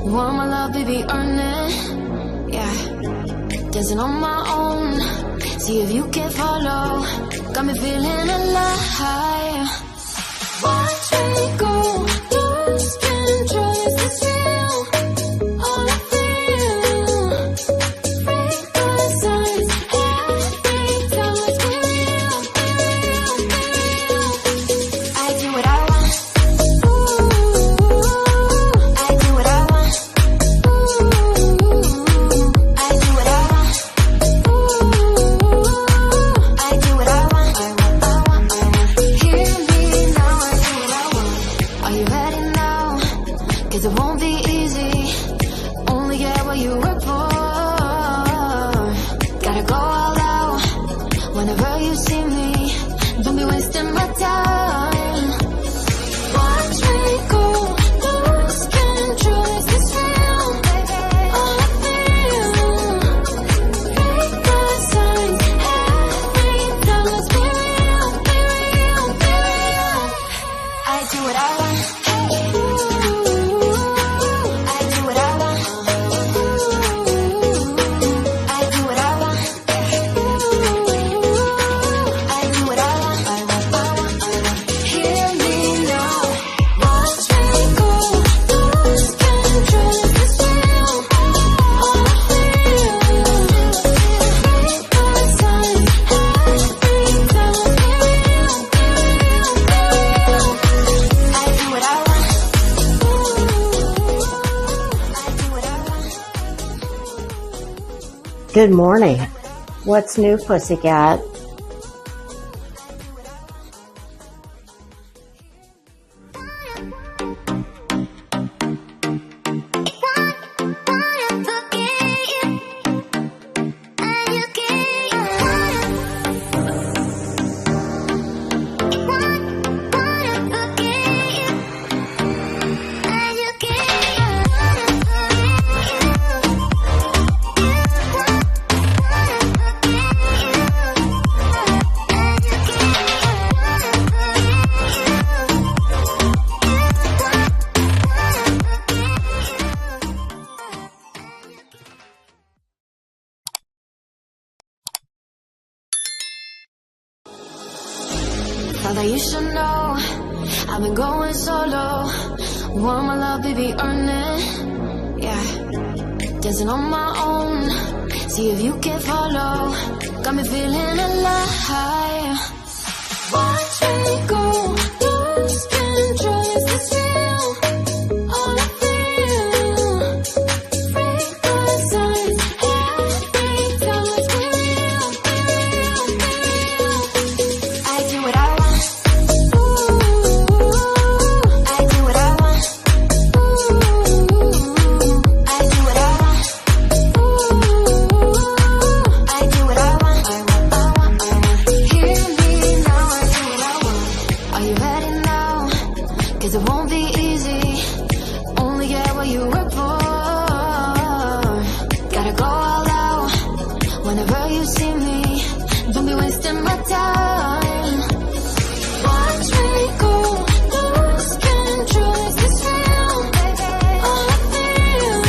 Want my love, baby, earn it. Yeah, dancing on my own. See if you can follow. Got me feeling alive. Watch me go, lose control. Is this real? All I feel. Break the signs. Every time it's real, real, real. I do what I want. I do what I want. I do what I want. I do what I want. Hear me now, I do what I want. Are you ready now? 'Cause it won't be easy. Only get what you work for. Gotta go all out whenever you see me. Don't be wasting my time. Watch me go, lose control. Is this real? All I feel. Break the signs. Every time let's be real, be real, be real. I do what I want. I do what I want. I do what I want. I do what I want. Hear me now. Watch me go, lose control. Is this real? All I feel. Break the signs. Every time let's be real, be real, be real. I do what I want. I do what I want. Good morning. What's new, pussycat? Thought that you should know I've been going solo. Want my love, baby, earn it. Yeah, dancing on my own. See if you can follow. Got me feeling alive. Watch me go, lose control. Is this real? All I feel. Break the signs. Every time let's be real, be real, be real. I do what I want. I do what I want. I do what I want. I do what I want. Hear me now, I do what I want. Are you ready now? 'Cause it won't be easy. Only get what you work for. Gotta go all out whenever you see me. Don't be wasting my time. Watch me go, lose control. Is this real? All I feel.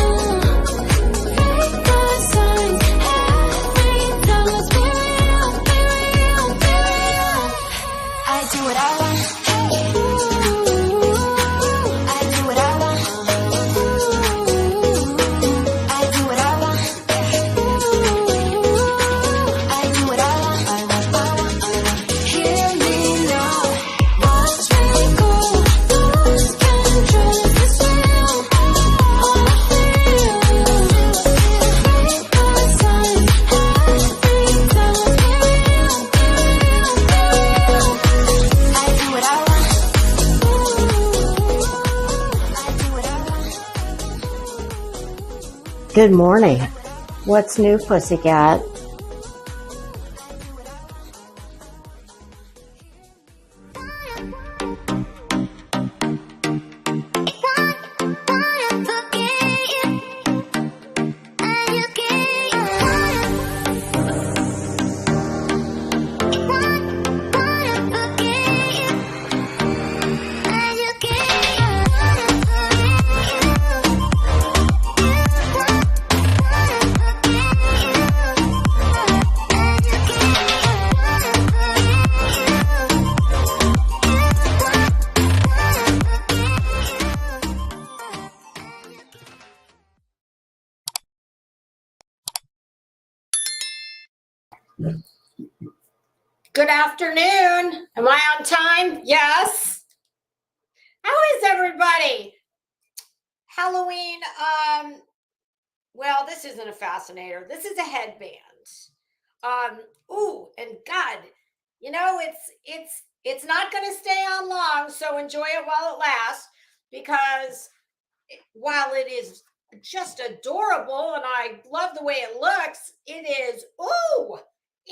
Break the signs. Every time let's be real, be real, be real. I do what I want. I do what I want. I do what I want. I do what I want. Hear me now. Watch me go, lose control. Is this real? All I feel. Break the signs. Every time let's be real, be real, be real. I do what I want. I do what I want. Good morning. What's new, pussycat? Good afternoon. Am I on time? Yes. How is everybody? Halloween. Well, this isn't a fascinator. This is a headband. Ooh, and God, it's not going to stay on long, so enjoy it while it lasts, because while it is just adorable and I love the way it looks, it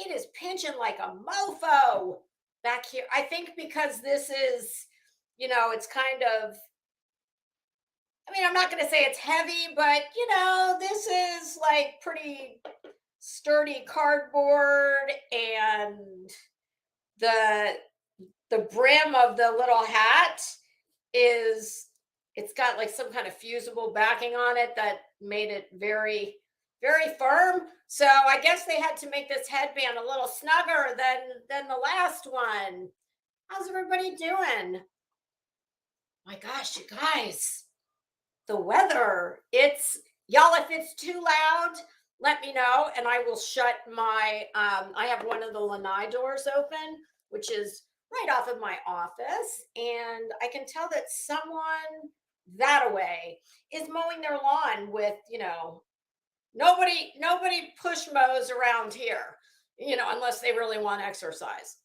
is pinching like a mofo back here. I think because this is, it's kind of, I'm not going to say it's heavy, but this is like pretty sturdy cardboard, and the brim of the little hat it's got like some kind of fusible backing on it that made it very, very firm. So I guess they had to make this headband a little snugger than the last one. How's everybody doing? My gosh, you guys, the weather, y'all, if it's too loud, let me know and I will shut my I have one of the lanai doors open, which is right off of my office, and I can tell that someone that away is mowing their lawn with, nobody push mows around here, unless they really want exercise.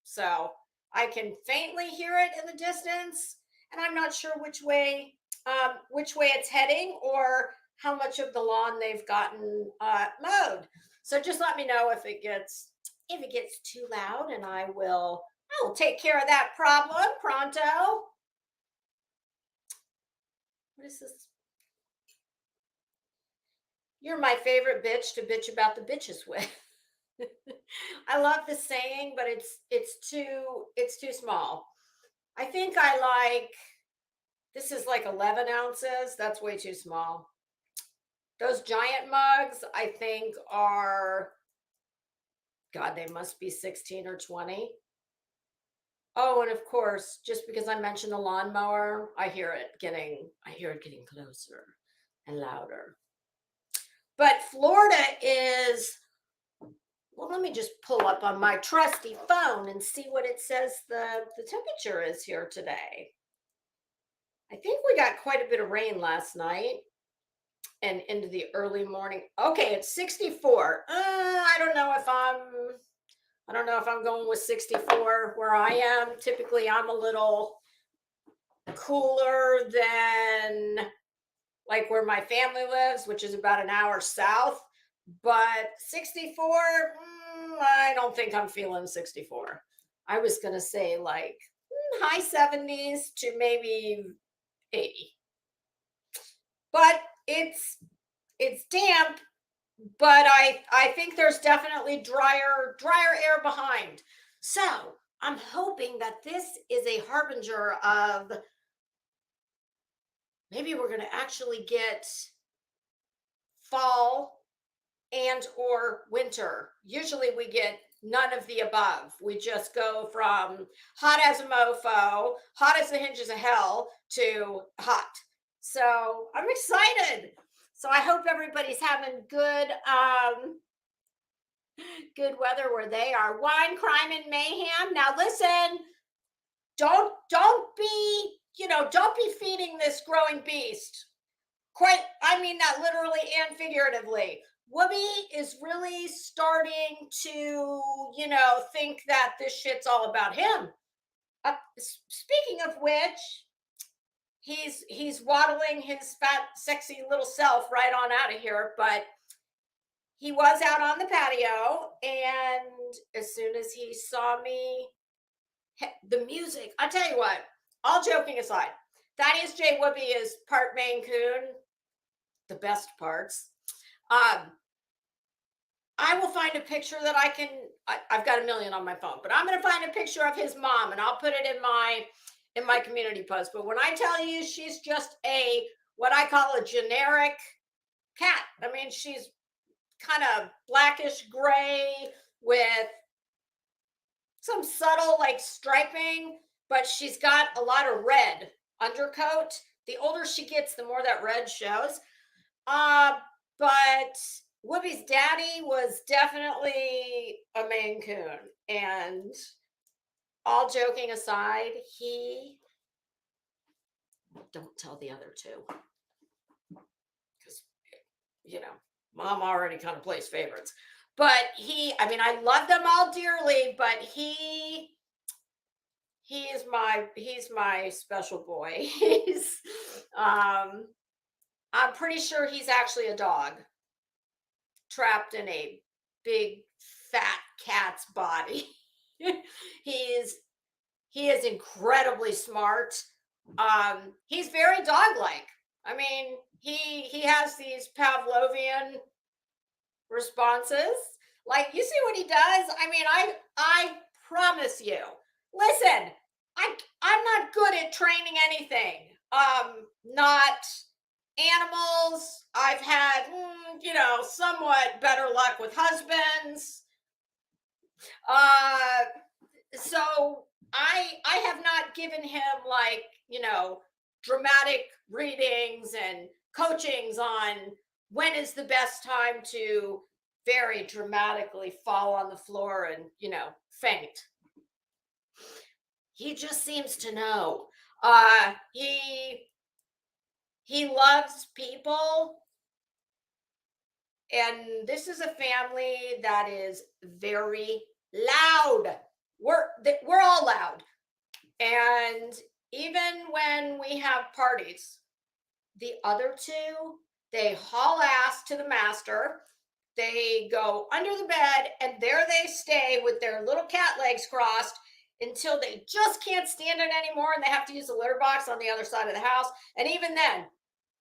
So I can faintly hear it in the distance, and I'm not sure which way it's heading or how much of the lawn they've gotten mowed. So just let me know if it gets too loud, and I will take care of that problem pronto. What is this? You're my favorite bitch to bitch about the bitches with. I love the saying, but it's too small. I think I like, this is like 11 ounces. That's way too small. Those giant mugs, I think, are, God, they must be 16 or 20. Oh, and of course, just because I mentioned the lawnmower, I hear it getting closer and louder. But Florida is, well, let me just pull up on my trusty phone and see what it says the temperature is here today. I think we got quite a bit of rain last night and into the early morning. Okay, it's 64. I don't know if I'm going with 64 where I am. Typically, I'm a little cooler than like where my family lives, which is about an hour south. But 64, I don't think I'm feeling 64. I was going to say like high 70s to maybe 80. But it's damp, but I think there's definitely drier air behind. So I'm hoping that this is a harbinger of maybe we're going to actually get fall and or winter. Usually we get none of the above. We just go from hot as a mofo, hot as the hinges of hell, to hot. So I'm excited. So I hope everybody's having good weather where they are. Wine, crime, and mayhem. Now listen, don't be feeding this growing beast. I mean that literally and figuratively. Whoopi is really starting to, think that this shit's all about him. Speaking of which, he's waddling his fat, sexy little self right on out of here, but he was out on the patio, and as soon as he saw me, the music, I tell you what, all joking aside, that is Jay Whoopi is part Maine Coon, the best parts. I will find a picture that I've got a million on my phone, but I'm going to find a picture of his mom and I'll put it in my community post. But when I tell you she's just what I call a generic cat, I mean, she's kind of blackish gray with some subtle like striping, but she's got a lot of red undercoat. The older she gets, the more that red shows. But Whoopi's daddy was definitely a Maine Coon. And all joking aside, he don't tell the other two because mom already kind of plays favorites. But I mean, I love them all dearly, but he's my special boy. Um I'm pretty sure he's actually a dog trapped in a big fat cat's body. he's he is incredibly smart. He's very dog-like. I mean, he has these Pavlovian responses. Like, you see what he does? I mean, I promise you. Listen, I'm not good at training anything. Not animals. I've had, somewhat better luck with husbands. Uh, so I have not given him, like, dramatic readings and coachings on when is the best time to very dramatically fall on the floor and faint. He just seems to know. He loves people, and this is a family that is very loud. We're all loud. And even when we have parties, the other two, they haul ass to the master. They go under the bed, and there they stay with their little cat legs crossed until they just can't stand it anymore and they have to use a litter box on the other side of the house. And even then,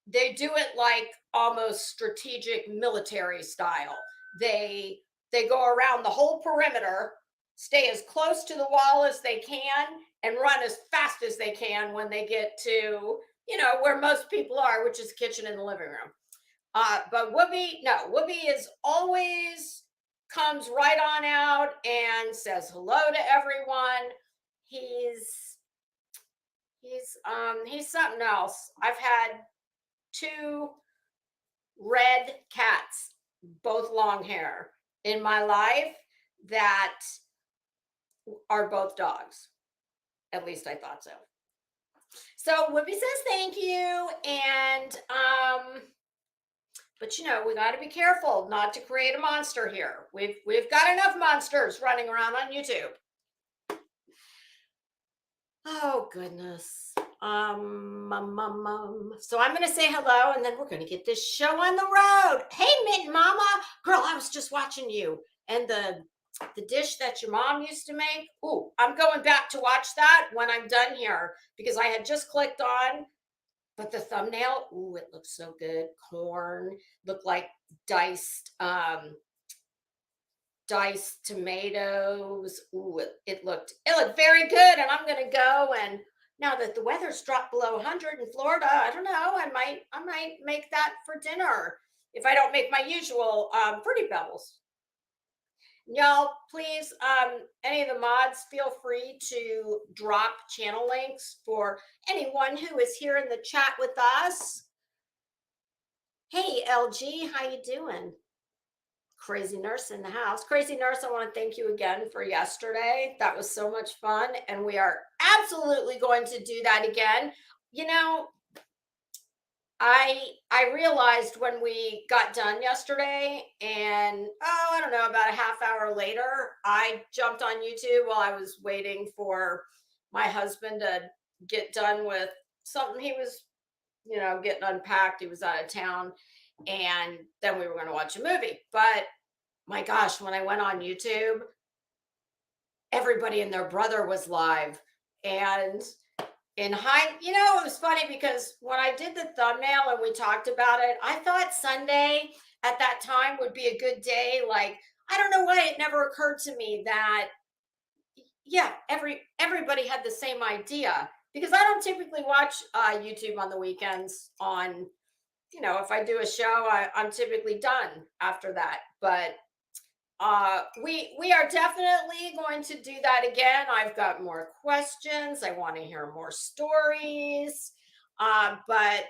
they do it like almost strategic military style. They go around the whole perimeter, stay as close to the wall as they can, and run as fast as they can when they get to where most people are, which is the kitchen and the living room. But Whoopi is always comes right on out and says hello to everyone. He's something else. I've had two red cats, both long hair, in my life that are both dogs. At least I thought so. So Whoopi says thank you, and but we got to be careful not to create a monster here. We've got enough monsters running around on YouTube. Oh goodness. So I'm gonna say hello, and then we're gonna get this show on the road. Hey, Mint Mama, girl, I was just watching you and the dish that your mom used to make. Ooh, I'm going back to watch that when I'm done here because I had just clicked on. But the thumbnail, ooh, it looks so good. Corn, looked like diced tomatoes. Ooh, it looked very good. And I'm gonna go, and now that the weather's dropped below 100 in Florida, I don't know. I might make that for dinner if I don't make my usual fruity pebbles. Y'all, please, any of the mods, feel free to drop channel links for anyone who is here in the chat with us. Hey, LG, how you doing? Crazy Nurse in the house. Crazy Nurse, I want to thank you again for yesterday. That was so much fun, and we are absolutely going to do that again. I realized when we got done yesterday, and I don't know, about a half hour later, I jumped on YouTube while I was waiting for my husband to get done with something he was, getting unpacked. He was out of town, and then we were going to watch a movie. But my gosh, when I went on YouTube, everybody and their brother was live. And it was funny because when I did the thumbnail and we talked about it, I thought Sunday at that time would be a good day. Like, I don't know why it never occurred to me that, yeah, everybody had the same idea, because I don't typically watch YouTube on the weekends. If I do a show, I'm typically done after that. But we are definitely going to do that again. I've got more questions. I want to hear more stories. But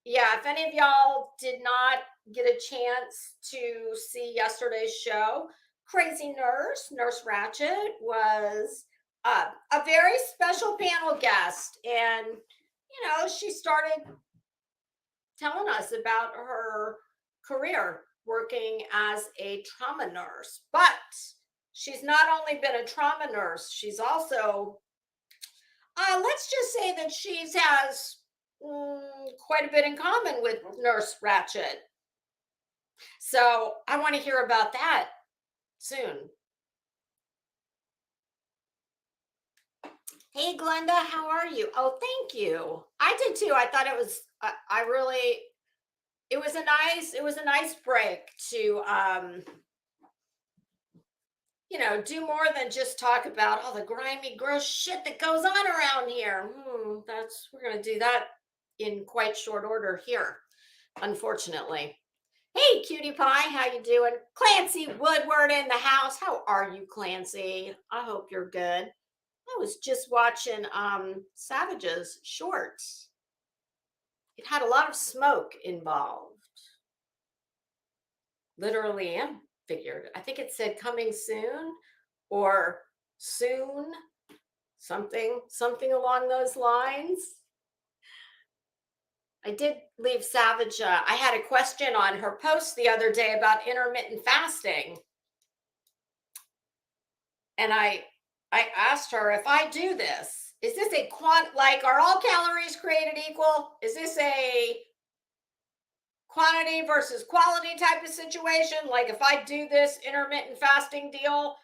yeah, if any of y'all did not get a chance to see yesterday's show, Crazy Nurse Ratchet was a very special panel guest. And, she started telling us about her career working as a trauma nurse. But she's not only been a trauma nurse, she's also, let's just say that she has quite a bit in common with Nurse Ratchet. So I want to hear about that soon. Hey, Glenda, how are you? Oh, thank you. I did too. I thought it was, I really, it was a nice break to, do more than just talk about all the grimy, gross shit that goes on around here. We're going to do that in quite short order here, unfortunately. Hey, cutie pie, how you doing? Clancy Woodward in the house. How are you, Clancy? I hope you're good. I was just watching Savage's shorts. It had a lot of smoke involved. Literally and figured. I think it said coming soon or soon, something along those lines. I did leave Savage. I had a question on her post the other day about intermittent fasting. And I asked her, if I do this, is this a are all calories created equal? Is this a quantity versus quality type of situation? Like if I do this intermittent fasting deal,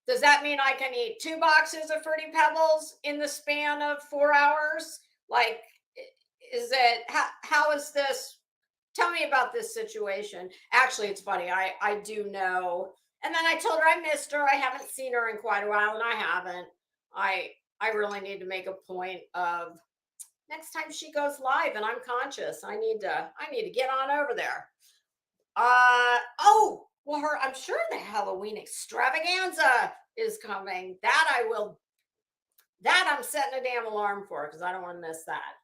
does that mean I can eat 2 boxes of Fruity Pebbles in the span of 4 hours? Like, is it, how is this? Tell me about this situation. Actually, it's funny. I do know. And then I told her I missed her. I haven't seen her in quite a while, and I haven't. I really need to make a point of next time she goes live and I'm conscious, I need to get on over there. Oh, well, I'm sure the Halloween extravaganza is coming. That I'm setting a damn alarm for because I don't want to miss that.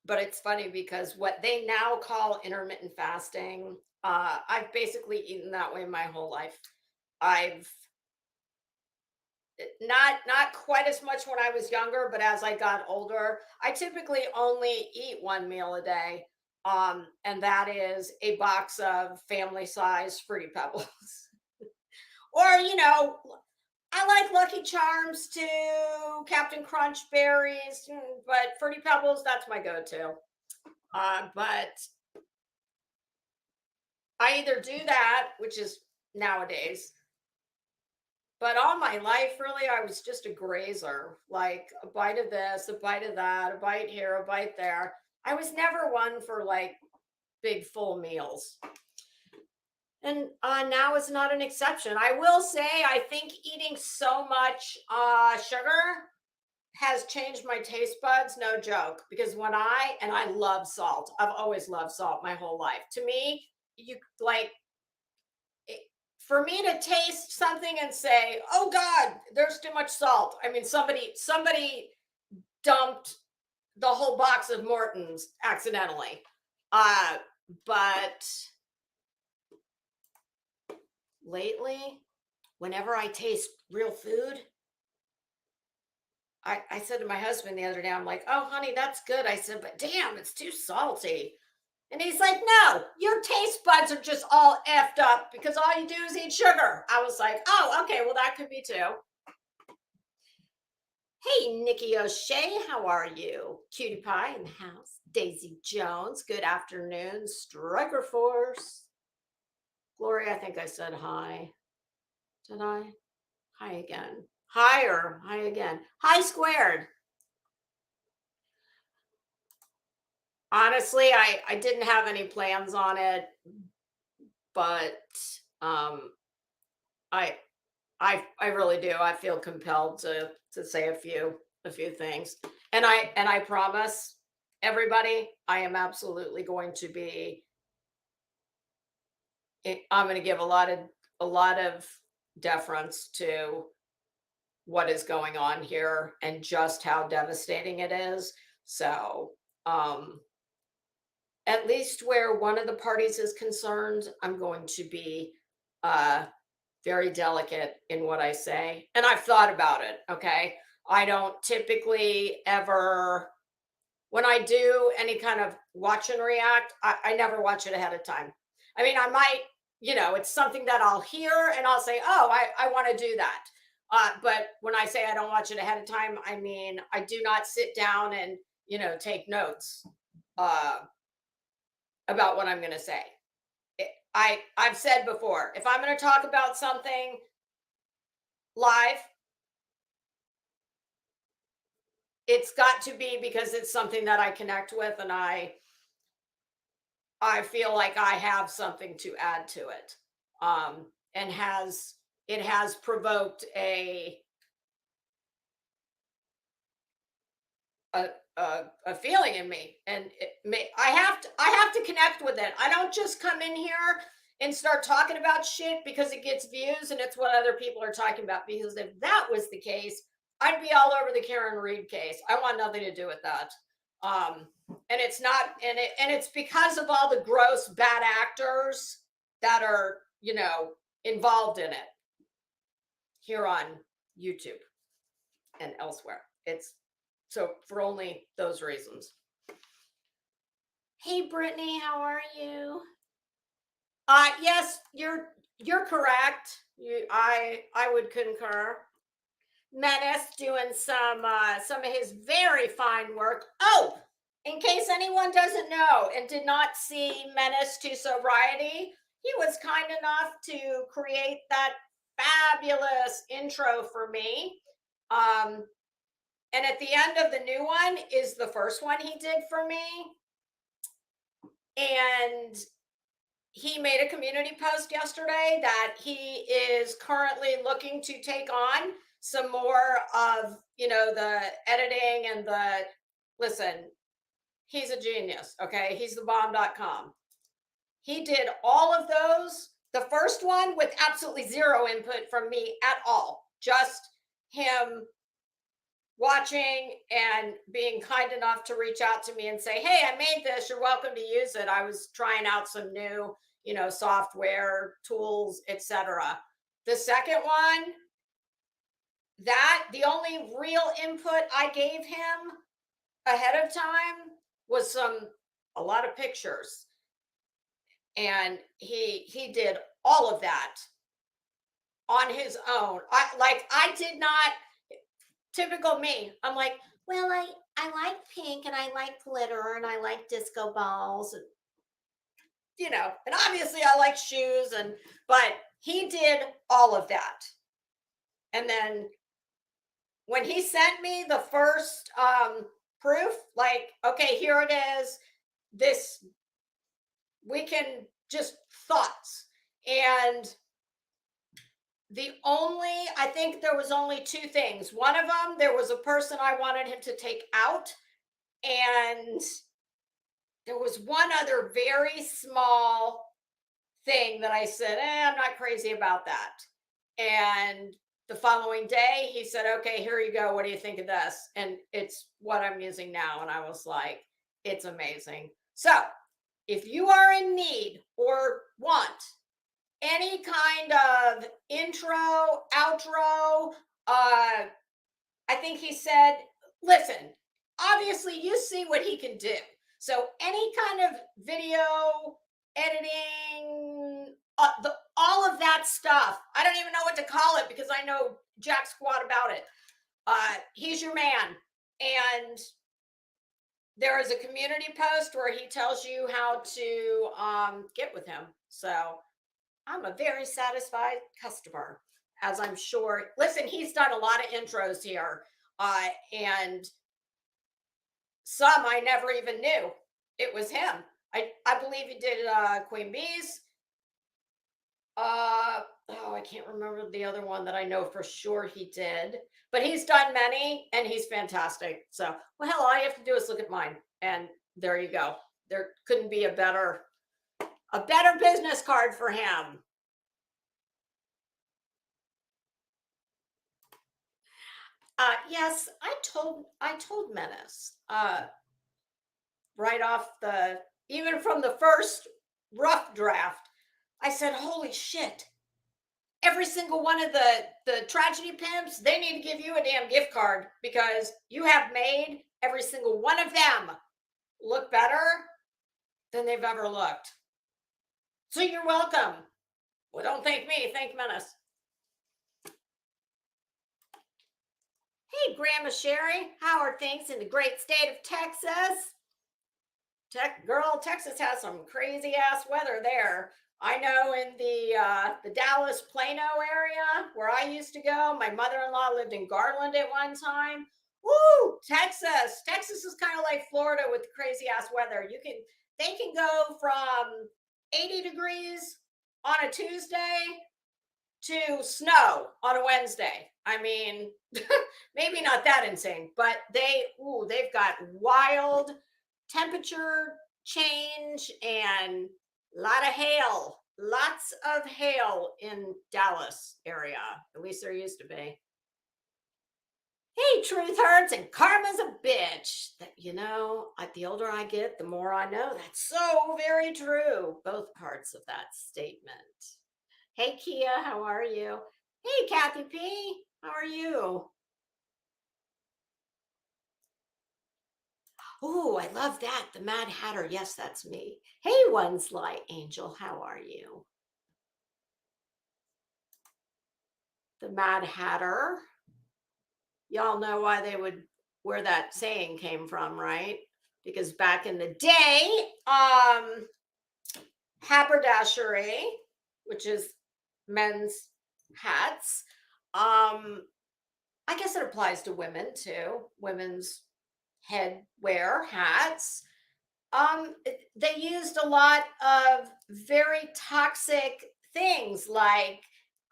But it's funny because what they now call intermittent fasting, I've basically eaten that way my whole life. I've not quite as much when I was younger, but as I got older, I typically only eat one meal a day. And that is a box of family size Fruity Pebbles. Or, I like Lucky Charms too, Captain Crunch berries, but Fruity Pebbles, that's my go-to. But I either do that, which is nowadays, but all my life, really, I was just a grazer, like a bite of this, a bite of that, a bite here, a bite there. I was never one for like big full meals. And now is not an exception. I will say, I think eating so much sugar has changed my taste buds, no joke. Because I love salt. I've always loved salt my whole life. To me, for me to taste something and say, "Oh God, there's too much salt." I mean, somebody dumped the whole box of Morton's accidentally. But lately, whenever I taste real food, I said to my husband the other day, I'm like, "Oh, honey, that's good." I said, "But damn, it's too salty." And he's like, "No, your taste buds are just all effed up because all you do is eat sugar." I was like, "Oh, okay, well, that could be too." Hey, Nikki O'Shea, how are you? Cutie Pie in the house. Daisy Jones, good afternoon. Striker Force. Gloria, I think I said hi. Did I? Hi again. Hi or hi again. Hi squared. Honestly, I didn't have any plans on it, but I I really do. I feel compelled to say a few things. And I promise everybody, I am absolutely going to be I'm going to give a lot of deference to what is going on here and just how devastating it is. So, at least where one of the parties is concerned, I'm going to be uh, very delicate in what I say. And I've thought about it. Okay. I don't typically ever, when I do any kind of watch and react, I never watch it ahead of time. I mean, I might, it's something that I'll hear and I'll say, oh, I want to do that. But when I say I don't watch it ahead of time, I mean, I do not sit down and, take notes uh, about what I'm going to say. I've said before, if I'm going to talk about something live, it's got to be because it's something that I connect with and I feel like I have something to add to it. And it has provoked a a feeling in me, and I have to connect with it. I don't just come in here and start talking about shit because it gets views and it's what other people are talking about. Because if that was the case, I'd be all over the Karen Reed case. I want nothing to do with that. And it's not, and it's because of all the gross bad actors that are involved in it here on YouTube and elsewhere. It's so for only those reasons. Hey Brittany, how are you? Yes, you're correct. I would concur. Menace doing some of his very fine work. Oh, in case anyone doesn't know and did not see Menace to Sobriety, he was kind enough to create that fabulous intro for me. And at the end of the new one is the first one he did for me. And he made a community post yesterday that he is currently looking to take on some more of, the editing and listen, he's a genius. Okay. He's the bomb.com. He did all of those. The first one with absolutely zero input from me at all, just him watching and being kind enough to reach out to me and say, hey, I made this, you're welcome to use it. I was trying out some new software tools, etc. The second one, that the only real input I gave him ahead of time was a lot of pictures, and he did all of that on his own. I did not. Typical me. I'm like, well, I like pink and I like glitter and I like disco balls and and obviously I like shoes, but he did all of that. And then when he sent me the first proof, like, okay, here it is. This we can just thoughts. And I think there was only two things. One of them, there was a person I wanted him to take out. And there was one other very small thing that I said, I'm not crazy about that. And the following day, he said, okay, here you go. What do you think of this? And it's what I'm using now. And I was like, it's amazing. So if you are in need or want any kind of intro, outro, I think he said, listen, obviously you see what he can do. So any kind of video editing, all of that stuff, I don't even know what to call it because I know jack squat about it. He's your man. And there is a community post where he tells you how to get with him. So I'm a very satisfied customer, as I'm sure. Listen, he's done a lot of intros here, and some I never even knew it was him. I believe he did Queen Bees. I can't remember the other one that I know for sure he did, but he's done many, and he's fantastic. So, well, hell, all you have to do is look at mine, and there you go. There couldn't be a better business card for him. Yes, I told Menace right off the even from the first rough draft, I said, holy shit. Every single one of the tragedy pimps, they need to give you a damn gift card because you have made every single one of them look better than they've ever looked. So you're welcome. Well, don't thank me, thank Menace. Hey, Grandma Sherry, how are things in the great state of Texas? Girl, Texas has some crazy ass weather there. I know in the Dallas Plano area where I used to go, my mother-in-law lived in Garland at one time. Woo, Texas. Texas is kind of like Florida with the crazy ass weather. They can go from 80 degrees on a Tuesday to snow on a Wednesday. I mean, maybe not that insane, but they've got wild temperature change and a lot of hail, lots of hail in Dallas area. At least there used to be. Hey, truth hurts and karma's a bitch. The older I get, the more I know. That's so very true. Both parts of that statement. Hey, Kia, how are you? Hey, Kathy P, how are you? Oh, I love that. The Mad Hatter. Yes, that's me. Hey, One's Light Angel, how are you? The Mad Hatter. Y'all know why they would, where that saying came from, right? Because back in the day, haberdashery, which is men's hats, I guess it applies to women too, women's headwear hats. They used a lot of very toxic things, like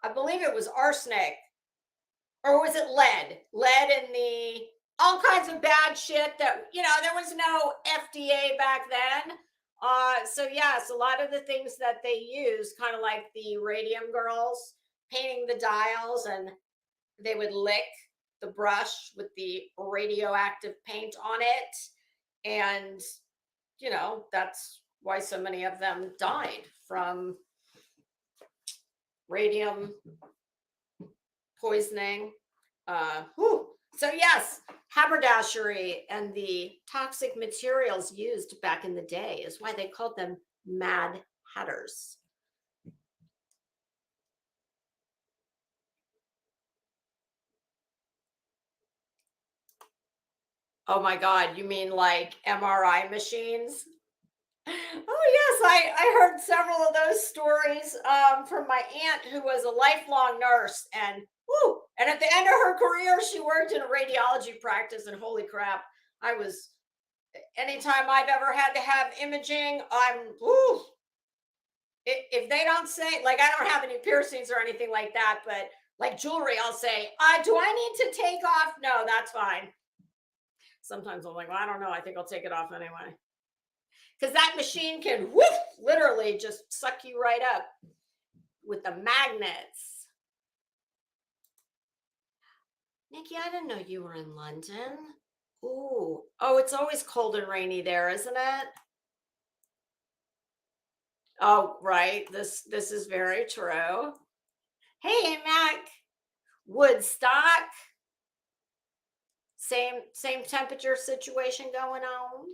I believe it was arsenic, or was it lead in the all kinds of bad shit that there was no FDA back then. So yes, a lot of the things that they used, kind of like the radium girls painting the dials, and they would lick the brush with the radioactive paint on it. And that's why so many of them died from radium poisoning. So yes, haberdashery and the toxic materials used back in the day is why they called them Mad Hatters. Oh my God, you mean like MRI machines? Oh yes, I heard several of those stories from my aunt, who was a lifelong nurse, and at the end of her career, she worked in a radiology practice, and holy crap, anytime I've ever had to have imaging, if they don't say, like, I don't have any piercings or anything like that, but like jewelry, I'll say, do I need to take off? No, that's fine. Sometimes I'm like, well, I don't know. I think I'll take it off anyway. Because that machine can literally just suck you right up with the magnets. Nikki, I didn't know you were in London. Ooh. Oh, it's always cold and rainy there, isn't it? Oh, right. This is very true. Hey, Mac. Woodstock. Same temperature situation going on.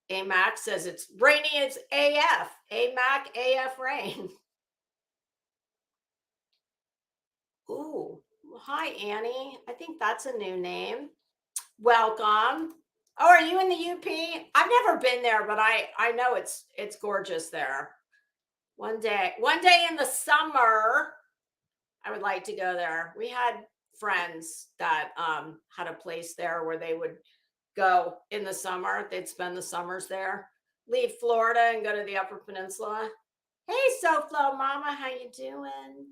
AMAC says it's rainy as AF. AMAC, AF rain. Ooh, hi, Annie. I think that's a new name. Welcome. Oh, are you in the UP? I've never been there, but I know it's gorgeous there. One day in the summer, I would like to go there. We had friends that had a place there where they would go in the summer. They'd spend the summers there, leave Florida and go to the Upper Peninsula. Hey, SoFlo Mama, how you doing?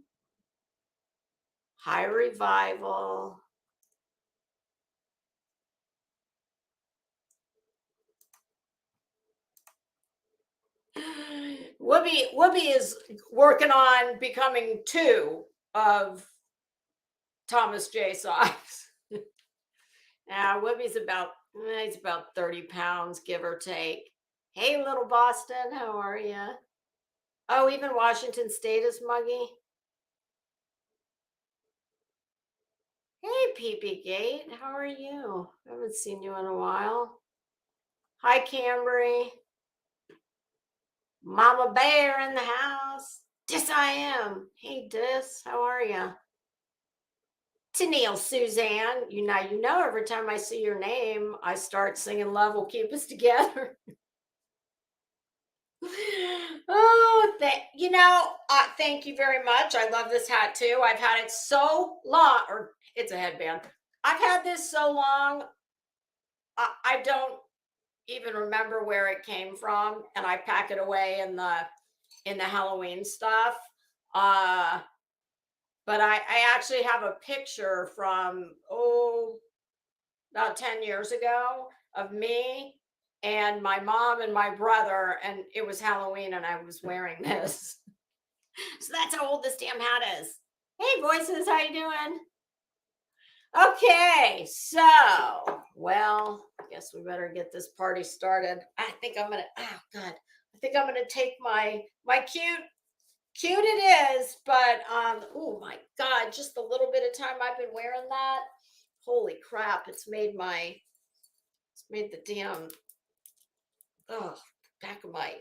High Revival. Whoopi is working on becoming 2 of Thomas J. Socks. Whoopi's about He's about 30 pounds, give or take. Hey, little Boston, how are you? Oh, even Washington State is muggy. Hey, Peepee Gate, how are you? I haven't seen you in a while. Hi, Cambry. Mama Bear in the house. Dis I am. Hey, Dis, how are you? Tennille Suzanne, you know, every time I see your name, I start singing Love Will Keep Us Together. Oh, thank you very much. I love this hat too. I've had it so long, or it's a headband. I've had this so long, I don't even remember where it came from, and I pack it away in the Halloween stuff. Uh, but I actually have a picture from about 10 years ago of me and my mom and my brother, and it was Halloween, and I was wearing this. So that's how old this damn hat is. Hey, voices, how you doing? Okay, so, well, I guess we better get this party started. I think I'm gonna, oh God, I think I'm gonna take my cute it is, but oh my God, just the little bit of time I've been wearing that. Holy crap, it's made the damn, oh, back of my,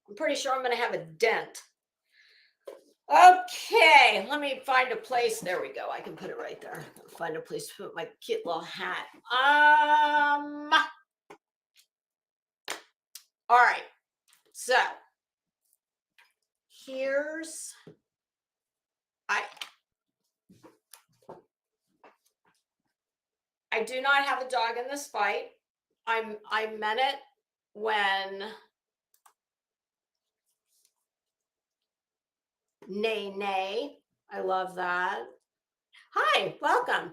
I'm pretty sure I'm gonna have a dent. Okay, let me find a place. There we go. I can put it right there. Find a place to put my cute little hat. All right. So here's I do not have a dog in this fight. I meant it when nay nay. I love that. Hi, welcome.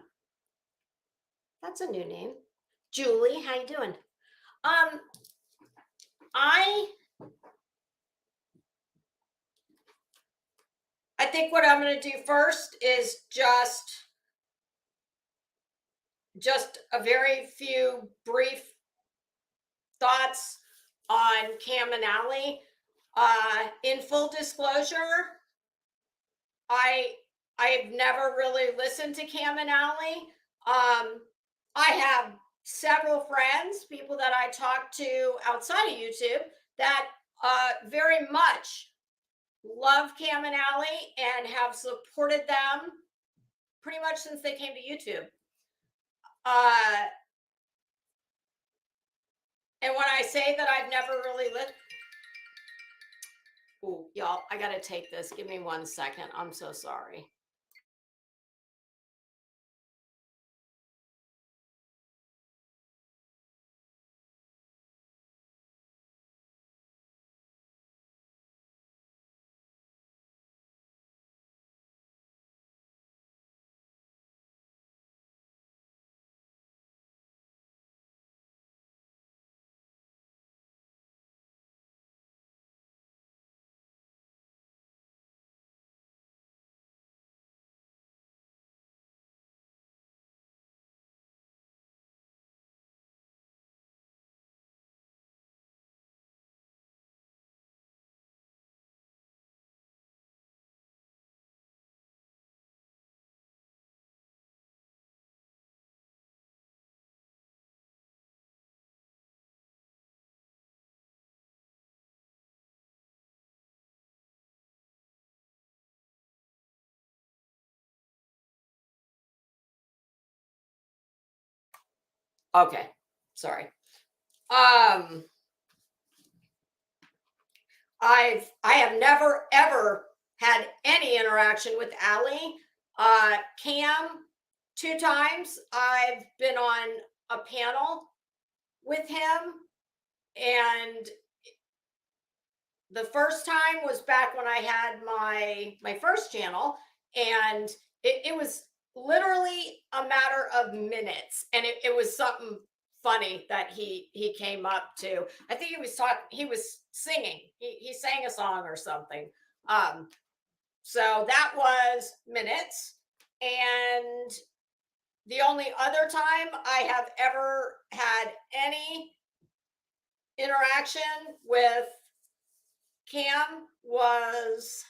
That's a new name. Julie, how you doing? Um, I I think what I'm going to do first is just a very few brief thoughts on Cam and Alli. In full disclosure, I I've never really listened to Cam and Alli. I have several friends, people that I talk to outside of YouTube, that very much love Cam and Alli and have supported them pretty much since they came to YouTube. And when I say that I've never really listened, oh, y'all, I got to take this. Give me 1 second. I'm so sorry. Okay, sorry. I have never ever had any interaction with Alli. Cam, 2 times I've been on a panel with him, and the first time was back when I had my first channel, and it was literally a matter of minutes, and it was something funny that he came up to. I think he was singing. He sang a song or something. So that was minutes, and The only other time I have ever had any interaction with Cam was,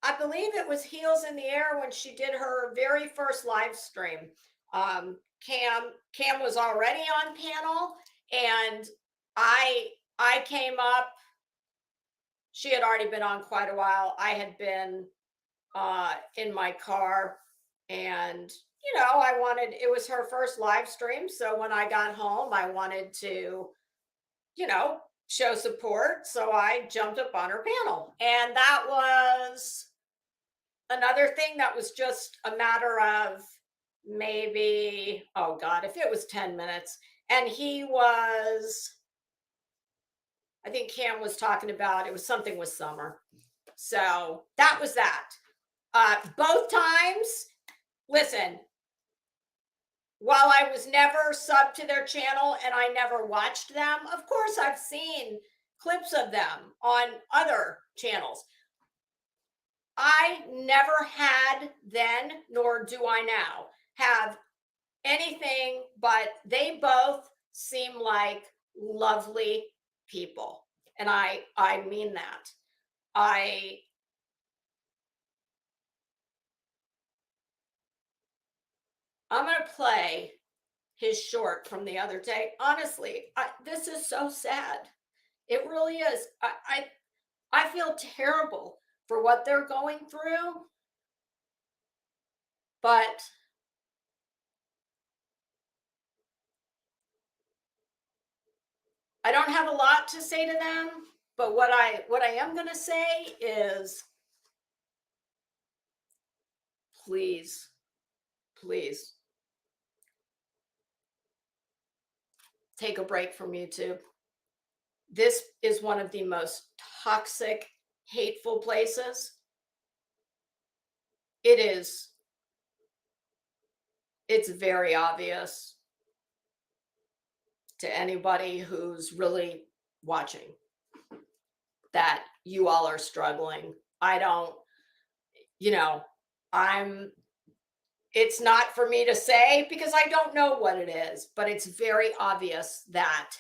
I believe it was Heels in the Air when she did her very first live stream. Cam was already on panel, and I came up. She had already been on quite a while. I had been in my car, and I wanted, it was her first live stream, so when I got home, I wanted to, you know, show support. So I jumped up on her panel. And that was another thing that was just a matter of maybe, oh God, if it was 10 minutes. And he was, I think Cam was talking about, it was something with Summer. So that was that. Both times, listen, while I was never subbed to their channel and I never watched them, of course, I've seen clips of them on other channels. I never had then, nor do I now, have anything, but they both seem like lovely people. And I mean that. I'm going to play his short from the other day. Honestly, this is so sad. It really is. I feel terrible for what they're going through, but I don't have a lot to say to them. But what I am going to say is, please, please take a break from YouTube. This is one of the most toxic, hateful places. It is. It's very obvious to anybody who's really watching that you all are struggling. I don't, it's not for me to say because I don't know what it is, but it's very obvious that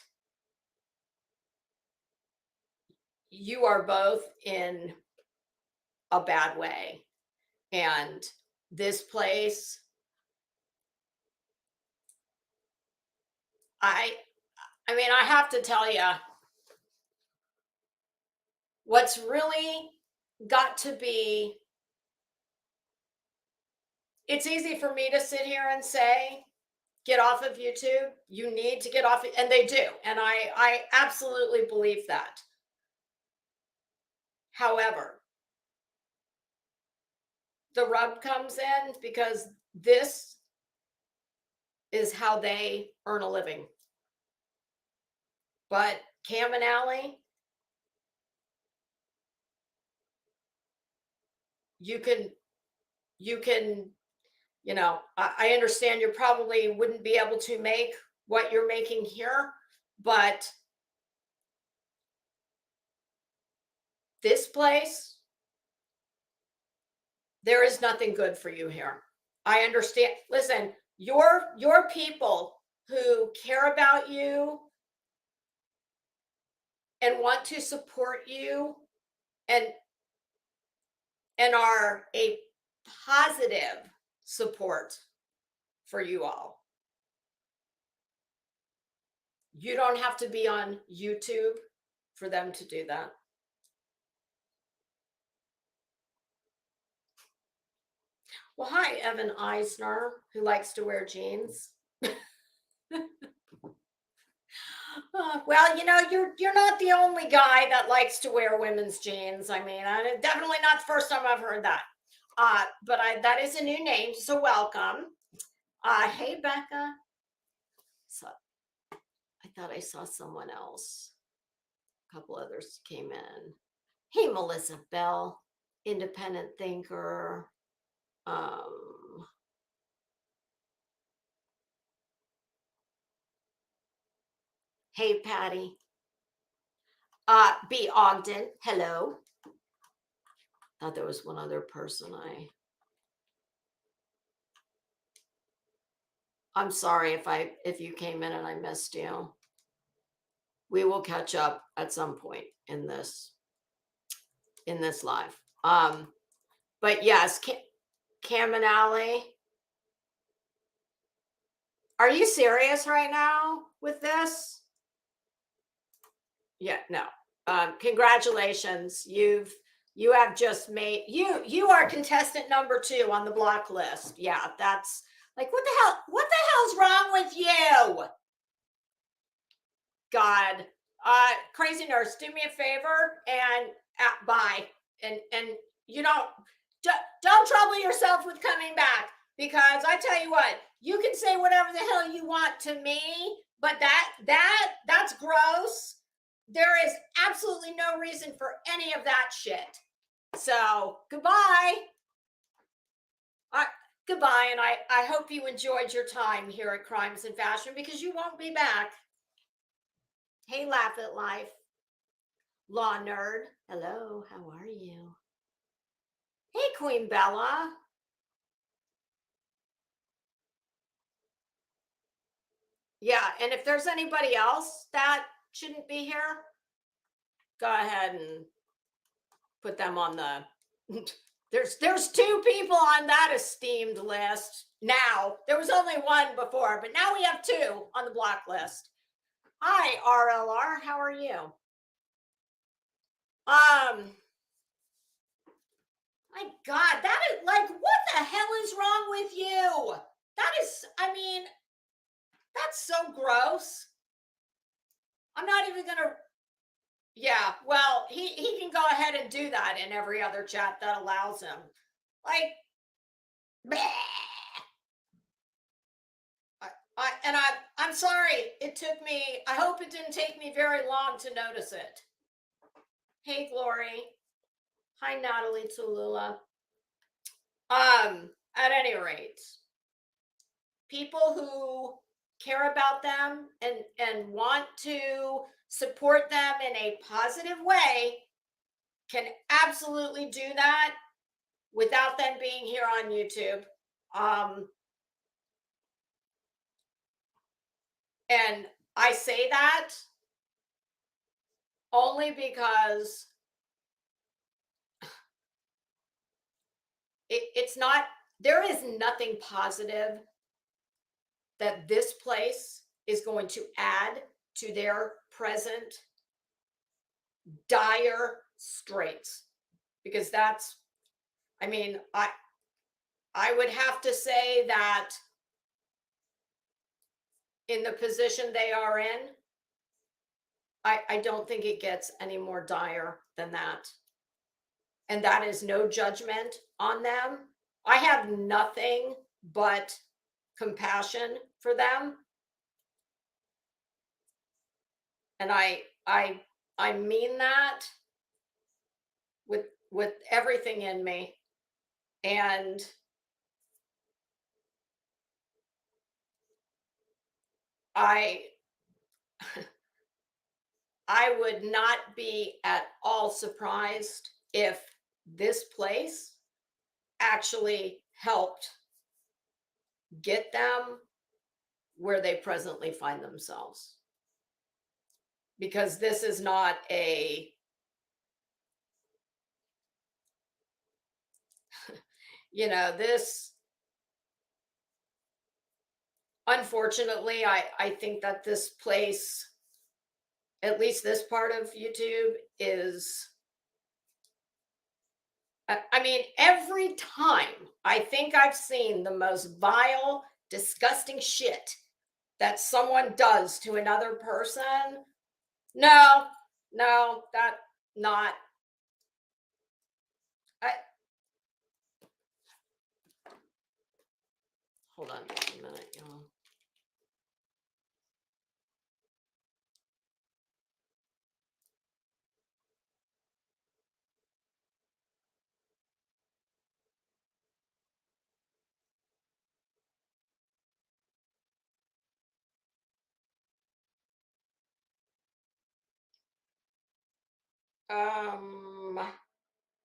you are both in a bad way. And this place, I mean, I have to tell you, what's really got to be, it's easy for me to sit here and say, get off of YouTube. You need to get off, and they do. And I absolutely believe that. However, the rub comes in because this is how they earn a living. But Cam and Alli, you can, I understand you probably wouldn't be able to make what you're making here, but this place, there is nothing good for you here. I understand. Listen, your people who care about you and want to support you and are a positive support for you all. You don't have to be on YouTube for them to do that. Well, hi, Evan Eisner, who likes to wear jeans. Well, you're not the only guy that likes to wear women's jeans. I mean, definitely not the first time I've heard that. But that is a new name, so welcome. Hey, Becca. So I thought I saw someone else. A couple others came in. Hey, Melissa Bell, independent thinker. Hey, Patty. B. Ogden, hello. Thought there was one other person I'm sorry if you came in and I missed you. We will catch up at some point in this live. But yes, Cam and Alli, are you serious right now with this? Yeah, no. Congratulations. You have just made you are contestant number 2 on the block list. Yeah, that's like what the hell's wrong with you? God. Crazy nurse, do me a favor and bye. And you don't trouble yourself with coming back, because I tell you what, you can say whatever the hell you want to me, but that's gross. There is absolutely no reason for any of that shit. So goodbye. Goodbye, and I hope you enjoyed your time here at Crimes and Fashion, because you won't be back. Hey, Laugh at Life. Law nerd. Hello, how are you? Hey, Queen Bella. Yeah, and if there's anybody else that shouldn't be here, go ahead and put them on the there's 2 people on that esteemed list now. There was only 1 before, but now we have 2 on the block list. Hi, RLR, how are you? My God, that is like, what the hell is wrong with you? That is, I mean, that's so gross. I'm not even gonna. Yeah, well, he can go ahead and do that in every other chat that allows him. Like, bleh. I'm sorry. It took me. I hope it didn't take me very long to notice it. Hey, Glory. Hi, Natalie Tulula. At any rate, people who care about them and want to support them in a positive way can absolutely do that without them being here on YouTube. And I say that only because it's not, there is nothing positive that this place is going to add to their present dire straits. Because that's, I mean, I would have to say that in the position they are in, I don't think it gets any more dire than that. And that is no judgment on them. I have nothing but compassion for them. And I mean that with everything in me. And I would not be at all surprised if this place actually helped get them where they presently find themselves. Because this is not a, this, unfortunately, I think that this place, at least this part of YouTube, is, I mean, every time I think I've seen the most vile, disgusting shit that someone does to another person. No, that not. Hold on just a minute, y'all.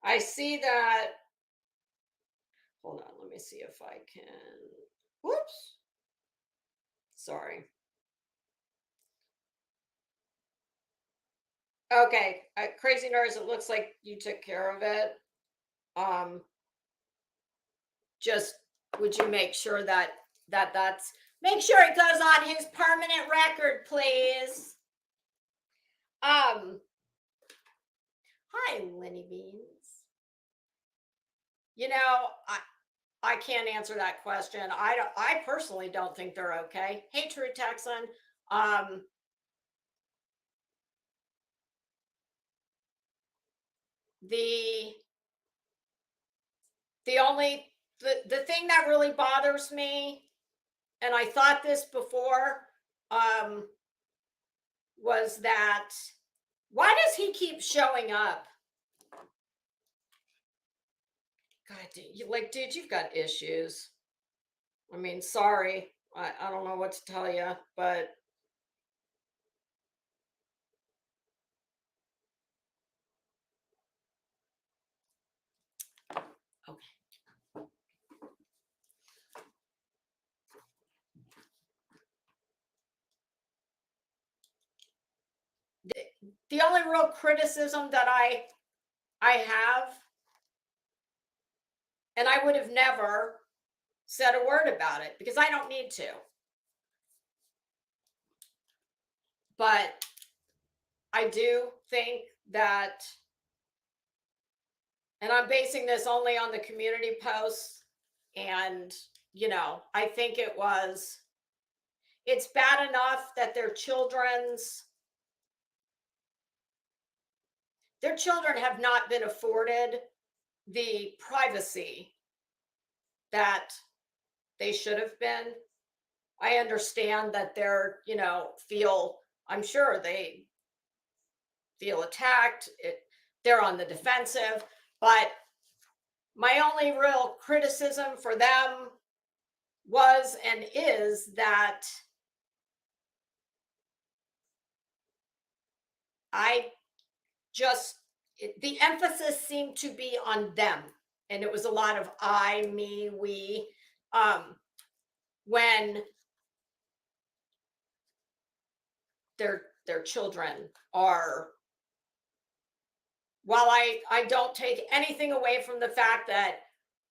I see that. Hold on, let me see if I can. Whoops. Sorry. Okay, Crazy Nurse, it looks like you took care of it. Um, just would you make sure that's make sure it goes on his permanent record, please. Hi, Lenny Beans. You know, I can't answer that question. I personally don't think they're okay. Hey, True Texan. Um, the only the thing that really bothers me, and I thought this before, was that why does he keep showing up? God, dude, you've got issues. I mean, sorry. I don't know what to tell you, but okay. The only real criticism that I have, and I would have never said a word about it because I don't need to. But I do think that, and I'm basing this only on the community posts, and I think it's bad enough that their children have not been afforded the privacy that they should have been. I understand that I'm sure they feel attacked. They're on the defensive, but my only real criticism for them was and is that the emphasis seemed to be on them. And it was a lot of I, me, we, when their children are, while I don't take anything away from the fact that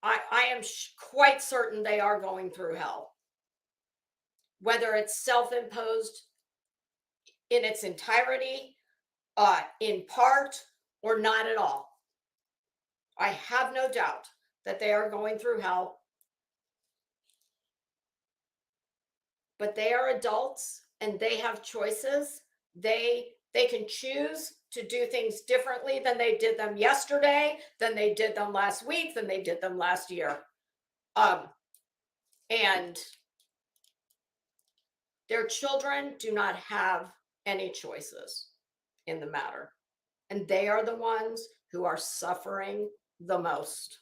I am quite certain they are going through hell, whether it's self-imposed in its entirety, in part, or not at all. I have no doubt that they are going through hell, but they are adults and they have choices. They can choose to do things differently than they did them yesterday, than they did them last week, than they did them last year. And their children do not have any choices in the matter. And they are the ones who are suffering the most.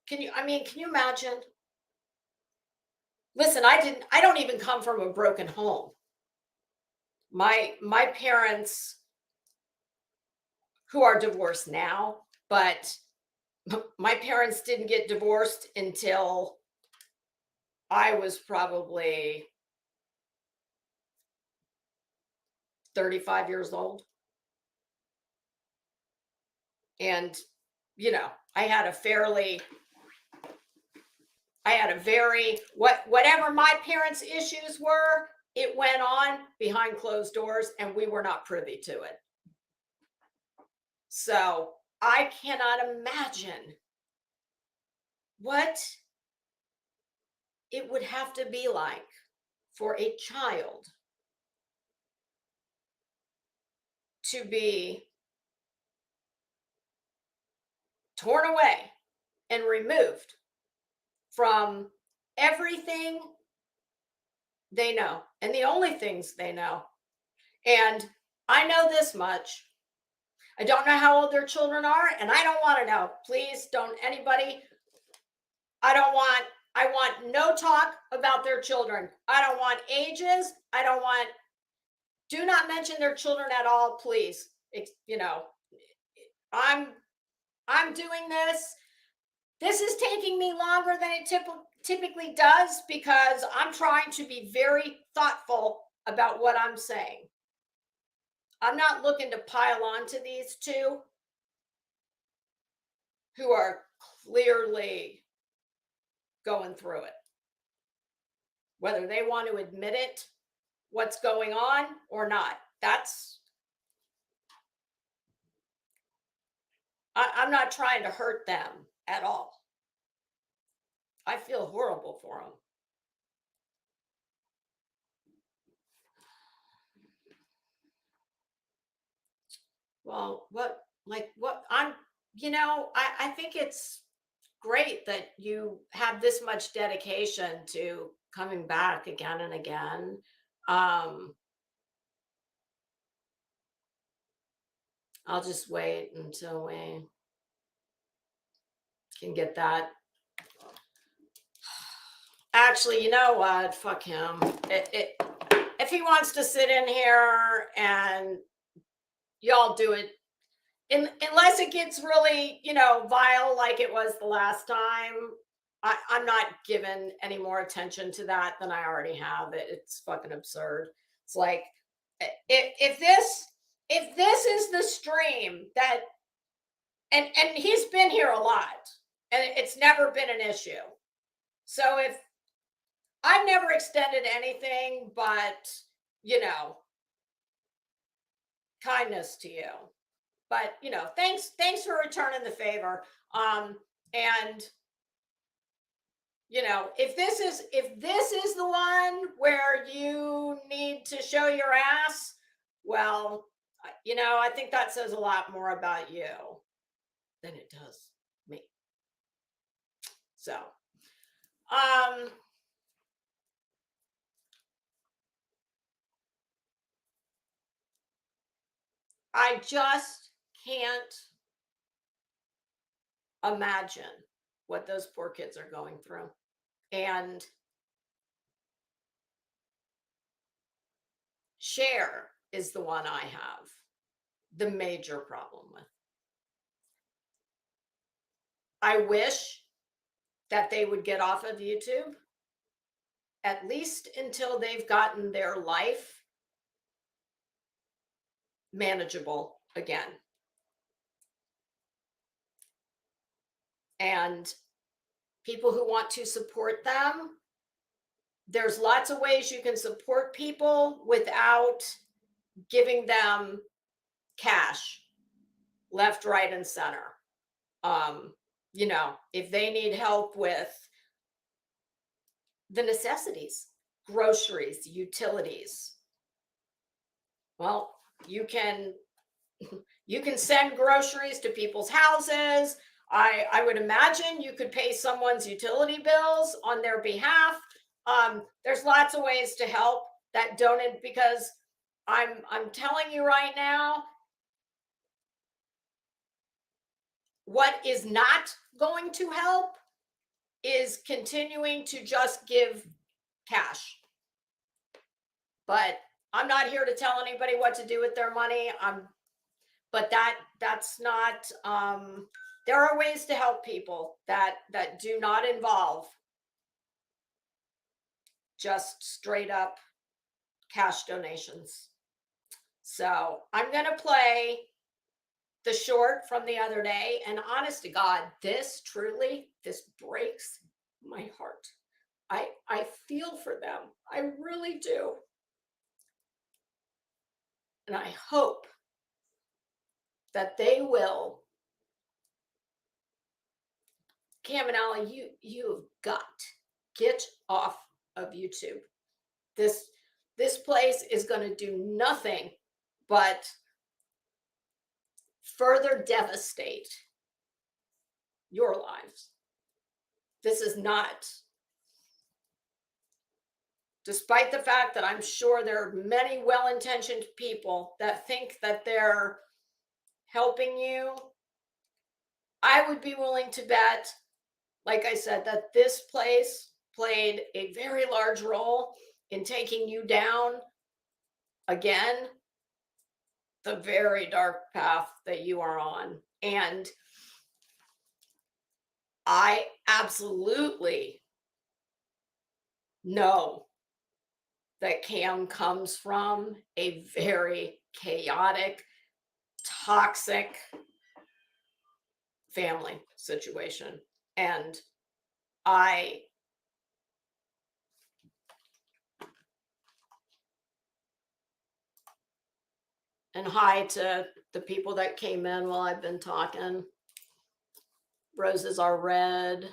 Can you imagine? Listen, I don't even come from a broken home. My parents, who are divorced now, but my parents didn't get divorced until I was probably 35 years old. And, I had a very, whatever my parents' issues were, it went on behind closed doors and we were not privy to it. So I cannot imagine what it would have to be like for a child to be torn away and removed from everything they know and the only things they know. And I know this much. I don't know how old their children are, and I don't want to know. Please don't anybody. I want no talk about their children. I don't want ages. Do not mention their children at all, please. I'm doing this. This is taking me longer than it typically does because I'm trying to be very thoughtful about what I'm saying. I'm not looking to pile on to these two who are clearly going through it, whether they want to admit it, what's going on or not. I'm not trying to hurt them at all. I feel horrible for them. Well, I think it's great that you have this much dedication to coming back again and again. I'll just wait until we can get that. Actually, you know what? Fuck him. If he wants to sit in here and y'all do it, unless it gets really, vile like it was the last time, I'm not giving any more attention to that than I already have. It's fucking absurd. It's like if this is the stream that, and he's been here a lot, and it's never been an issue. So if I've never extended anything but, kindness to you. But, thanks for returning the favor. And if this is the one where you need to show your ass, well, I think that says a lot more about you than it does me. So, I just can't imagine what those poor kids are going through. And Cher is the one I have the major problem with. I wish that they would get off of YouTube, at least until they've gotten their life manageable again. And people who want to support them, there's lots of ways you can support people without giving them cash left, right, and center. If they need help with the necessities, groceries, utilities, well, you can send groceries to people's houses. I would imagine you could pay someone's utility bills on their behalf. There's lots of ways to help that don't, because I'm telling you right now, what is not going to help is continuing to just give cash. But I'm not here to tell anybody what to do with their money. But that's not. There are ways to help people that do not involve just straight up cash donations. So I'm gonna play the short from the other day, and honest to God, this breaks my heart. I feel for them. I really do. And I hope that they will. Cam and Alli, you've got get off of YouTube. This place is going to do nothing but further devastate your lives. This is not, despite the fact that I'm sure there are many well-intentioned people that think that they're helping you, I would be willing to bet, like I said, that this place played a very large role in taking you down again the very dark path that you are on. And I absolutely know that Cam comes from a very chaotic, toxic family situation. And I and hi to the people that came in while I've been talking. Roses are red.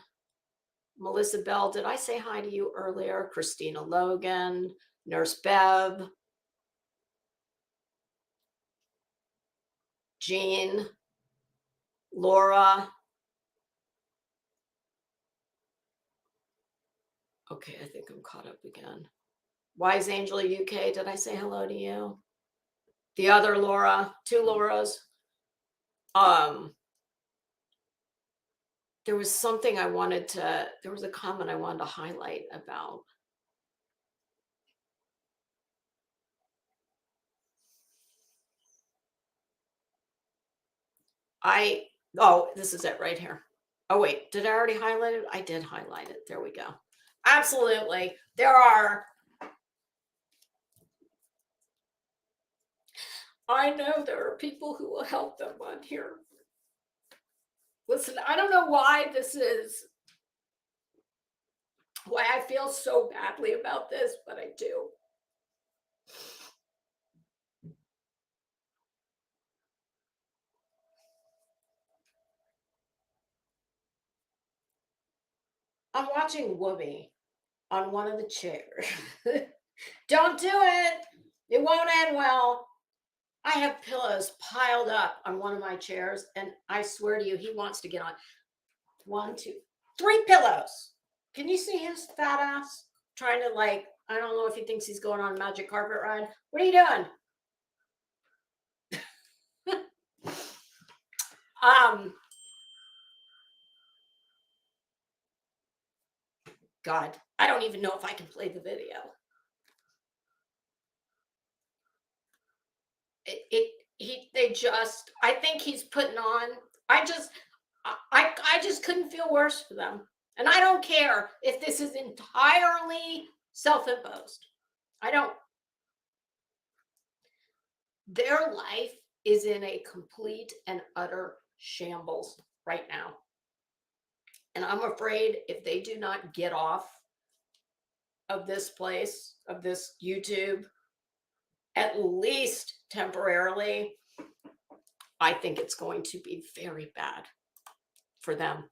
Melissa Bell, did I say hi to you earlier? Christina Logan, Nurse Bev, Jean, Laura. Okay, I think I'm caught up again. Wise Angel UK, did I say hello to you? The other Laura, two Lauras. There was something I wanted to, there was a comment I wanted to highlight about. Oh, this is it right here. Oh, wait, did I already highlight it? I did highlight it. There we go. Absolutely. I know there are people who will help them on here. Listen, I don't know why I feel so badly about this, but I do. I'm watching Whoopi on one of the chairs. Don't do it. It won't end well. I have pillows piled up on one of my chairs, and I swear to you, he wants to get on. 1, 2, 3 pillows. Can you see his fat ass trying to, like, I don't know if he thinks he's going on a magic carpet ride. What are you doing? God, I don't even know if I can play the video. I think he's putting on, I just couldn't feel worse for them. And I don't care if this is entirely self-imposed. I don't. Their life is in a complete and utter shambles right now. And I'm afraid if they do not get off of this place, of this YouTube, at least temporarily, I think it's going to be very bad for them.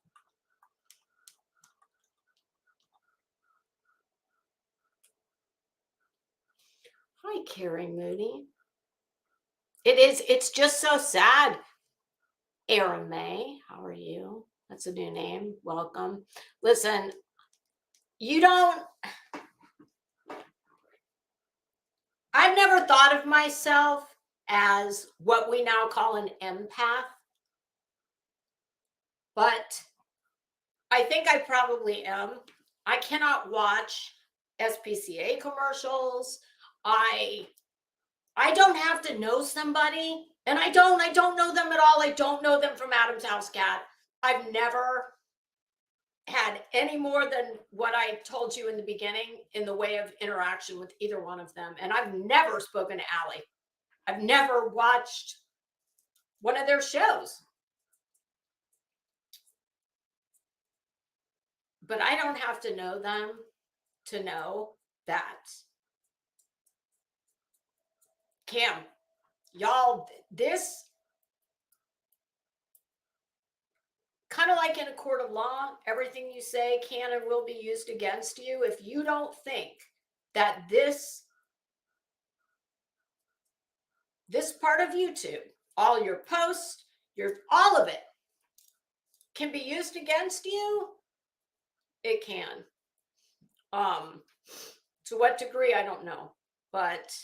Hi, Carrie Mooney. It's just so sad. Erin May, how are you? That's a new name. Welcome. Listen, I've never thought of myself as what we now call an empath, but I think I probably am. I cannot watch SPCA commercials. I don't have to know somebody, and I don't know them at all. I don't know them from Adam's House Cat. I've never had any more than what I told you in the beginning in the way of interaction with either one of them. And I've never spoken to Alli. I've never watched one of their shows. But I don't have to know them to know that. Cam, y'all, this kind of like in a court of law, everything you say can and will be used against you. If you don't think that this part of YouTube, all your posts, all of it can be used against you, it can. To what degree, I don't know, but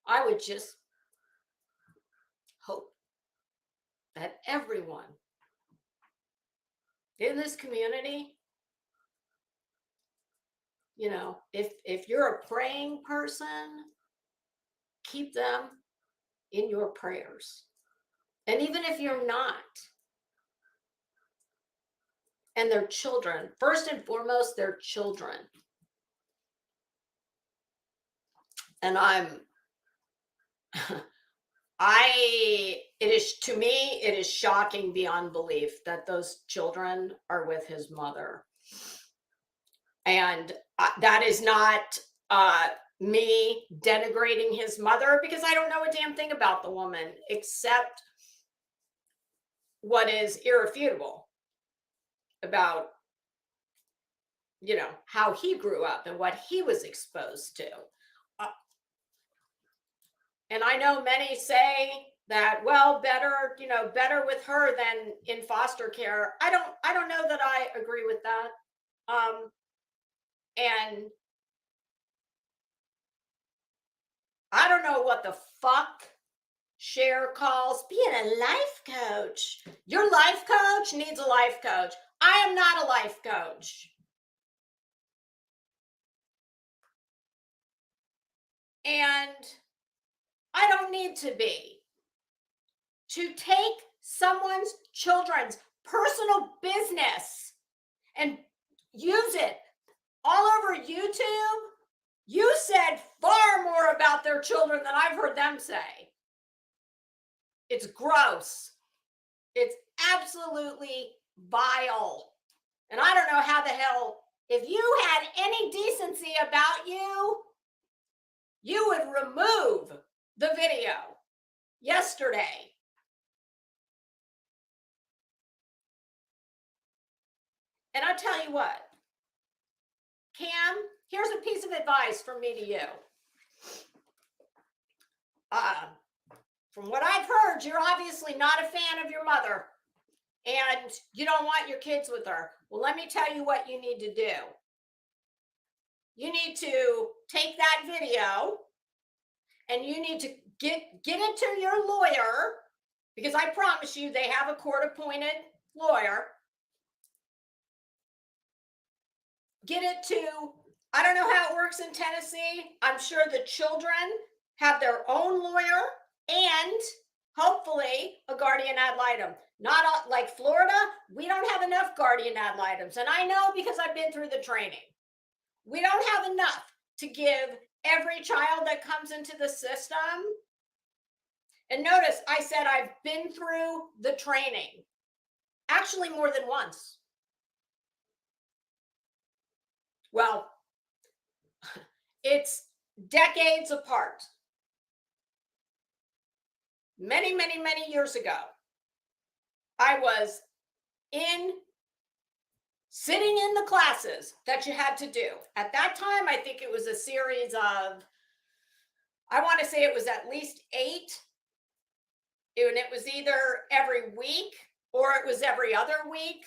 I would just hope that everyone in this community, if you're a praying person, keep them in your prayers. And even if you're not, and their children. First and foremost, their children. And to me, it is shocking beyond belief that those children are with his mother. And that is not me denigrating his mother, because I don't know a damn thing about the woman except what is irrefutable about, how he grew up and what he was exposed to. And I know many say that, well, better with her than in foster care. I don't know that I agree with that. And I don't know what the fuck Cher calls being a life coach. Your life coach needs a life coach. I am not a life coach. And I don't need to be. To take someone's children's personal business and use it all over YouTube, you said far more about their children than I've heard them say. It's gross. It's absolutely vile. And I don't know how the hell, if you had any decency about you, you would remove the video yesterday. And I'll tell you what, Cam, here's a piece of advice from me to you. From what I've heard, you're obviously not a fan of your mother and you don't want your kids with her. Well, let me tell you what you need to do. You need to take that video and you need to get it to your lawyer, because I promise you they have a court-appointed lawyer. Get it to, I don't know how it works in Tennessee. I'm sure the children have their own lawyer and hopefully a guardian ad litem. Not like Florida, we don't have enough guardian ad litems. And I know because I've been through the training. We don't have enough to give every child that comes into the system. And notice I said I've been through the training. Actually, more than once. Well, it's decades apart. Many, many, many years ago, I was sitting in the classes that you had to do. At that time, I think it was a series of, I want to say it was at least 8. And it was either every week or it was every other week.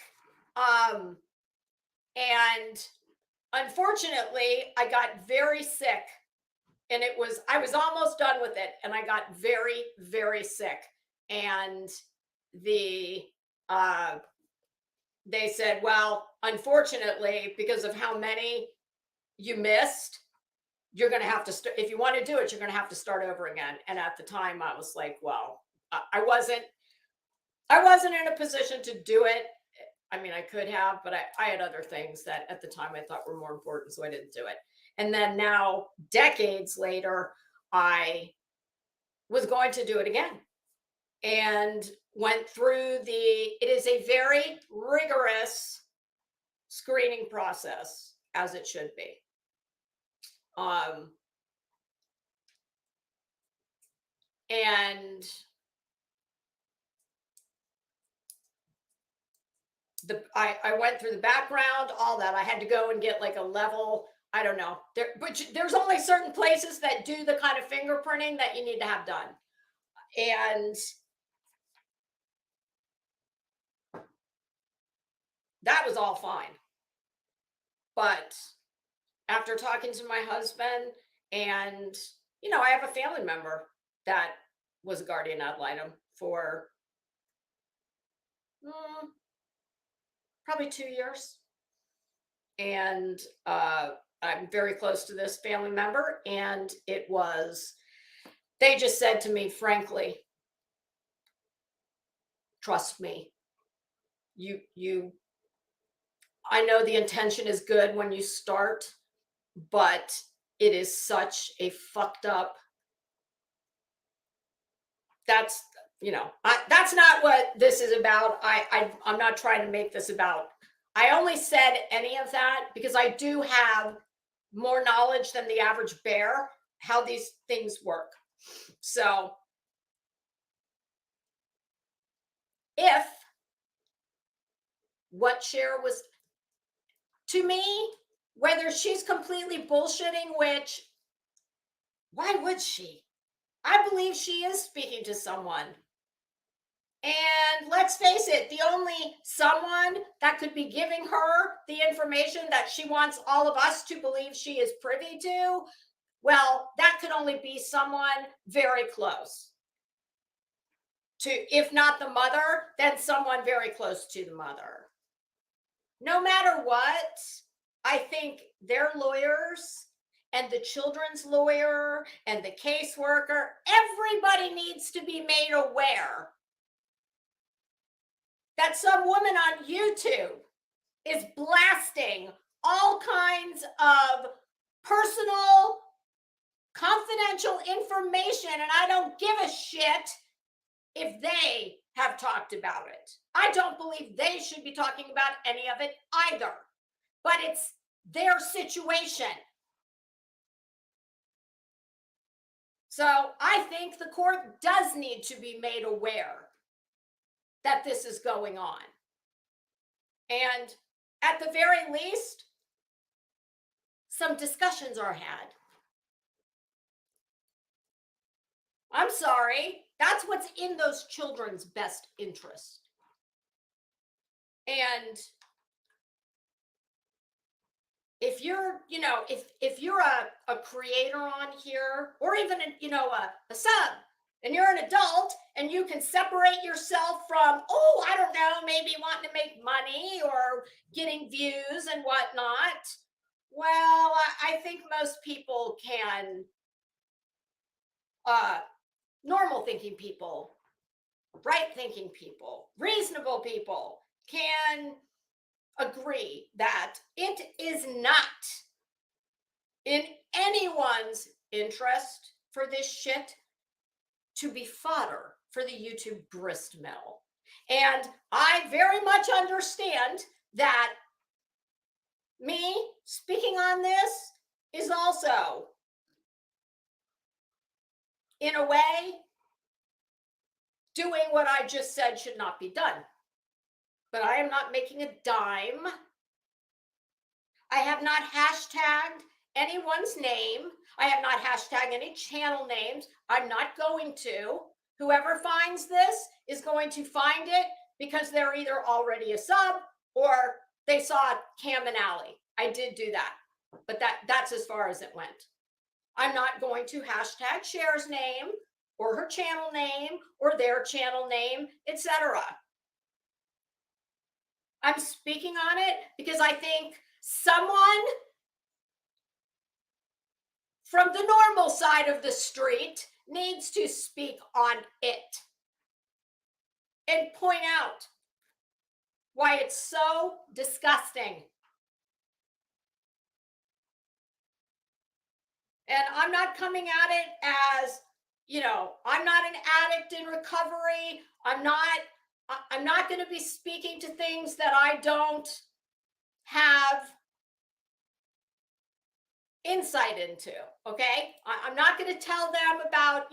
And unfortunately, I got very sick. And I was almost done with it. And I got very, very sick. And they said, well, unfortunately, because of how many you missed, you're going to have to start. If you want to do it, you're going to have to start over again. And at the time I was like, well, I wasn't in a position to do it. I mean, I could have, but I had other things that at the time I thought were more important. So I didn't do it. And then now, decades later, I was going to do it again and went through it is a very rigorous screening process, as it should be. And I went through the background, all that. I had to go and get like a level, I don't know. But there's only certain places that do the kind of fingerprinting that you need to have done. And that was all fine. But after talking to my husband, and, I have a family member that was a guardian ad litem for probably 2 years. And I'm very close to this family member. And they just said to me, frankly, trust me, you I know the intention is good when you start, but it is such a fucked up. That's that's not what this is about. I'm not trying to make this about. I only said any of that because I do have more knowledge than the average bear how these things work. So if what Cher was to me, whether she's completely bullshitting, which why would she? I believe she is speaking to someone. And let's face it, the only someone that could be giving her the information that she wants all of us to believe she is privy to, well, that could only be someone very close to, if not the mother, then someone very close to the mother. No matter what, I think their lawyers and the children's lawyer and the caseworker, everybody needs to be made aware that some woman on YouTube is blasting all kinds of personal, confidential information, and I don't give a shit if they have talked about it. I don't believe they should be talking about any of it either, but it's their situation. So I think the court does need to be made aware that this is going on. And at the very least, some discussions are had. I'm sorry, that's what's in those children's best interest. And if you're, if you're a creator on here, or even a sub, and you're an adult and you can separate yourself from, I don't know, maybe wanting to make money or getting views and whatnot, well, I think most people can, normal thinking people, right thinking people, reasonable people can agree that it is not in anyone's interest for this shit to be fodder for the YouTube grist mill. And I very much understand that me speaking on this is also, in a way, doing what I just said should not be done. But I am not making a dime. I have not hashtagged anyone's name. I have not hashtagged any channel names. I'm not going to. Whoever finds this is going to find it because they're either already a sub or they saw Cam and Alli. I did do that, but that's as far as it went. I'm not going to hashtag Cher's name or her channel name or their channel name, etc. I'm speaking on it because I think someone from the normal side of the street needs to speak on it and point out why it's so disgusting. And I'm not coming at it as, I'm not an addict in recovery. I'm not going to be speaking to things that I don't have insight into. Okay. I'm not going to tell them about,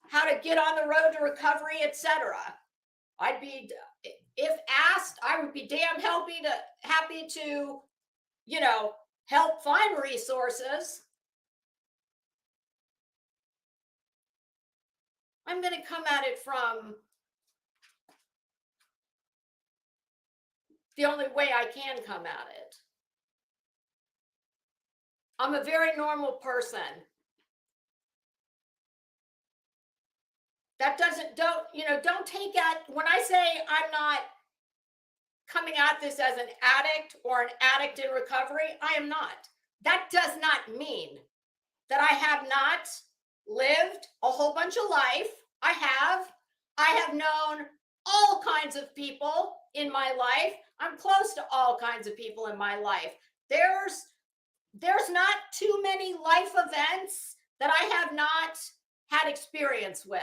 how to get on the road to recovery, etc. I'd be, if asked, I would be damn happy to, help find resources. I'm going to come at it from the only way I can come at it. I'm a very normal person. That don't take it, when I say I'm not coming at this as an addict or an addict in recovery, I am not. That does not mean that I have not lived a whole bunch of life. I have known all kinds of people in my life. I'm close to all kinds of people in my life. There's not too many life events that I have not had experience with.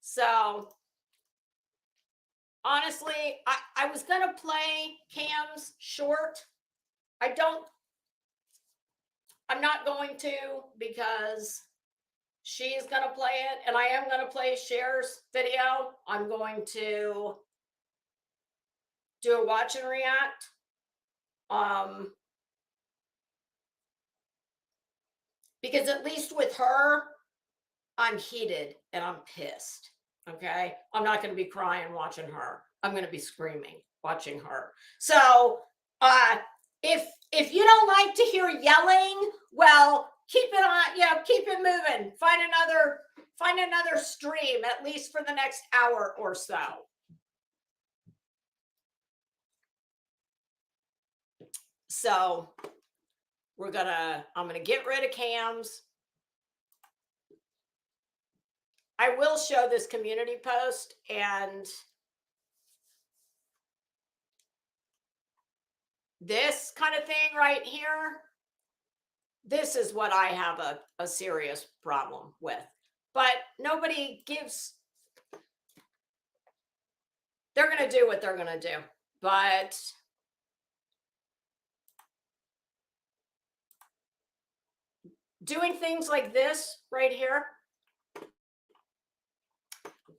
So honestly, I was gonna play Cam's short. I'm not going to, because she's gonna play it, and I am gonna play Cher's video. I'm going to do a watch and react. Because at least with her, I'm heated and I'm pissed. Okay. I'm not going to be crying watching her. I'm going to be screaming watching her. So, if you don't like to hear yelling, well, keep it on, keep it moving. Find another stream, at least for the next hour or so. So I'm gonna get rid of Cam's. I will show this community post, and this kind of thing right here, this is what I have a serious problem with. But nobody gives, they're going to do what they're going to do. But doing things like this right here,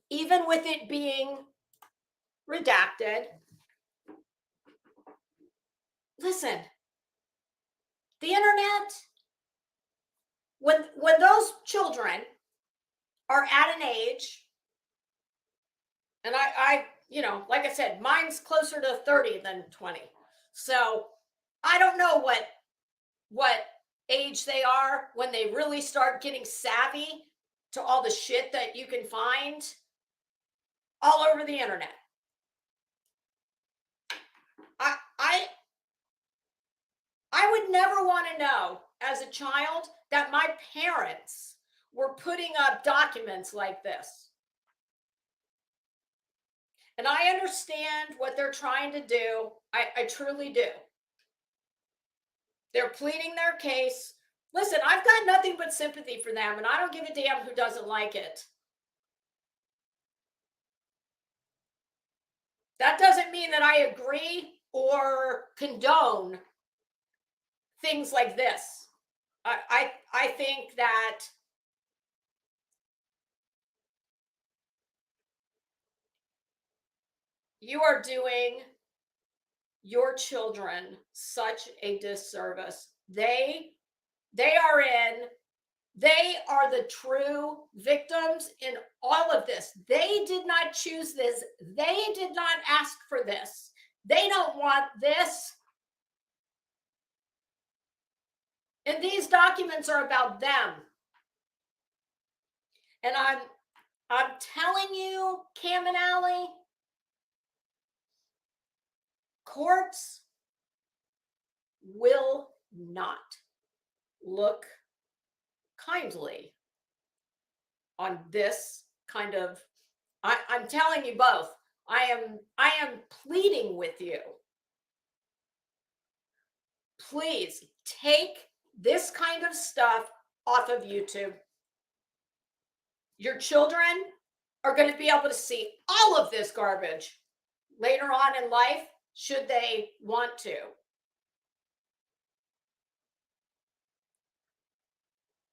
even with it being redacted, listen, the internet, when those children are at an age, and I like I said, mine's closer to 30 than 20. So I don't know what age they are when they really start getting savvy to all the shit that you can find all over the internet. I would never want to know as a child that my parents were putting up documents like this. And I understand what they're trying to do. I truly do. They're pleading their case. Listen, I've got nothing but sympathy for them, and I don't give a damn who doesn't like it. That doesn't mean that I agree or condone things like this. I think that you are doing your children such a disservice. They are the true victims in all of this. They did not choose this. They did not ask for this. They don't want this. And these documents are about them. And I'm telling you, Cam and Alli, courts will not look kindly on this kind of, I'm telling you both, I am pleading with you. Please take this kind of stuff off of YouTube. Your children are going to be able to see all of this garbage later on in life, should they want to.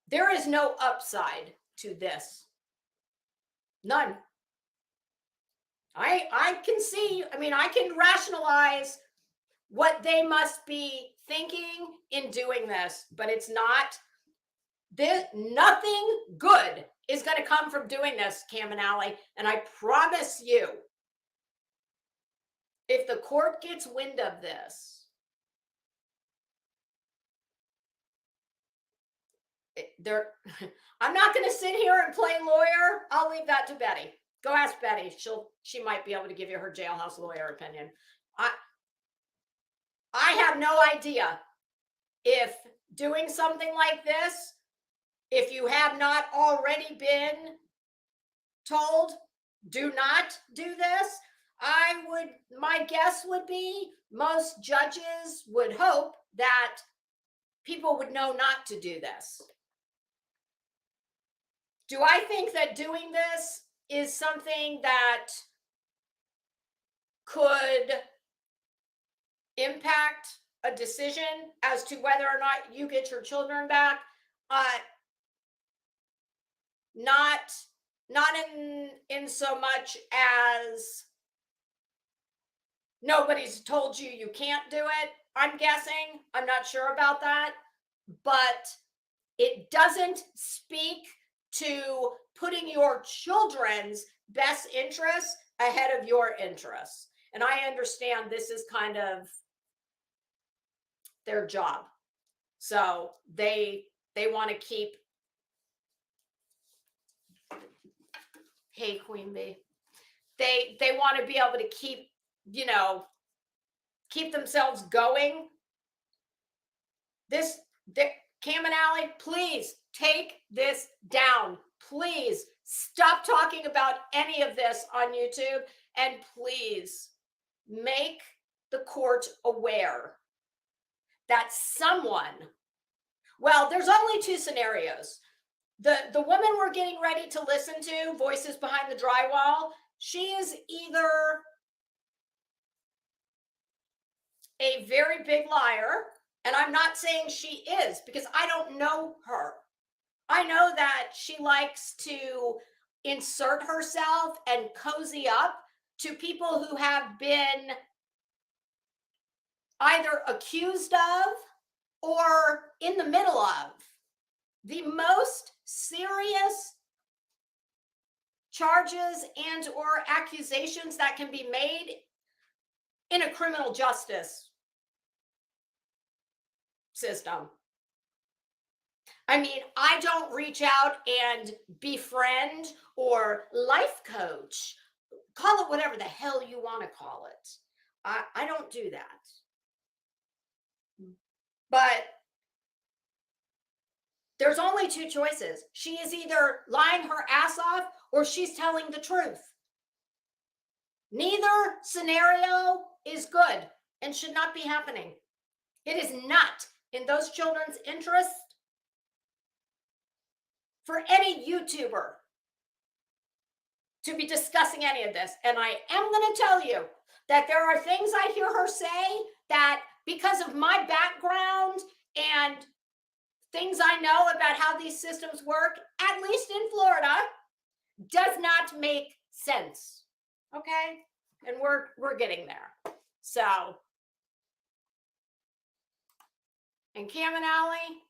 There is no upside to this. None. I can see, I can rationalize what they must be thinking in doing this, but it's not. Nothing good is going to come from doing this, Cam and Alli, and I promise you, if the court gets wind of this, I'm not going to sit here and play lawyer. I'll leave that to Betty. Go ask Betty. She might be able to give you her jailhouse lawyer opinion. I have no idea if doing something like this, if you have not already been told do not do this, my guess would be most judges would hope that people would know not to do this. Do I think that doing this is something that could impact a decision as to whether or not you get your children back? Not in so much as nobody's told you you can't do it. I'm guessing. I'm not sure about that, but it doesn't speak to putting your children's best interests ahead of your interests. And I understand this is kind of their job. So they want to keep, hey, Queen Bee. They want to be able to keep, keep themselves going. Cam and Alli, please take this down. Please stop talking about any of this on YouTube, and please make the court aware that someone, well, there's only two scenarios. The woman we're getting ready to listen to, Voices Behind the Drywall, she is either a very big liar, and I'm not saying she is because I don't know her. I know that she likes to insert herself and cozy up to people who have been either accused of or in the middle of the most serious charges and or accusations that can be made in a criminal justice system. I mean, I don't reach out and befriend or life coach, call it whatever the hell you want to call it. I don't do that. But there's only two choices. She is either lying her ass off or she's telling the truth. Neither scenario is good and should not be happening. It is not in those children's interest for any YouTuber to be discussing any of this. And I am going to tell you that there are things I hear her say that, because of my background and things I know about how these systems work, at least in Florida, does not make sense. Okay? And we're getting there. So, and Cam and Alli,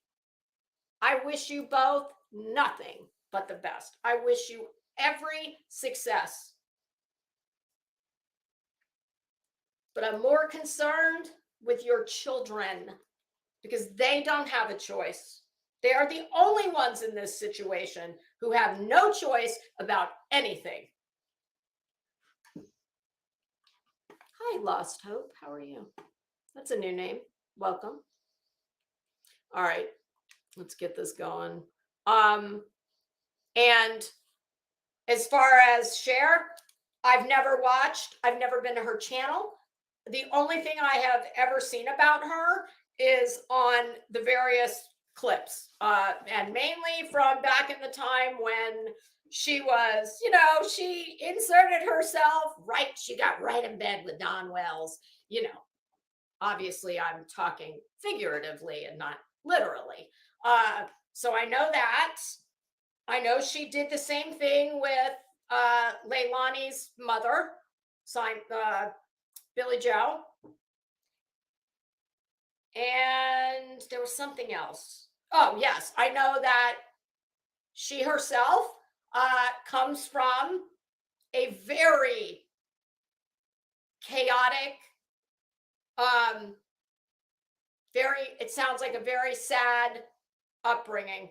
I wish you both nothing but the best. I wish you every success. But I'm more concerned with your children because they don't have a choice. They are the only ones in this situation who have no choice about anything. Hi, Lost Hope. How are you? That's a new name. Welcome. All right, let's get this going. And as far as Cher, I've never been to her channel. The only thing I have ever seen about her is on the various clips, and mainly from back in the time when she was, she inserted herself right. She got right in bed with Don Wells. Obviously I'm talking figuratively and not literally. So I know that. I know she did the same thing with Leilani's mother, Billy Joe. And there was something else. Oh, yes. I know that she herself comes from a very chaotic, it sounds like a very sad upbringing.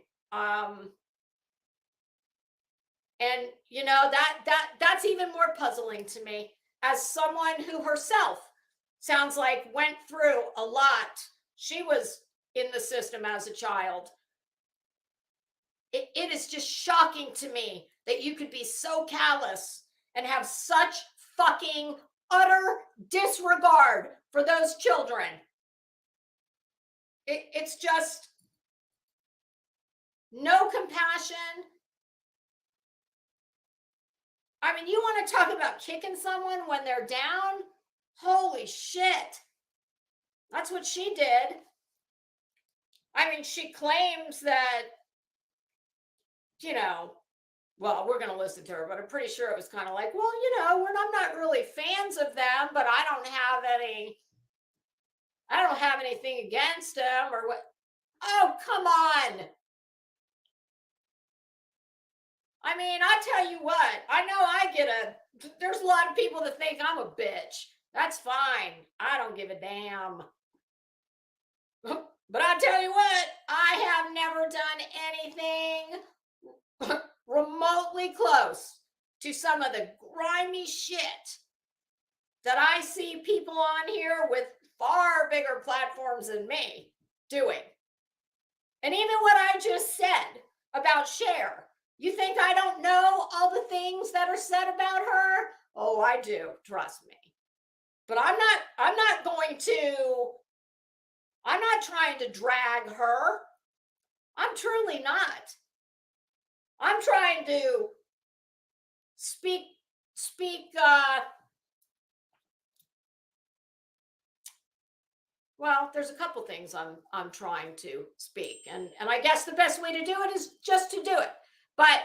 And that's even more puzzling to me as someone who herself sounds like went through a lot. She was in the system as a child. It is just shocking to me that you could be so callous and have such fucking utter disregard for those children. It's just no compassion. I mean, you want to talk about kicking someone when they're down? Holy shit. That's what she did. I mean, she claims that, you know, well, we're going to listen to her, but I'm pretty sure it was kind of like, well, you know, I'm not really fans of them, but I don't have anything against them or what. Oh, come on. I mean, I tell you what, I know there's a lot of people that think I'm a bitch. That's fine. I don't give a damn. But I tell you what, I have never done anything remotely close to some of the grimy shit that I see people on here with far bigger platforms than me doing. And even what I just said about Cher, you think I don't know all the things that are said about her? Oh, I do, trust me. But I'm not trying to drag her. I'm truly not. I'm trying to speak well, there's a couple things I'm trying to speak, and I guess the best way to do it is just to do it. But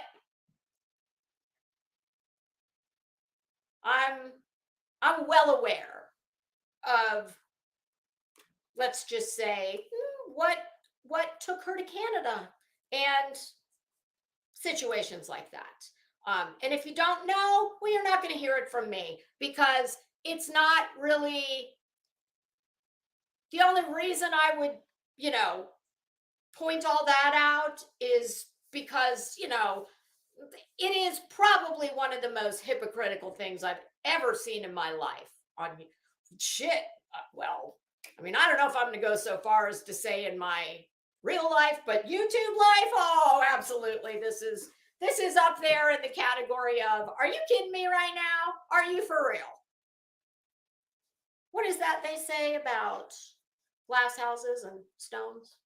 I'm well aware of, let's just say, what took her to Canada and situations like that. And if you don't know, well, you're not going to hear it from me, because it's not really the only reason I would, point all that out is because, it is probably one of the most hypocritical things I've ever seen in my life. On shit. Well, I mean, I don't know if I'm going to go so far as to say in my real life, but YouTube life, oh, absolutely. This is up there in the category of, are you kidding me right now? Are you for real? What is that they say about glass houses and stones?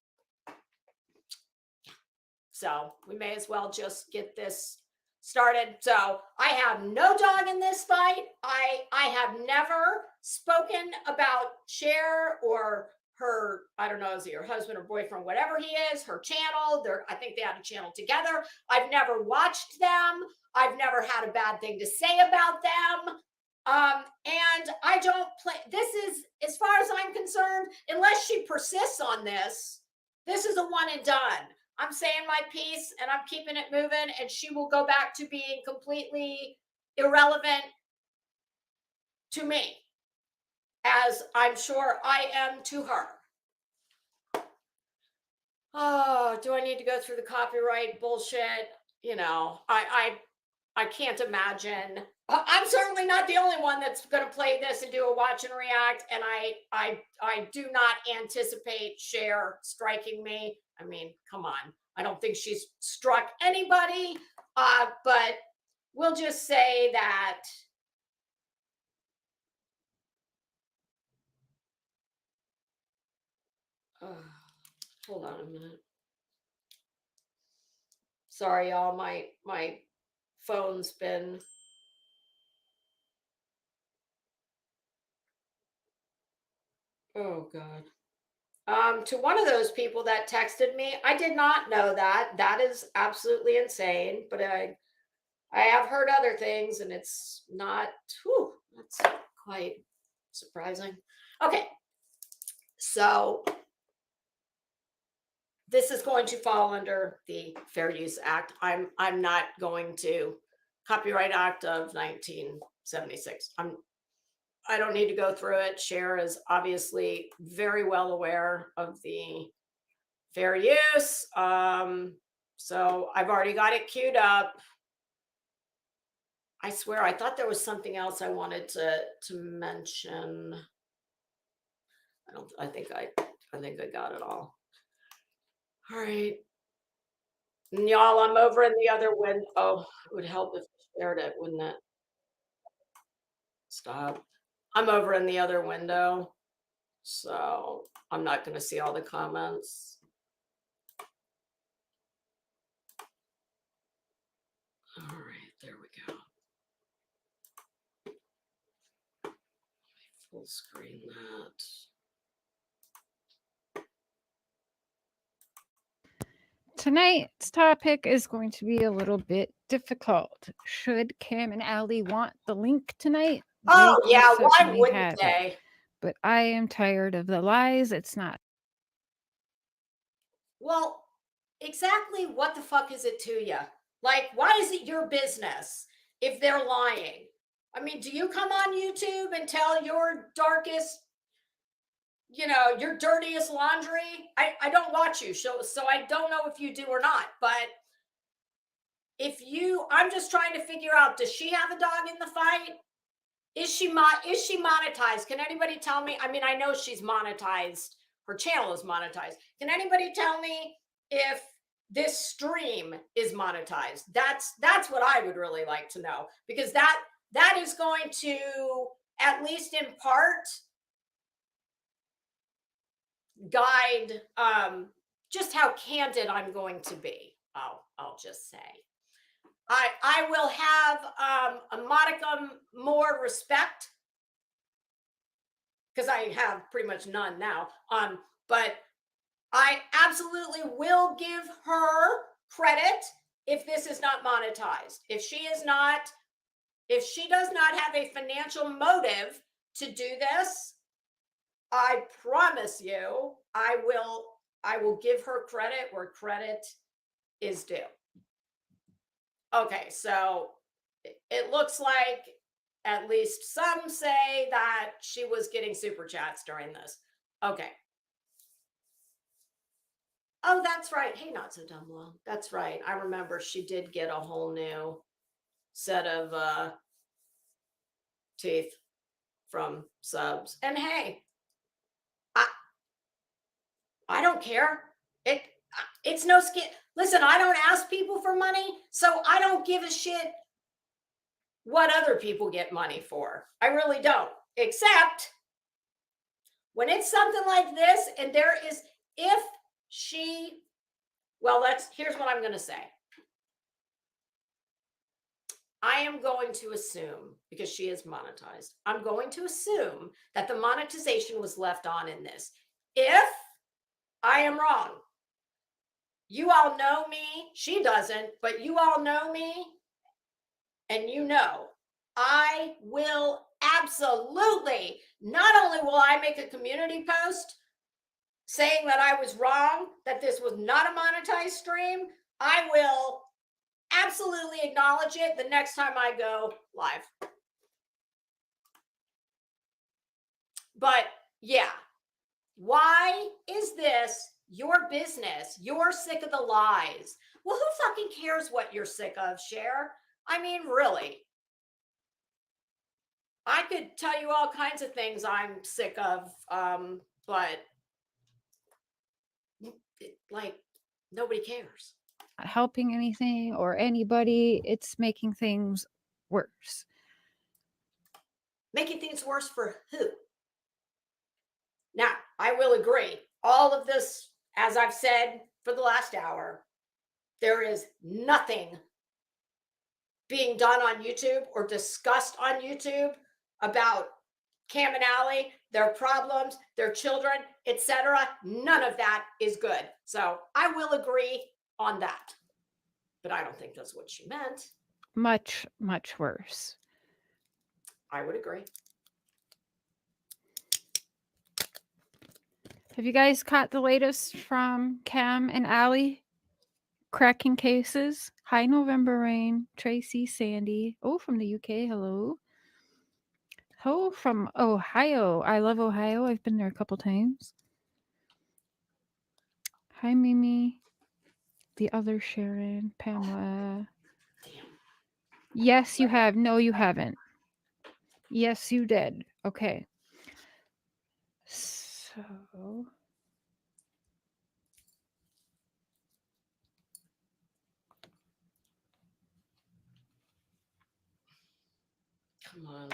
So we may as well just get this started. So I have no dog in this fight. I have never spoken about Cher or her, I don't know, is he her husband or boyfriend, whatever he is, her channel. I think they had a channel together. I've never watched them. I've never had a bad thing to say about them. And I don't play. This is, as far as I'm concerned, unless she persists on this is a one and done. I'm saying my piece and I'm keeping it moving, and she will go back to being completely irrelevant to me, as I'm sure I am to her. Oh, do I need to go through the copyright bullshit? I can't imagine. I'm certainly not the only one that's going to play this and do a watch and react. And I do not anticipate Cher striking me. I mean, come on. I don't think she's struck anybody. But we'll just say that hold on a minute. Sorry, y'all. My phone's been oh God. To one of those people that texted me, I did not know that. That is absolutely insane. But I have heard other things, and it's not. Whew, that's quite surprising. Okay, so this is going to fall under the Fair Use Act. I'm not going to Copyright Act of 1976. I don't need to go through it. Cher is obviously very well aware of the fair use. So I've already got it queued up. I swear, I thought there was something else I wanted to mention. I think I got it all. All right. And y'all, I'm over in the other window. Oh, it would help if I shared it, wouldn't it? Stop. I'm over in the other window, so I'm not going to see all the comments. All right, there we go. Full screen that. Tonight's topic is going to be a little bit difficult. Should Cam and Alli want the link tonight? Oh, They yeah, can why certainly wouldn't have it. they? But I am tired of the lies. It's not. Well, exactly what the fuck is it to you? Like, why is it your business if they're lying? I mean, do you come on YouTube and tell your darkest, your dirtiest laundry? I don't watch you, so I don't know if you do or not. But I'm just trying to figure out, does she have a dog in the fight? Is she monetized? Can anybody tell me? I mean, I know she's monetized. Her channel is monetized. Can anybody tell me if this stream is monetized? That's what I would really like to know, because that is going to, at least in part, guide just how candid I'm going to be. I'll just say. I will have a modicum more respect, because I have pretty much none now. But I absolutely will give her credit if this is not monetized. If she does not have a financial motive to do this, I promise you, I will give her credit where credit is due. Okay, so it looks like at least some say that she was getting super chats during this. Okay. Oh, that's right. Hey, not so dumb, Long. That's right. I remember she did get a whole new set of teeth from subs. And hey, I don't care. It's no skin. Listen, I don't ask people for money, so I don't give a shit what other people get money for. I really don't. Except when it's something like this, and here's what I'm going to say. I am going to assume, because she is monetized, I'm going to assume that the monetization was left on in this. If I am wrong, you all know me. She doesn't, but you all know me, and I will absolutely, not only will I make a community post saying that I was wrong, that this was not a monetized stream, I will absolutely acknowledge it the next time I go live. But yeah, why is this your business? You're sick of the lies. Well, who fucking cares what you're sick of, Cher? I mean, really. I could tell you all kinds of things I'm sick of, but nobody cares. Not helping anything or anybody. It's making things worse. Making things worse for who? Now, I will agree. All of this, as I've said for the last hour, there is nothing being done on YouTube or discussed on YouTube about Cam and Alli, their problems, their children, etc. None of that is good. So I will agree on that. But I don't think that's what she meant. Much, much worse. I would agree. Have you guys caught the latest from Cam and Alli? Cracking cases. Hi, November Rain. Tracy, Sandy. Oh, from the UK. Hello. Oh, from Ohio. I love Ohio. I've been there a couple times. Hi, Mimi. The other Sharon. Pamela. Damn. Yes, you have. No, you haven't. Yes, you did. Okay. So. Come on.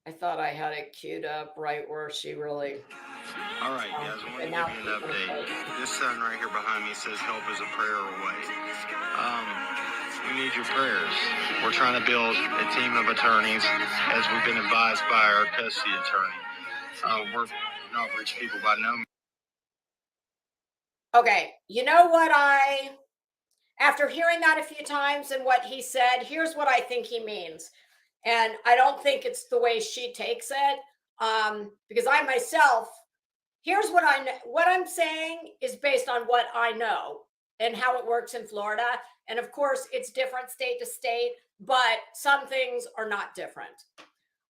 I thought I had it queued up right where she really. All right, guys, I want to give you an update. This sign right here behind me says help is a prayer away. We need your prayers. We're trying to build a team of attorneys as we've been advised by our custody attorney. We're not rich people by no means. Okay, you know what after hearing that a few times and what he said, here's what I think he means. And I don't think it's the way she takes it. Because I myself, here's what what I'm saying is based on what I know and how it works in Florida. And of course, it's different state to state, but some things are not different.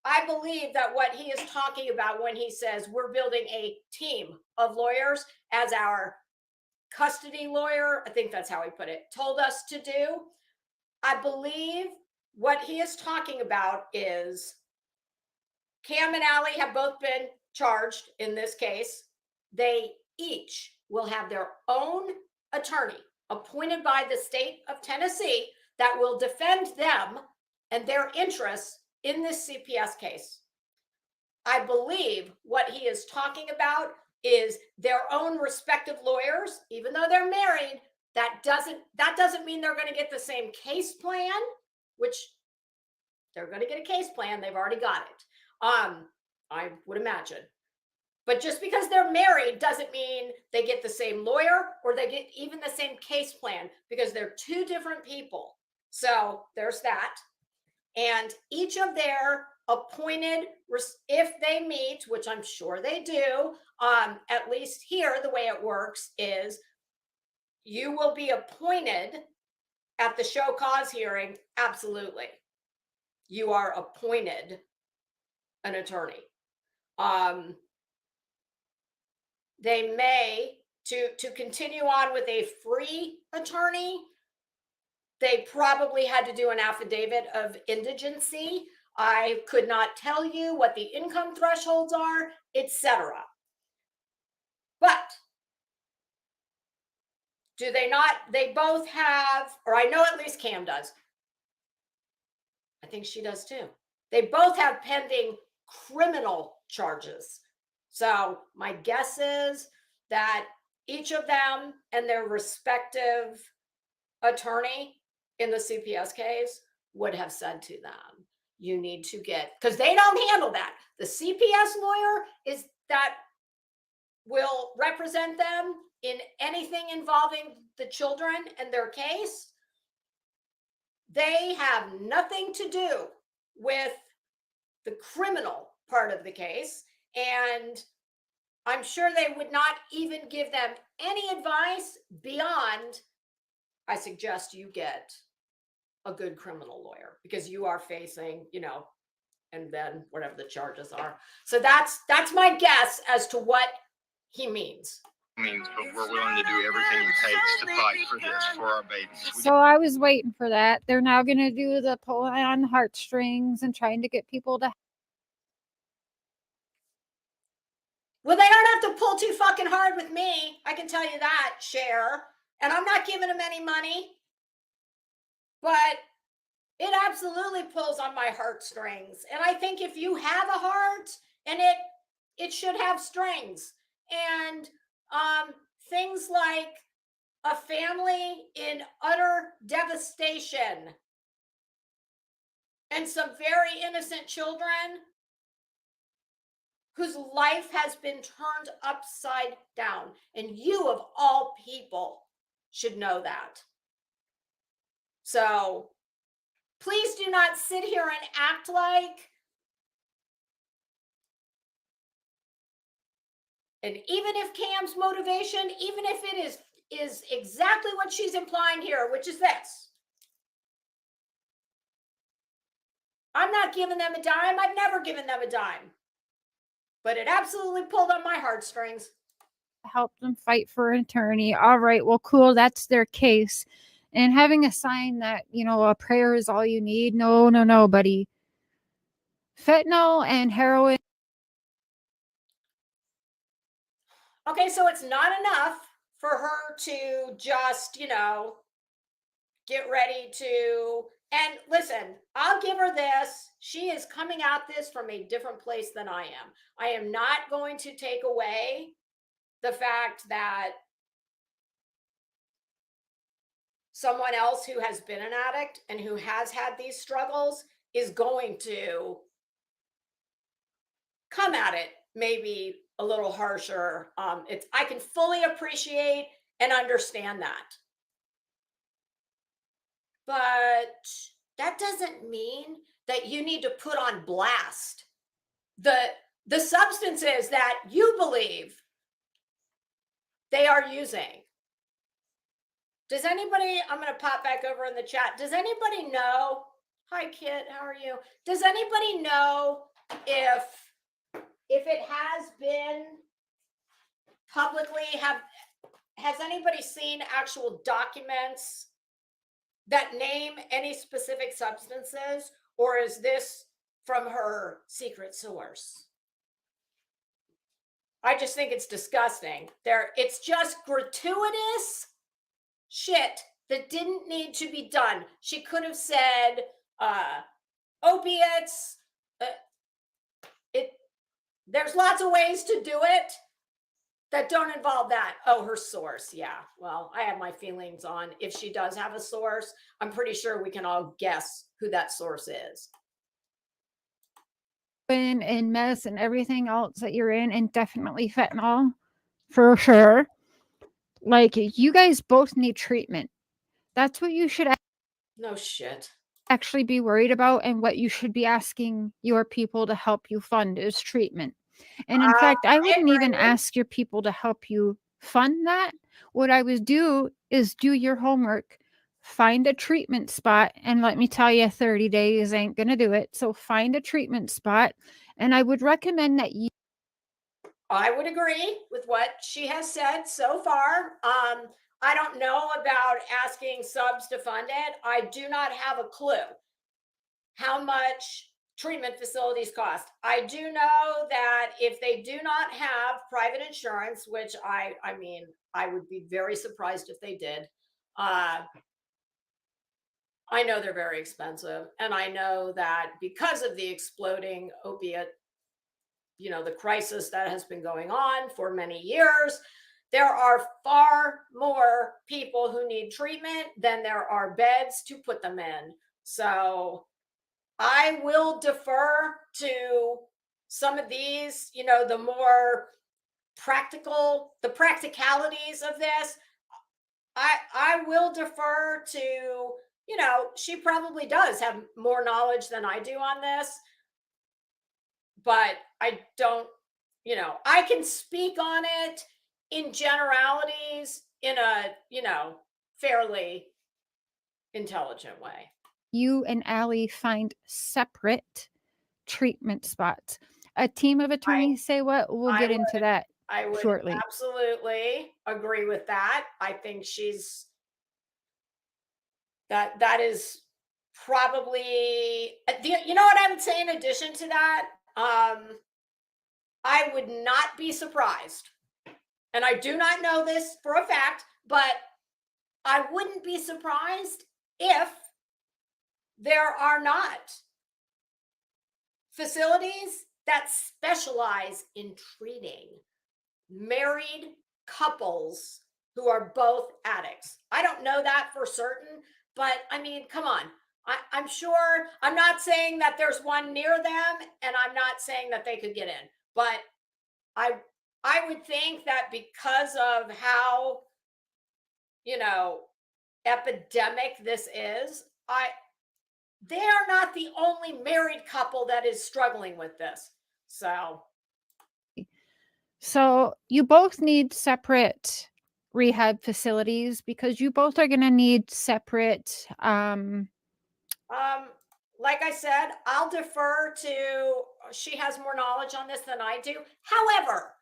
I believe that what he is talking about when he says we're building a team of lawyers, as our custody lawyer, I think that's how he put it, told us to do. I believe what he is talking about is Cam and Alli have both been charged in this case. They each will have their own attorney appointed by the state of Tennessee that will defend them and their interests in this CPS case. I believe what he is talking about is their own respective lawyers, even though they're married. That doesn't mean they're going to get the same case plan, which they're going to get a case plan. They've already got it. I would imagine. But just because they're married doesn't mean they get the same lawyer or they get even the same case plan, because they're two different people. So there's that. And each of their appointed, if they meet, which I'm sure they do, at least here, the way it works is you will be appointed at the show cause hearing. Absolutely. You are appointed an attorney. They may, to continue on with a free attorney, they probably had to do an affidavit of indigency. I could not tell you what the income thresholds are, etc. But do they not? They both have, or I know at least Cam does. I think she does too. They both have pending criminal charges. So my guess is that each of them and their respective attorney in the CPS case would have said to them, you need to get, because they don't handle that. The CPS lawyer is that will represent them in anything involving the children and their case. They have nothing to do with the criminal part of the case. And I'm sure they would not even give them any advice beyond, I suggest you get a good criminal lawyer, because you are facing, and then whatever the charges are. So that's my guess as to what he means. But we're willing to do everything it takes to fight for this, for our babies. So I was waiting for that. They're now going to do the pulling on heartstrings and trying to get people to. Well, they don't have to pull too fucking hard with me. I can tell you that, Cher. And I'm not giving them any money. But it absolutely pulls on my heartstrings. And I think if you have a heart, and it should have strings. And things like a family in utter devastation and some very innocent children whose life has been turned upside down. And you, of all people, should know that. So please do not sit here and act like, and even if Cam's motivation, even if it is exactly what she's implying here, which is this. I'm not giving them a dime. I've never given them a dime. But it absolutely pulled on my heartstrings. Help them fight for an attorney. All right, well, cool. That's their case. And having a sign that, a prayer is all you need. No, buddy. Fentanyl and heroin. Okay, so it's not enough for her to just, get ready to And listen, I'll give her this. She is coming at this from a different place than I am. I am not going to take away the fact that someone else who has been an addict and who has had these struggles is going to come at it maybe a little harsher. I can fully appreciate and understand that. But that doesn't mean that you need to put on blast the substances that you believe they are using. Does anybody, I'm going to pop back over in the chat. Does anybody know? Hi, Kit. How are you? Does anybody know if it has been publicly, has anybody seen actual documents that name any specific substances, or is this from her secret source? I just think it's disgusting. It's just gratuitous shit that didn't need to be done. She could have said opiates. There's lots of ways to do it that don't involve that. Oh, her source. Yeah. Well, I have my feelings on if she does have a source. I'm pretty sure we can all guess who that source is. And mess and everything else that you're in, and definitely fentanyl for sure. Like, you guys both need treatment. That's what you should No shit. actually be worried about, and what you should be asking your people to help you fund is treatment. And in fact, I wouldn't even ask your people to help you fund that. What I would do is do your homework, find a treatment spot, and let me tell you, 30 days ain't going to do it. So find a treatment spot, and I would recommend that you. I would agree with what she has said so far. I don't know about asking subs to fund it. I do not have a clue how much treatment facilities cost. I do know that if they do not have private insurance, which I mean, I would be very surprised if they did. I know they're very expensive. And I know that because of the exploding opiate, the crisis that has been going on for many years, there are far more people who need treatment than there are beds to put them in. So I will defer to some of these, the more the practicalities of this. I will defer to, she probably does have more knowledge than I do on this, but I don't, I can speak on it in generalities in a, fairly intelligent way. You and Alli find separate treatment spots. A team of attorneys say what? We'll get into that I would shortly. absolutely agree with that. I think that is probably, you know what I would say in addition to that? I would not be surprised, and I do not know this for a fact, but I wouldn't be surprised if there are not facilities that specialize in treating married couples who are both addicts. I don't know that for certain, but I mean, come on. I'm sure, I'm not saying that there's one near them, and I'm not saying that they could get in, but I would think that because of how, epidemic this is, they are not the only married couple that is struggling with this. So you both need separate rehab facilities, because you both are going to need separate. Like I said, I'll defer to, she has more knowledge on this than I do. However,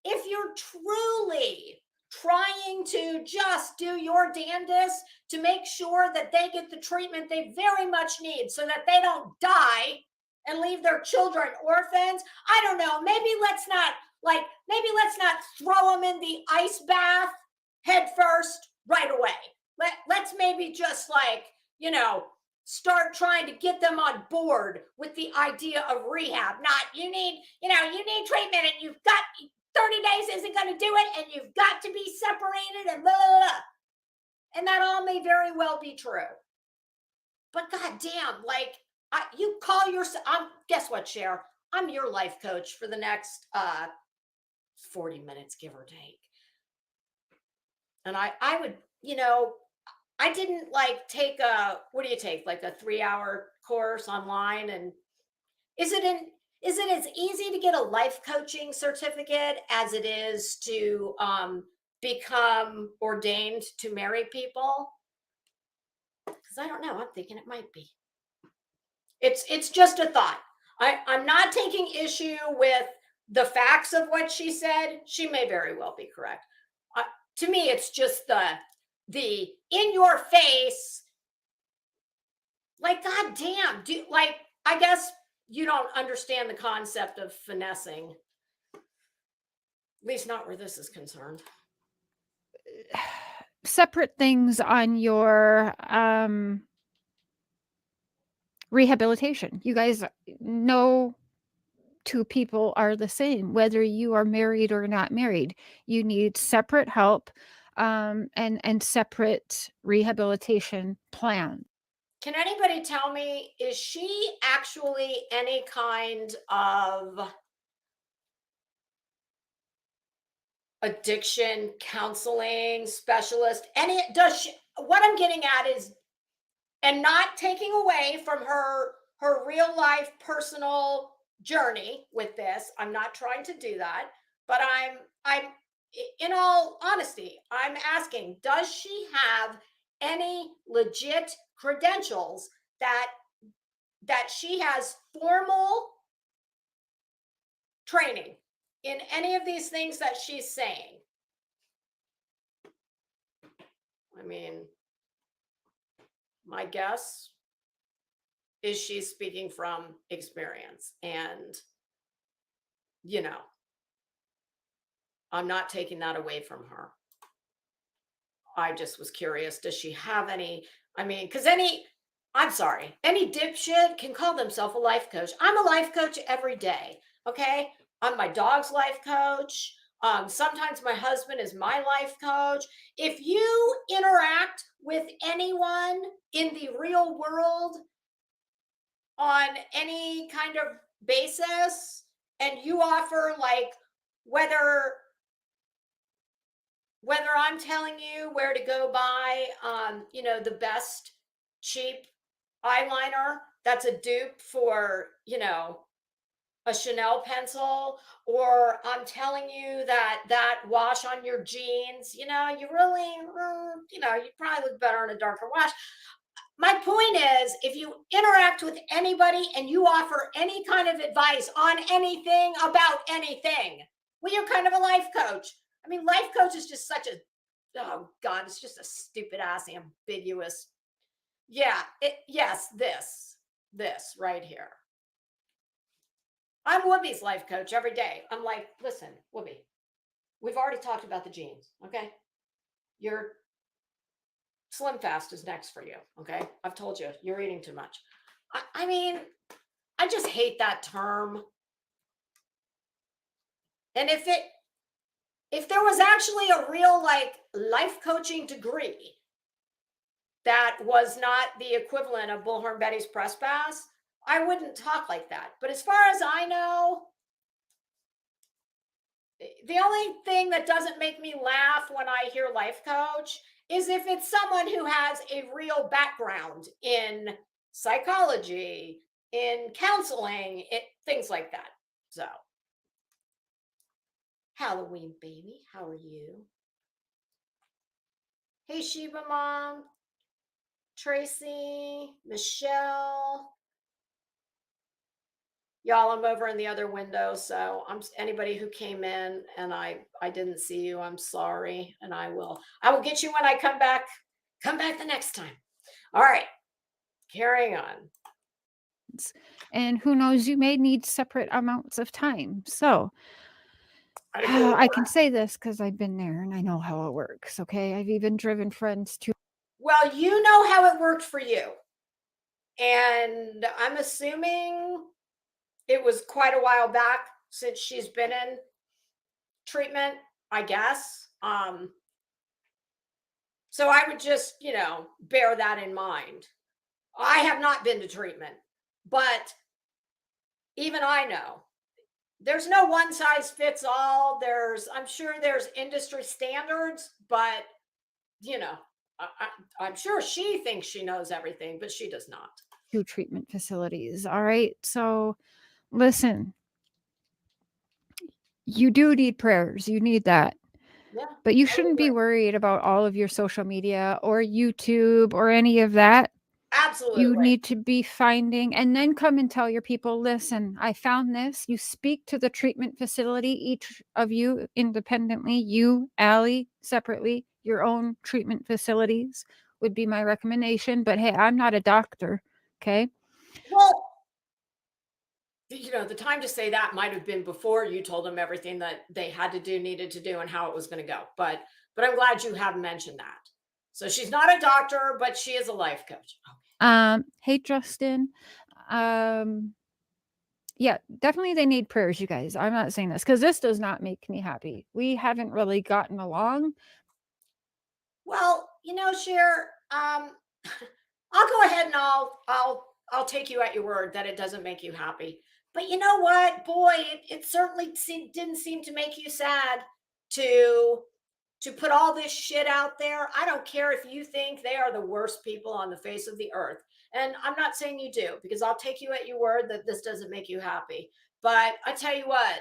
if you're truly trying to just do your damnedest to make sure that they get the treatment they very much need so that they don't die and leave their children orphans, I don't know, maybe let's not throw them in the ice bath head first right away. Let's maybe just start trying to get them on board with the idea of rehab. Not you need treatment and you've got 30 days isn't going to do it and you've got to be separated and blah, blah, blah. And that all may very well be true. But goddamn, like you call yourself, guess what, Cher? I'm your life coach for the next 40 minutes, give or take. And I would, I didn't like take what do you take? Like a 3-hour course online? And is it as easy to get a life coaching certificate as it is to become ordained to marry people? Because I don't know. I'm thinking it might be. It's just a thought. I'm not taking issue with the facts of what she said. She may very well be correct. To me, it's just the in your face, like, God damn, I guess you don't understand the concept of finessing. At least not where this is concerned. Separate things on your rehabilitation. You guys know two people are the same, whether you are married or not married. You need separate help and separate rehabilitation plan. Can anybody tell me, is she actually any kind of addiction counseling specialist? What I'm getting at is, and not taking away from her real life personal journey with this. I'm not trying to do that, but I'm in all honesty, I'm asking, does she have any legit credentials that she has formal training in any of these things that she's saying? I mean, my guess is she's speaking from experience, and I'm not taking that away from her. I just was curious, does she have any? I mean, because any dipshit can call themselves a life coach. I'm a life coach every day. Okay. I'm my dog's life coach. Sometimes my husband is my life coach. If you interact with anyone in the real world on any kind of basis, and you offer, like, whether I'm telling you where to go buy, the best cheap eyeliner that's a dupe for, a Chanel pencil, or I'm telling you that wash on your jeans, you really, you probably look better in a darker wash. My point is, if you interact with anybody and you offer any kind of advice on anything about anything, well, you're kind of a life coach. I mean, life coach is just such a, oh God, it's just a stupid ass ambiguous. Yeah, yes, this right here. I'm Whoopi's life coach every day. I'm like, listen, Whoopi, we've already talked about the jeans, okay? Your Slim Fast is next for you, okay? I've told you, you're eating too much. I mean, I just hate that term. And if there was actually a real, like, life coaching degree that was not the equivalent of Bullhorn Betty's press pass, I wouldn't talk like that. But as far as I know, the only thing that doesn't make me laugh when I hear life coach is if it's someone who has a real background in psychology, in counseling, things like that. So, Halloween baby, how are you? Hey, Sheba Mom, Tracy, Michelle. Y'all, I'm over in the other window, so anybody who came in and I didn't see you, I'm sorry, and I will get you when I come back the next time. All right, carrying on. And who knows, you may need separate amounts of time. So I can say this because I've been there and I know how it works. Okay, I've even driven friends to. Well, you know how it worked for you. And I'm assuming it was quite a while back since she's been in treatment, I guess. So I would just, bear that in mind. I have not been to treatment, but even I know there's no one size fits all. I'm sure there's industry standards, but you know, I'm sure she thinks she knows everything, but she does not. To treatment facilities. All right. So listen, you do need prayers. You need that. Yeah. But you I would shouldn't be agree. worried about all of your social media or YouTube or any of that. You Absolutely. need to be finding and then come and tell your people, listen, I found this. You speak to the treatment facility, each of you independently, you, Allie, separately, your own treatment facilities would be my recommendation. But hey, I'm not a doctor. Okay. Well, the time to say that might have been before you told them everything that they had to do, needed to do, and how it was going to go. But I'm glad you have mentioned that. So she's not a doctor, but she is a life coach. Hey, Justin. Yeah, definitely they need prayers, you guys. I'm not saying this because this does not make me happy. We haven't really gotten along. Well, Cher, I'll go ahead and I'll take you at your word that it doesn't make you happy. But you know what, boy, it certainly didn't seem to make you sad to put all this shit out there. I don't care if you think they are the worst people on the face of the earth. And I'm not saying you do, because I'll take you at your word that this doesn't make you happy. But I tell you what,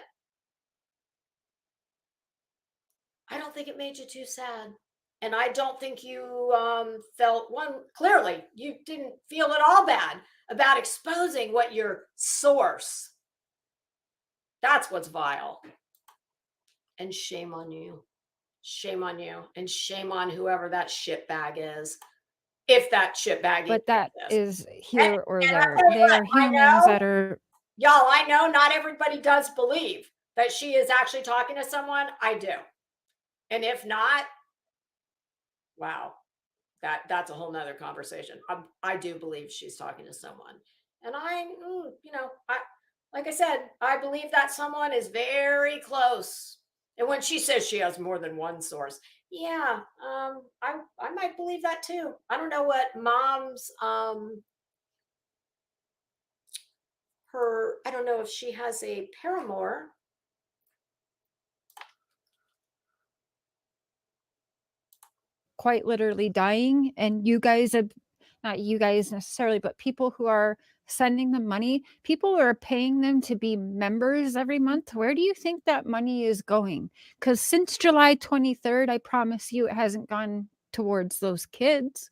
I don't think it made you too sad. And I don't think you felt clearly, you didn't feel at all bad about exposing what your source. That's what's vile. And shame on you. Shame on you. And shame on whoever that shitbag is. If that shitbag But that is and here or I there. tell you They what, are humans that are. y'all, I know not everybody does believe that she is actually talking to someone. I do. And if not, wow, that's a whole nother conversation. I do believe she's talking to someone. And like I said, I believe that someone is very close. And when she says she has more than one source, yeah, I might believe that too. I don't know what mom's I don't know if she has a paramour. Quite literally dying, and you guys have, not you guys necessarily, but people who are sending them money, people who are paying them to be members every month, where do you think that money is going? Because since July 23rd, I promise you it hasn't gone towards those kids.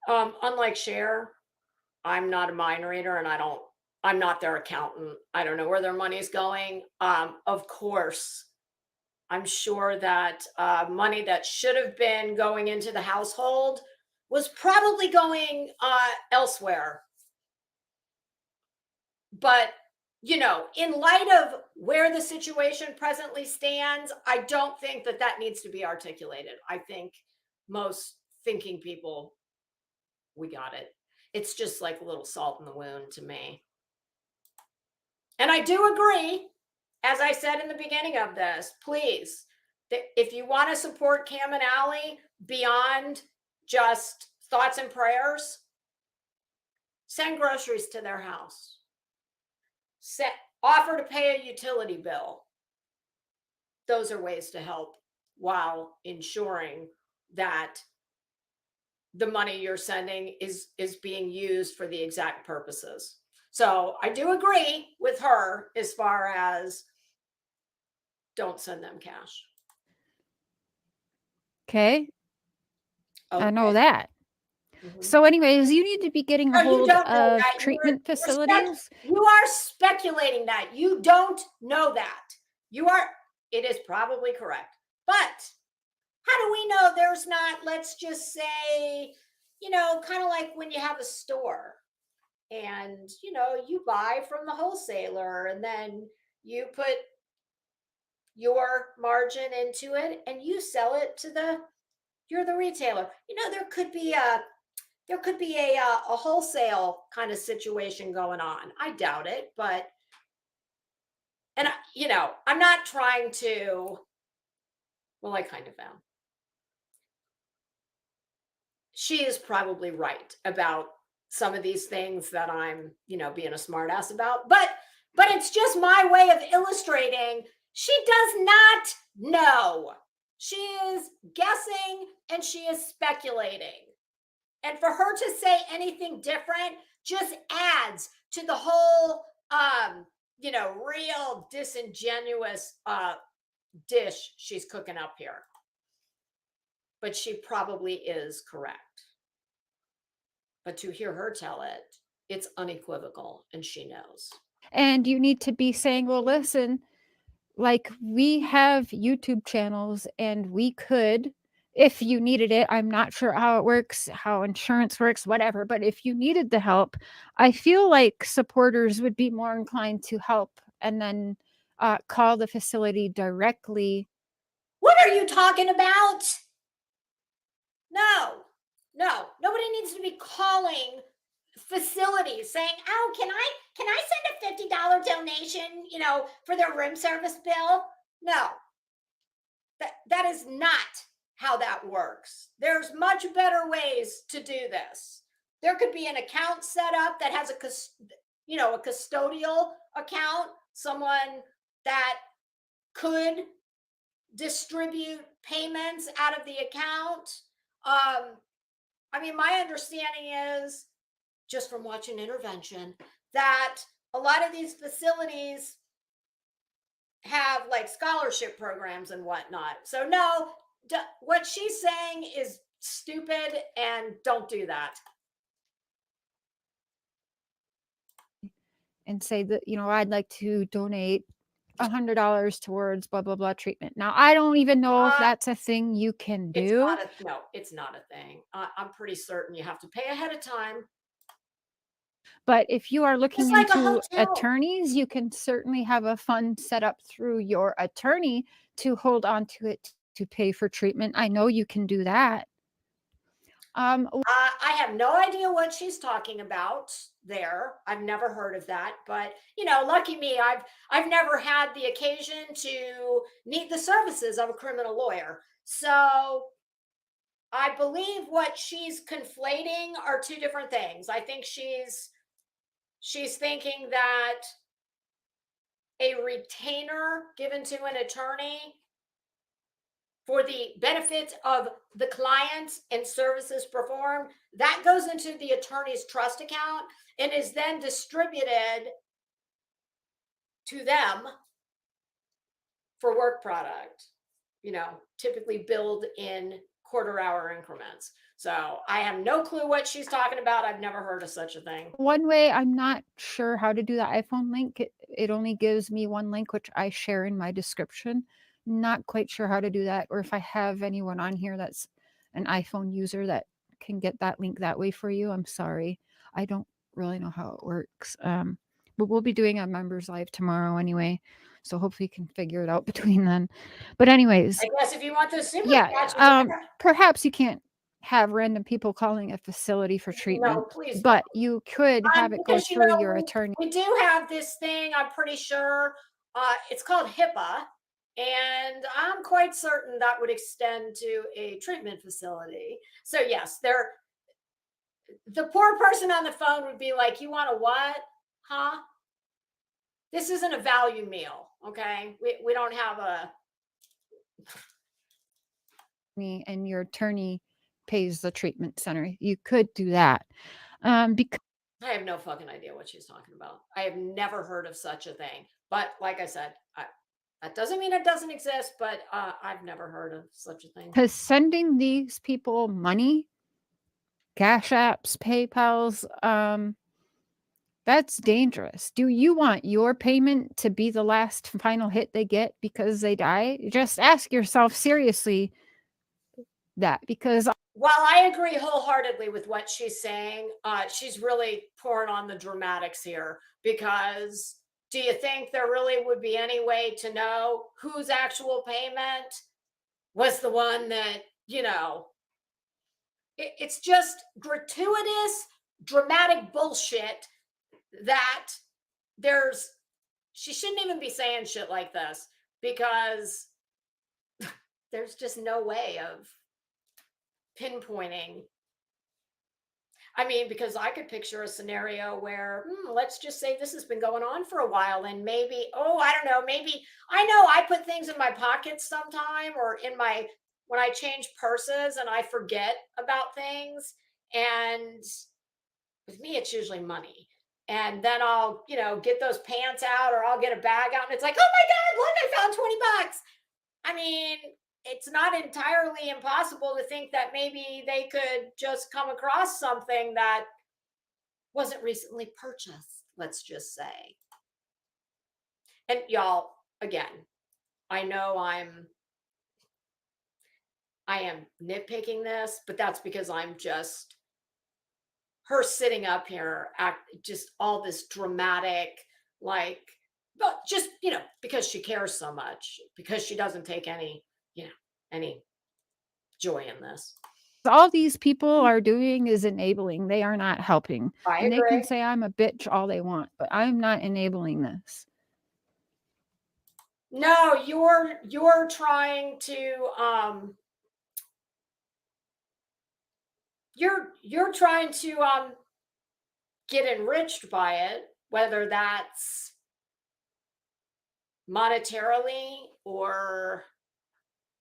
Unlike Cher, I'm not a mind reader, and I'm not their accountant. I don't know where their money's going. Of course, I'm sure that money that should have been going into the household was probably going elsewhere. But, in light of where the situation presently stands, I don't think that needs to be articulated. I think most thinking people, we got it. It's just like a little salt in the wound to me. And I do agree, as I said in the beginning of this, please, if you want to support Cam and Alli beyond just thoughts and prayers, send groceries to their house. Offer to pay a utility bill. Those are ways to help while ensuring that the money you're sending is being used for the exact purposes. So I do agree with her as far as don't send them cash. Okay. I know Okay. that. So anyways, you need to be getting a No, you hold don't know of that. treatment facilities. You are speculating that. You don't know that. It is probably correct. But how do we know there's not, let's just say, kind of like when you have a store and, you buy from the wholesaler and then you put your margin into it and you sell it to you're the retailer. There could be a wholesale kind of situation going on. I doubt it, but I'm not trying to. Well, I kind of am. She is probably right about some of these things that I'm, being a smartass about. But it's just my way of illustrating she does not know. She is guessing and she is speculating. And for her to say anything different just adds to the whole real disingenuous dish she's cooking up here. But she probably is correct. But to hear her tell it, it's unequivocal and she knows. And you need to be saying, well, listen, like we have YouTube channels and we could, if you needed it, I'm not sure how it works, how insurance works, whatever, but if you needed the help, I feel like supporters would be more inclined to help and then call the facility directly. What are you talking about? No, nobody needs to be calling facilities saying, "Oh, can I send a $50 donation, for their room service bill?" No. That is not how that works. There's much better ways to do this. There could be an account set up that has a custodial account, someone that could distribute payments out of the account. My understanding is, just from watching Intervention, that a lot of these facilities have like scholarship programs and whatnot. So no, what she's saying is stupid and don't do that. And say that, I'd like to donate $100 towards blah, blah, blah treatment. Now, I don't even know if that's a thing you can do. It's not a thing. I'm pretty certain you have to pay ahead of time. But if you are looking like into attorneys, you can certainly have a fund set up through your attorney to hold on to it to pay for treatment. I know you can do that. I have no idea what she's talking about there. I've never heard of that, but lucky me, I've never had the occasion to need the services of a criminal lawyer. So I believe what she's conflating are two different things. I think she's thinking that a retainer given to an attorney for the benefit of the client and services performed, that goes into the attorney's trust account and is then distributed to them for work product, typically billed in quarter-hour increments. So I have no clue what she's talking about. I've never heard of such a thing. One way, I'm not sure how to do the iPhone link. It only gives me one link, which I share in my description. Not quite sure how to do that, or if I have anyone on here that's an iPhone user that can get that link that way for you. I'm sorry. I don't really know how it works. But we'll be doing a members live tomorrow anyway. So hopefully you can figure it out between then. But anyways, I guess if you want the super perhaps you can't have random people calling a facility for treatment. No, please. But you could have it go through your attorney. We do have this thing, I'm pretty sure. It's called HIPAA. And I'm quite certain that would extend to a treatment facility. So yes, the poor person on the phone would be like, "You want a what? Huh? This isn't a value meal, okay? We don't have a..." And your attorney pays the treatment center. You could do that. Because I have no fucking idea what she's talking about. I have never heard of such a thing. But like I said, that doesn't mean it doesn't exist, but I've never heard of such a thing. Because sending these people money, Cash Apps, PayPals, that's dangerous. Do you want your payment to be the last final hit they get because they die? Just ask yourself seriously that, because while I agree wholeheartedly with what she's saying, she's really pouring on the dramatics here, because do you think there really would be any way to know whose actual payment was the one that, it's just gratuitous, dramatic bullshit that she shouldn't even be saying shit like this, because there's just no way of pinpointing. I mean, because I could picture a scenario where, let's just say this has been going on for a while, and maybe, I don't know, maybe, I know I put things in my pockets sometime, or when I change purses and I forget about things. And with me, it's usually money. And then I'll, get those pants out, or I'll get a bag out, and it's like, oh my God, look, I found 20 bucks. I mean, it's not entirely impossible to think that maybe they could just come across something that wasn't recently purchased, let's just say. And y'all, again, I know I am nitpicking this, but that's because I'm just her sitting up here, just all this dramatic, like, but just, because she cares so much, because she doesn't take any joy in this. All these people are doing is enabling. They are not helping. I And agree. they can say I'm a bitch all they want, but I'm not enabling this. No, you're trying to you're trying to get enriched by it, whether that's monetarily or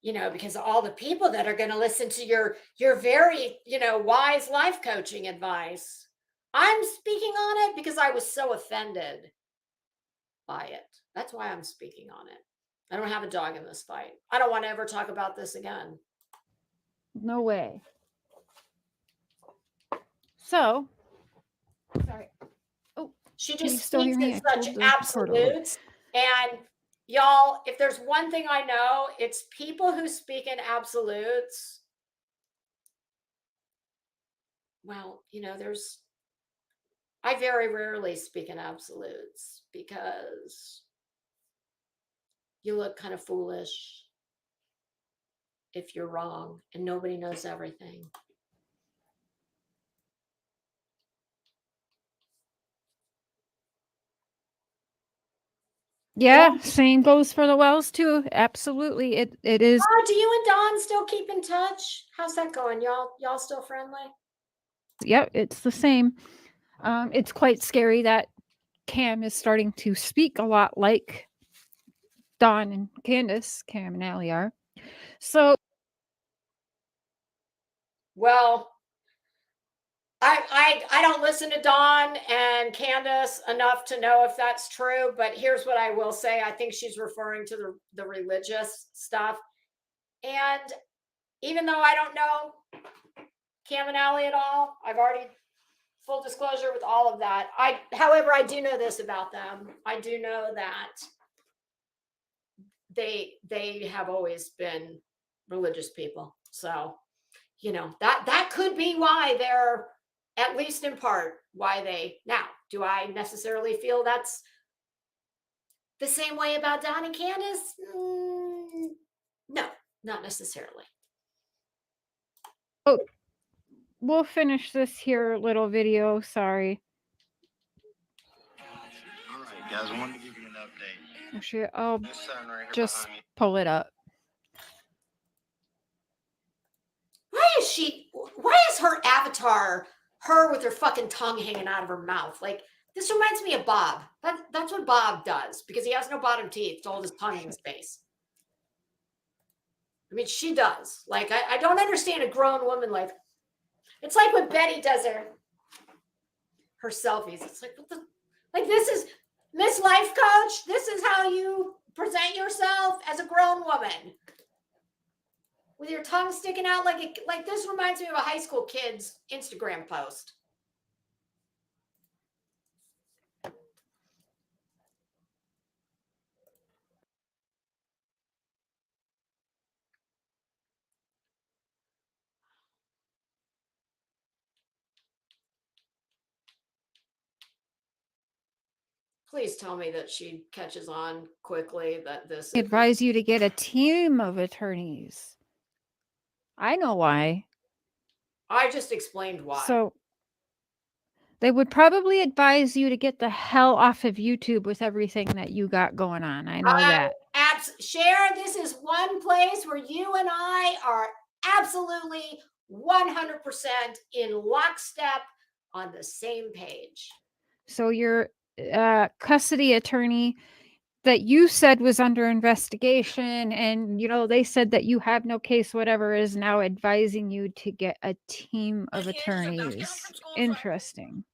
because of all the people that are going to listen to your very wise life coaching advice. I'm speaking on it because I was so offended by it. That's why I'm speaking on it. I don't have a dog in this fight. I don't want to ever talk about this again. No way. So, sorry. Oh, she can you just still speaks hear me? in I such pulled the cord over. absolutes. And y'all, if there's one thing I know, it's people who speak in absolutes. Well, I very rarely speak in absolutes, because you look kind of foolish if you're wrong, and nobody knows everything. Yeah, same goes for the Wells too. Absolutely. It is. Do you and Don still keep in touch? How's that going? Y'all still friendly? Yep, it's the same. It's quite scary that Cam is starting to speak a lot like Dawn and Candace, Cam and Alli are. So, well, I don't listen to Dawn and Candace enough to know if that's true, but here's what I will say. I think she's referring to the religious stuff. And even though I don't know Cam and Alli at all, I've already full disclosure with all of that. However, I do know this about them. I do know that they have always been religious people. So, that could be why they're, at least in part, why they. Now, do I necessarily feel that's the same way about Don and Candace? No, not necessarily. oh, we'll finish this here little video. Sorry. All right, guys, I wanted to give you an update. Actually, I'll This sign right here just behind me. pull it up. Why is her avatar her with her fucking tongue hanging out of her mouth? Like, this reminds me of Bob. That's what Bob does, because he has no bottom teeth to hold his tongue in his face. I mean, she does. Like, I don't understand a grown woman. Like, it's like when Betty does her selfies. It's like, this is Miss Life Coach. This is how you present yourself as a grown woman, with your tongue sticking out like this. Reminds me of a high school kid's Instagram post. Please tell me that she catches on quickly that this Advise you to get a team of attorneys. I know why. I just explained why. So they would probably advise you to get the hell off of YouTube with everything that you got going on. I know that. Cher, this is one place where you and I are absolutely 100% in lockstep on the same page. So your custody attorney that you said was under investigation, and they said that you have no case, whatever, is now advising you to get a team of attorneys. Interesting.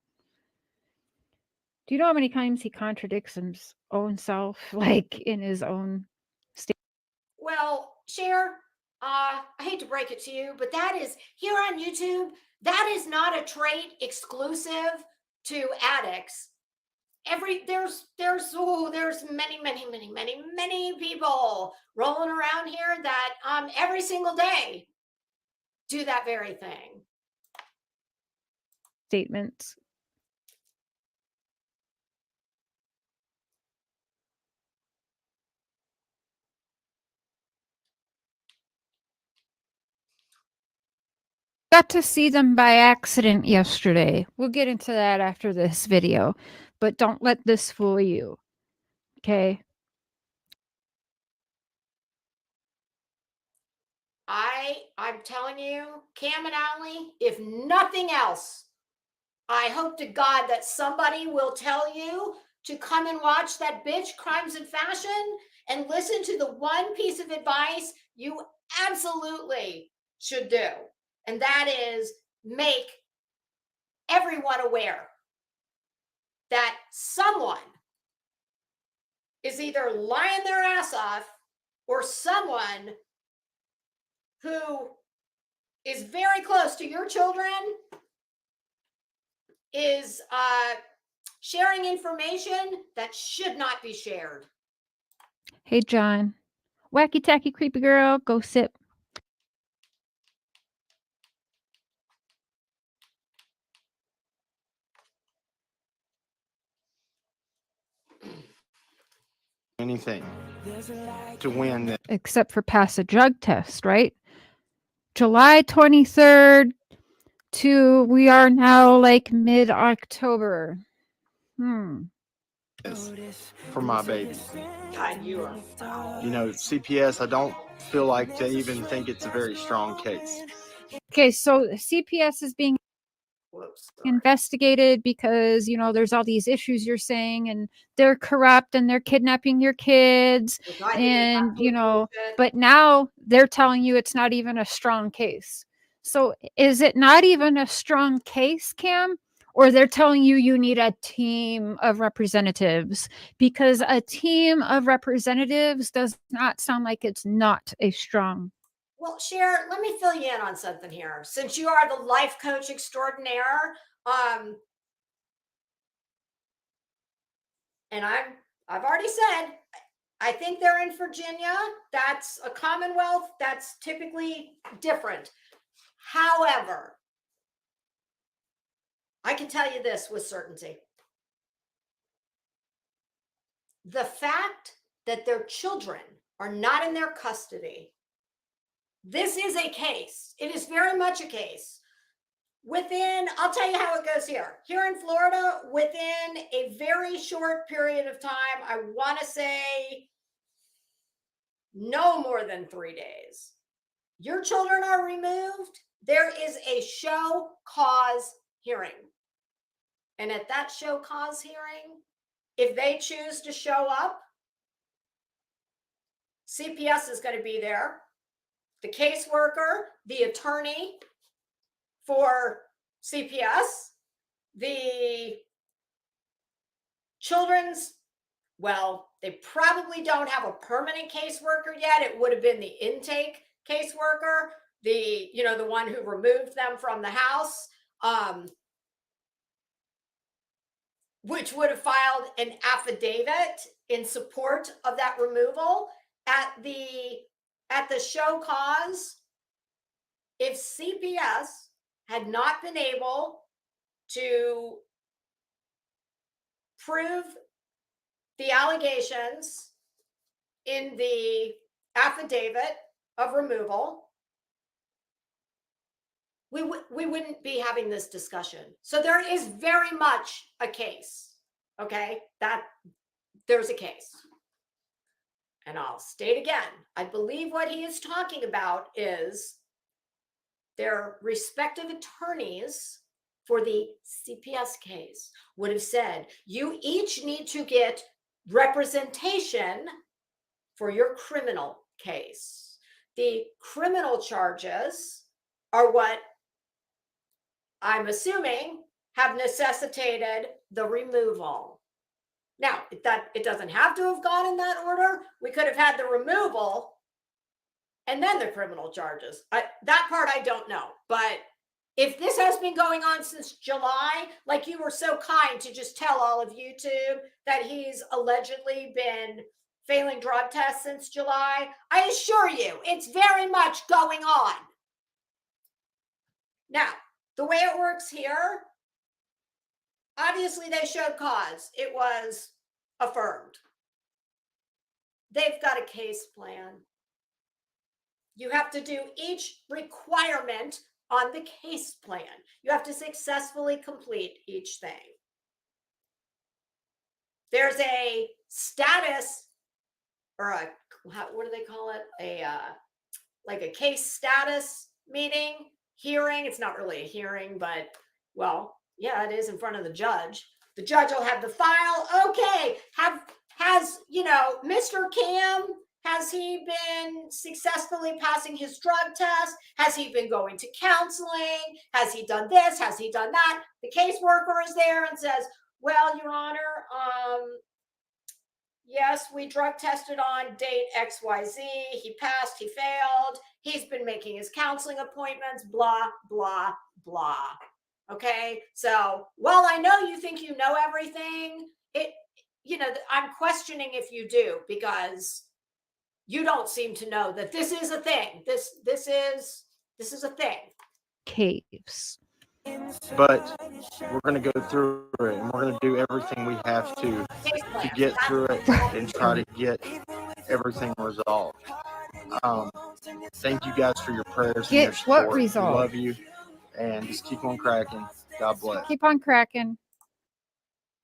Do you know how many times he contradicts his own self, like in his own state? Well, Cher, I hate to break it to you, but that is here on YouTube. That is not a trait exclusive to addicts. There's many people rolling around here that every single day do that very thing. Statements. Got to see them by accident yesterday. We'll get into that after this video, but don't let this fool you. Okay? I'm telling you, Cam and Alli, if nothing else, I hope to God that somebody will tell you to come and watch that bitch Crimes and Fashion and listen to the one piece of advice you absolutely should do. And that is make everyone aware that someone is either lying their ass off or someone who is very close to your children is sharing information that should not be shared. Hey, John. Wacky tacky creepy girl, go sit. Anything to win that. Except for pass a drug test, right? July 23rd to we are now like mid-October. For my baby. God, you are foul. CPS, I don't feel like they even think it's a very strong case. Okay, so CPS is being investigated because there's all these issues you're saying, and they're corrupt and they're kidnapping your kids, and but now they're telling you it's not even a strong case. So is it not even a strong case, Cam? Or they're telling you need a team of representatives? Because a team of representatives does not sound like it's not a strong. Well, Cher, let me fill you in on something here. Since you are the life coach extraordinaire, and I've already said, I think they're in Virginia. That's a Commonwealth. That's typically different. However, I can tell you this with certainty. The fact that their children are not in their custody, this is a case. It is very much a case. I'll tell you how it goes here. Here in Florida, within a very short period of time, I want to say no more than 3 days, your children are removed. There is a show cause hearing. And at that show cause hearing, if they choose to show up, CPS is going to be there. The caseworker, the attorney for CPS, the children's, well, they probably don't have a permanent caseworker yet. It would have been the intake caseworker, the one who removed them from the house, which would have filed an affidavit in support of that removal at the show cause. If CPS had not been able to prove the allegations in the affidavit of removal, we wouldn't be having this discussion. So there is very much a case, okay? That there's a case. And I'll state again, I believe what he is talking about is their respective attorneys for the CPS case would have said, you each need to get representation for your criminal case. The criminal charges are what I'm assuming have necessitated the removal. Now, it doesn't have to have gone in that order. We could have had the removal and then the criminal charges. That part I don't know. But if this has been going on since July, like you were so kind to just tell all of YouTube that he's allegedly been failing drug tests since July, I assure you, it's very much going on. Now, the way it works here, obviously they showed cause. It was affirmed. They've got a case plan. You have to do each requirement on the case plan. You have to successfully complete each thing. There's a status, or a, what do they call it? Like a case status meeting, hearing. It's not really a hearing, but well, yeah, it is in front of the judge. The judge will have the file. Okay, has Mr. Cam, has he been successfully passing his drug test? Has he been going to counseling? Has he done this? Has he done that? The caseworker is there and says, well, Your Honor, yes, we drug tested on date XYZ. He passed, he failed. He's been making his counseling appointments, blah, blah, blah. Okay, so while I know you think you know everything, I'm questioning if you do, because you don't seem to know that this is a thing. This is a thing. Caves. But we're going to go through it, and we're going to do everything we have to get through it and try to get everything resolved. Thank you guys for your prayers and your Get support. what resolved? We love you, and just keep on cracking. God bless. Keep on cracking.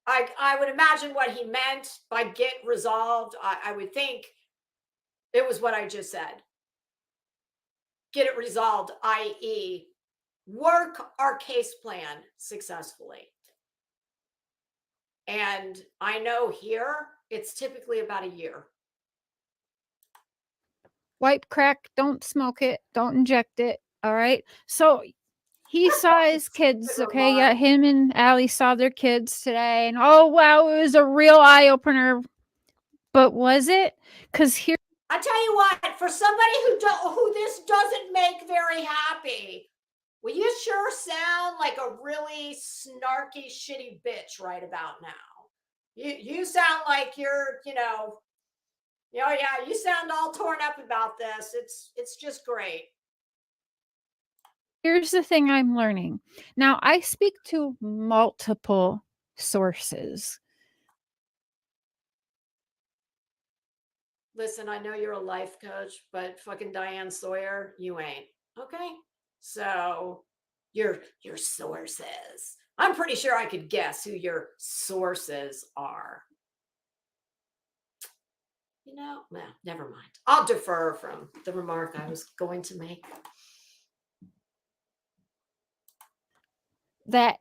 I would imagine what he meant by get resolved. I would think it was what I just said. Get it resolved, i.e., work our case plan successfully. And I know here it's typically about a year. Wipe crack, don't smoke it, don't inject it. All right. So he saw his kids. Okay. Yeah. Him and Alli saw their kids today. And oh, wow, it was a real eye opener. But was it? Because here, I tell you what, for somebody who this doesn't make very happy, well, you sure sound like a really snarky, shitty bitch right about now. You sound like you're, yeah, you sound all torn up about this. It's just great. here's the thing I'm learning. Now, I speak to multiple sources. Listen, I know you're a life coach, but fucking Diane Sawyer, you ain't. Okay? So your sources. I'm pretty sure I could guess who your sources are. Well, never mind. I'll defer from the remark I was going to make. That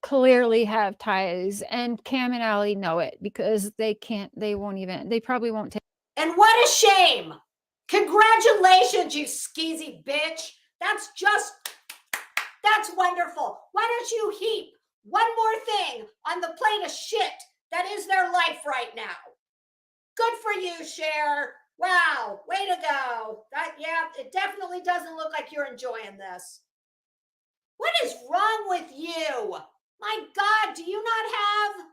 clearly have ties, and Cam and Alli know it because they probably won't take. And what a shame. Congratulations, you skeezy bitch. That's wonderful. Why don't you heap one more thing on the plate of shit that is their life right now? Good for you, Cher. Wow, way to go. It definitely doesn't look like you're enjoying this. What is wrong with you? My God, do you not have?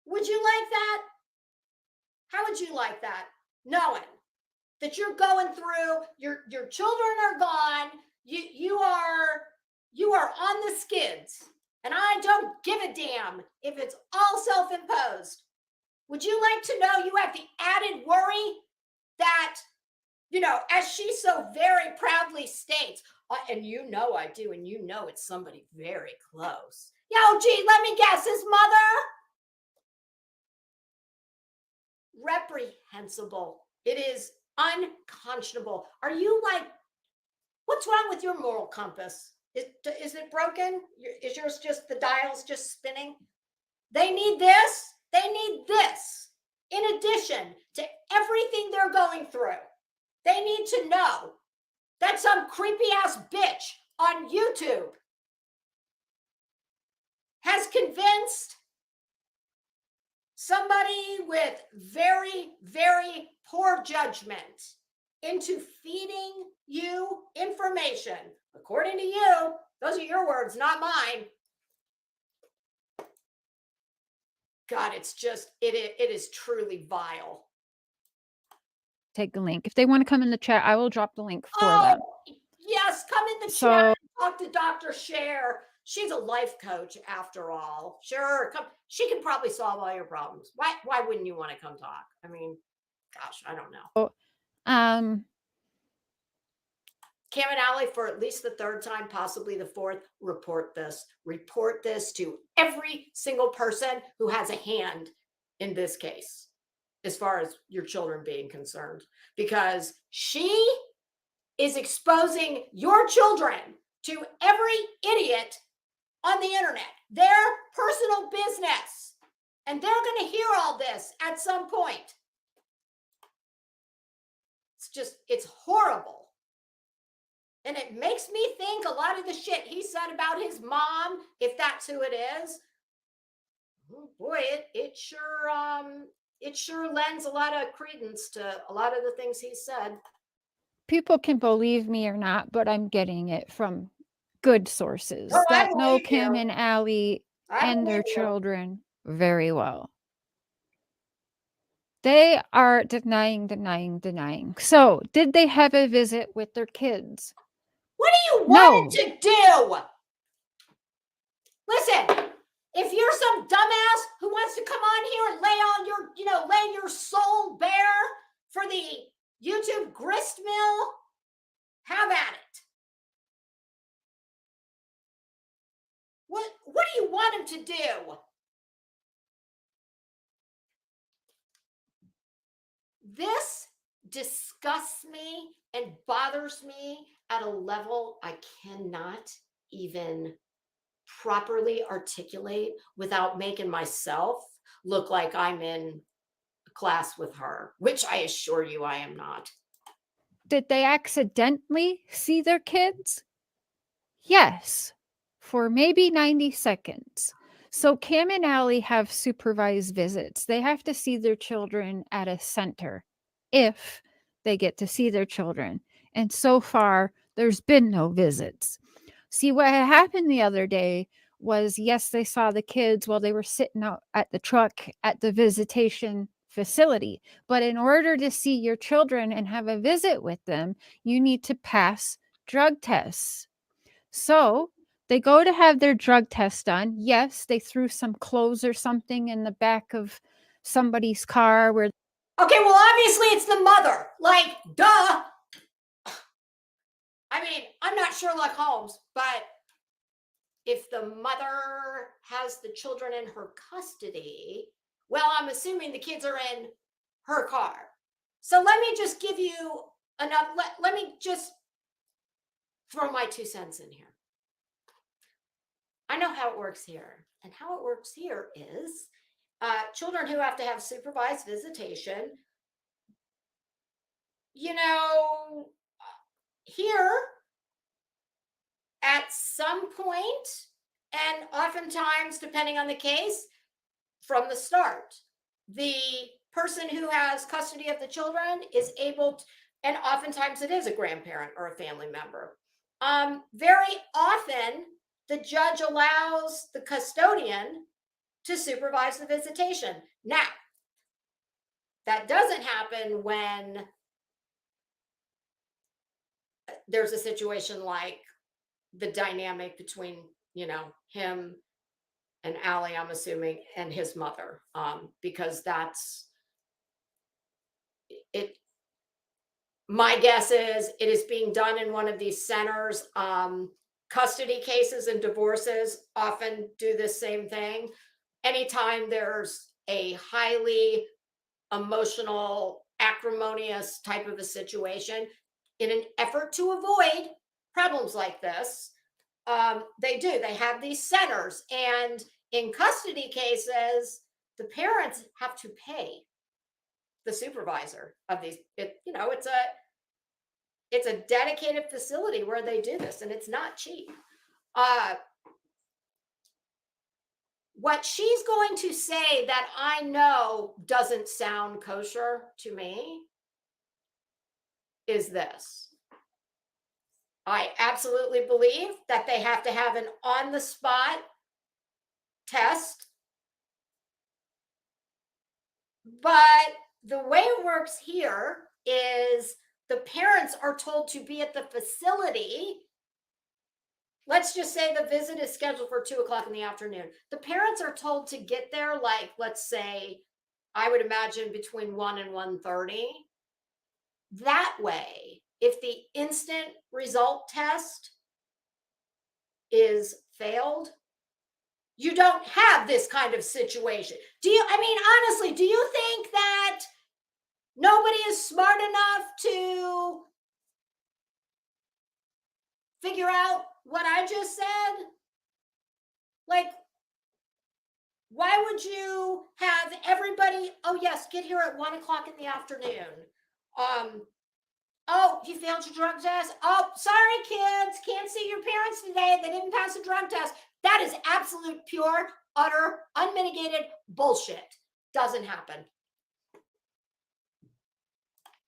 Would you like that? How would you like that? Knowing that you're going through, your children are gone, you are on the skids, and I don't give a damn if it's all self-imposed. Would you like to know you have the added worry that, as she so very proudly states, and I do, and it's somebody very close. Yo, gee, let me guess, his mother? Reprehensible. It is unconscionable. Are you like, what's wrong with your moral compass? Is it broken? Is yours just, the dial's just spinning? They need this. They need this. In addition to everything they're going through, they need to know that some creepy ass bitch on YouTube has convinced somebody with very, very poor judgment into feeding you information. According to you, those are your words, not mine. God, it's just, it is truly vile. Take the link. If they want to come in the chat, I will drop the link for them. Yes, come in the chat. Talk to Dr. Cher. She's a life coach after all. Sure, come. She can probably solve all your problems. Why wouldn't you want to come talk? I mean, gosh, I don't know. Cam and Alli, for at least the third time, possibly the fourth, report this. Report this to every single person who has a hand in this case, as far as your children being concerned, because she is exposing your children to every idiot on the internet, their personal business. And they're going to hear all this at some point. It's horrible. And it makes me think a lot of the shit he said about his mom, if that's who it is, oh boy, it sure lends a lot of credence to a lot of the things he said. People can believe me or not, but I'm getting it from good sources that know Kim and Alli and their children very well. They are denying. So, did they have a visit with their kids? What do you want to do? Listen, if you're some dumbass who wants to come on here and lay your soul bare for the YouTube grist mill, have at it. What do you want him to do? This disgusts me and bothers me at a level I cannot even properly articulate without making myself look like I'm in a class with her, which I assure you I am not. Did they accidentally see their kids? Yes, for maybe 90 seconds. So Kim and Alli have supervised visits. They have to see their children at a center if they get to see their children. And so far, there's been no visits. See, what had happened the other day was, yes, they saw the kids while they were sitting out at the truck at the visitation facility. But in order to see your children and have a visit with them, you need to pass drug tests. So they go to have their drug test done. Yes, they threw some clothes or something in the back of somebody's car where. Okay, well, obviously it's the mother. Like, duh. I mean, I'm not Sherlock Holmes, but if the mother has the children in her custody, well, I'm assuming the kids are in her car. So let me just give you enough. Let me just throw my 2 cents in here. I know how it works here. And how it works here is children who have to have supervised visitation, here at some point, and oftentimes, depending on the case, from the start, the person who has custody of the children is able to, and oftentimes it is a grandparent or a family member. Very often, the judge allows the custodian to supervise the visitation. Now, that doesn't happen when there's a situation like the dynamic between, him and Alli, I'm assuming, and his mother, because that's it. My guess is it is being done in one of these centers. Custody cases and divorces often do the same thing. Anytime there's a highly emotional, acrimonious type of a situation, in an effort to avoid problems like this, they have these centers. And in custody cases, the parents have to pay the supervisor of these. It's a dedicated facility where they do this, and it's not cheap. What she's going to say that I know doesn't sound kosher to me is this. I absolutely believe that they have to have an on-the-spot test. But the way it works here is the parents are told to be at the facility. Let's just say the visit is scheduled for 2:00 in the afternoon. The parents are told to get there, like, let's say, I would imagine between 1 and 1:30. That way, if the instant result test is failed, you don't have this kind of situation. Honestly, do you think that nobody is smart enough to figure out what I just said? Like, why would you have everybody, oh yes, get here at 1:00 in the afternoon. Oh, you failed your drug test? Oh, sorry kids, can't see your parents today. They didn't pass a drug test. That is absolute, pure, utter, unmitigated bullshit. Doesn't happen.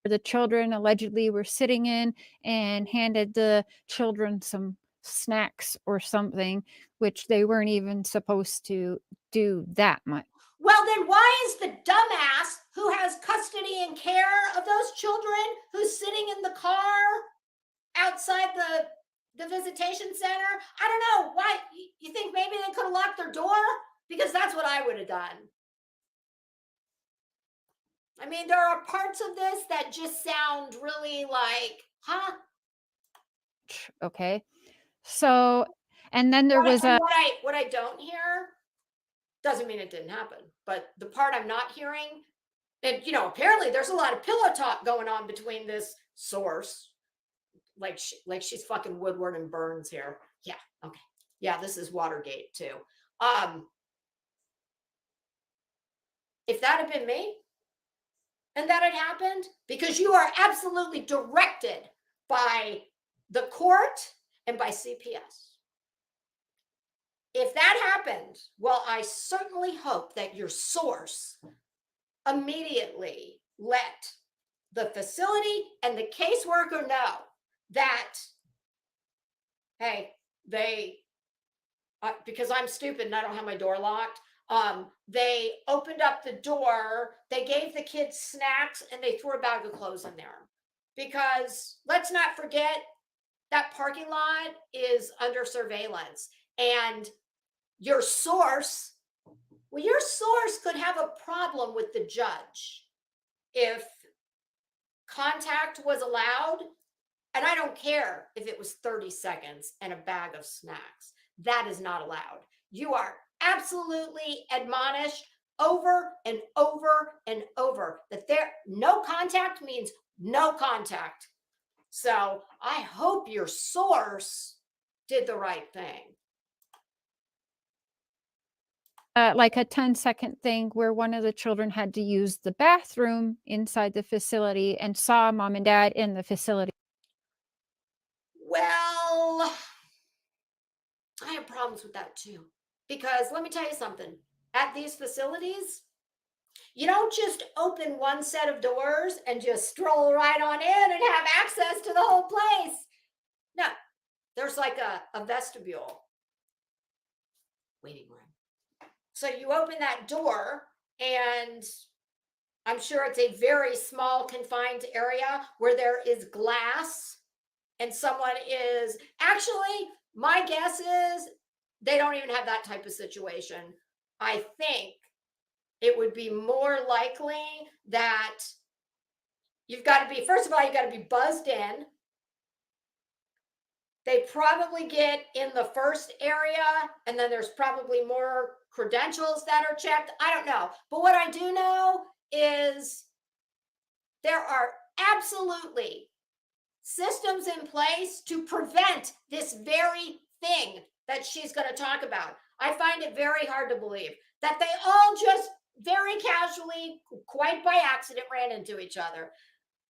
The children allegedly were sitting in and handed the children some snacks or something, which they weren't even supposed to do that much. Well, then why is the dumbass who has custody and care of those children, who's sitting in the car outside the visitation center? I don't know. Why? You think maybe they could have locked their door? Because that's what I would have done. I mean, there are parts of this that just sound really like, huh? Okay. So, and then there was what I don't hear doesn't mean it didn't happen, but the part I'm not hearing, and apparently there's a lot of pillow talk going on between this source, like she's fucking Woodward and Burns here. Yeah, okay, yeah, this is Watergate too. If that had been me, and that had happened, because you are absolutely directed by the court and by CPS. If that happened, well, I certainly hope that your source immediately let the facility and the caseworker know that, hey, because I'm stupid and I don't have my door locked, they opened up the door, they gave the kids snacks, and they threw a bag of clothes in there. Because let's not forget that parking lot is under surveillance, and your source could have a problem with the judge if contact was allowed. And I don't care if it was 30 seconds and a bag of snacks. That is not allowed. You are absolutely admonished over and over and over that no contact means no contact. So I hope your source did the right thing. Like a 10-second thing where one of the children had to use the bathroom inside the facility and saw mom and dad in the facility. Well, I have problems with that too. Because let me tell you something. At these facilities, you don't just open one set of doors and just stroll right on in and have access to the whole place. No, there's like a vestibule, waiting room. So you open that door, and I'm sure it's a very small, confined area where there is glass, and someone is actually, my guess is they don't even have that type of situation. I think it would be more likely that you've got to be, first of all, you got to be buzzed in. They probably get in the first area, and then there's probably more credentials that are checked. I don't know. But what I do know is there are absolutely systems in place to prevent this very thing that she's going to talk about. I find it very hard to believe that they all just very casually, quite by accident, ran into each other.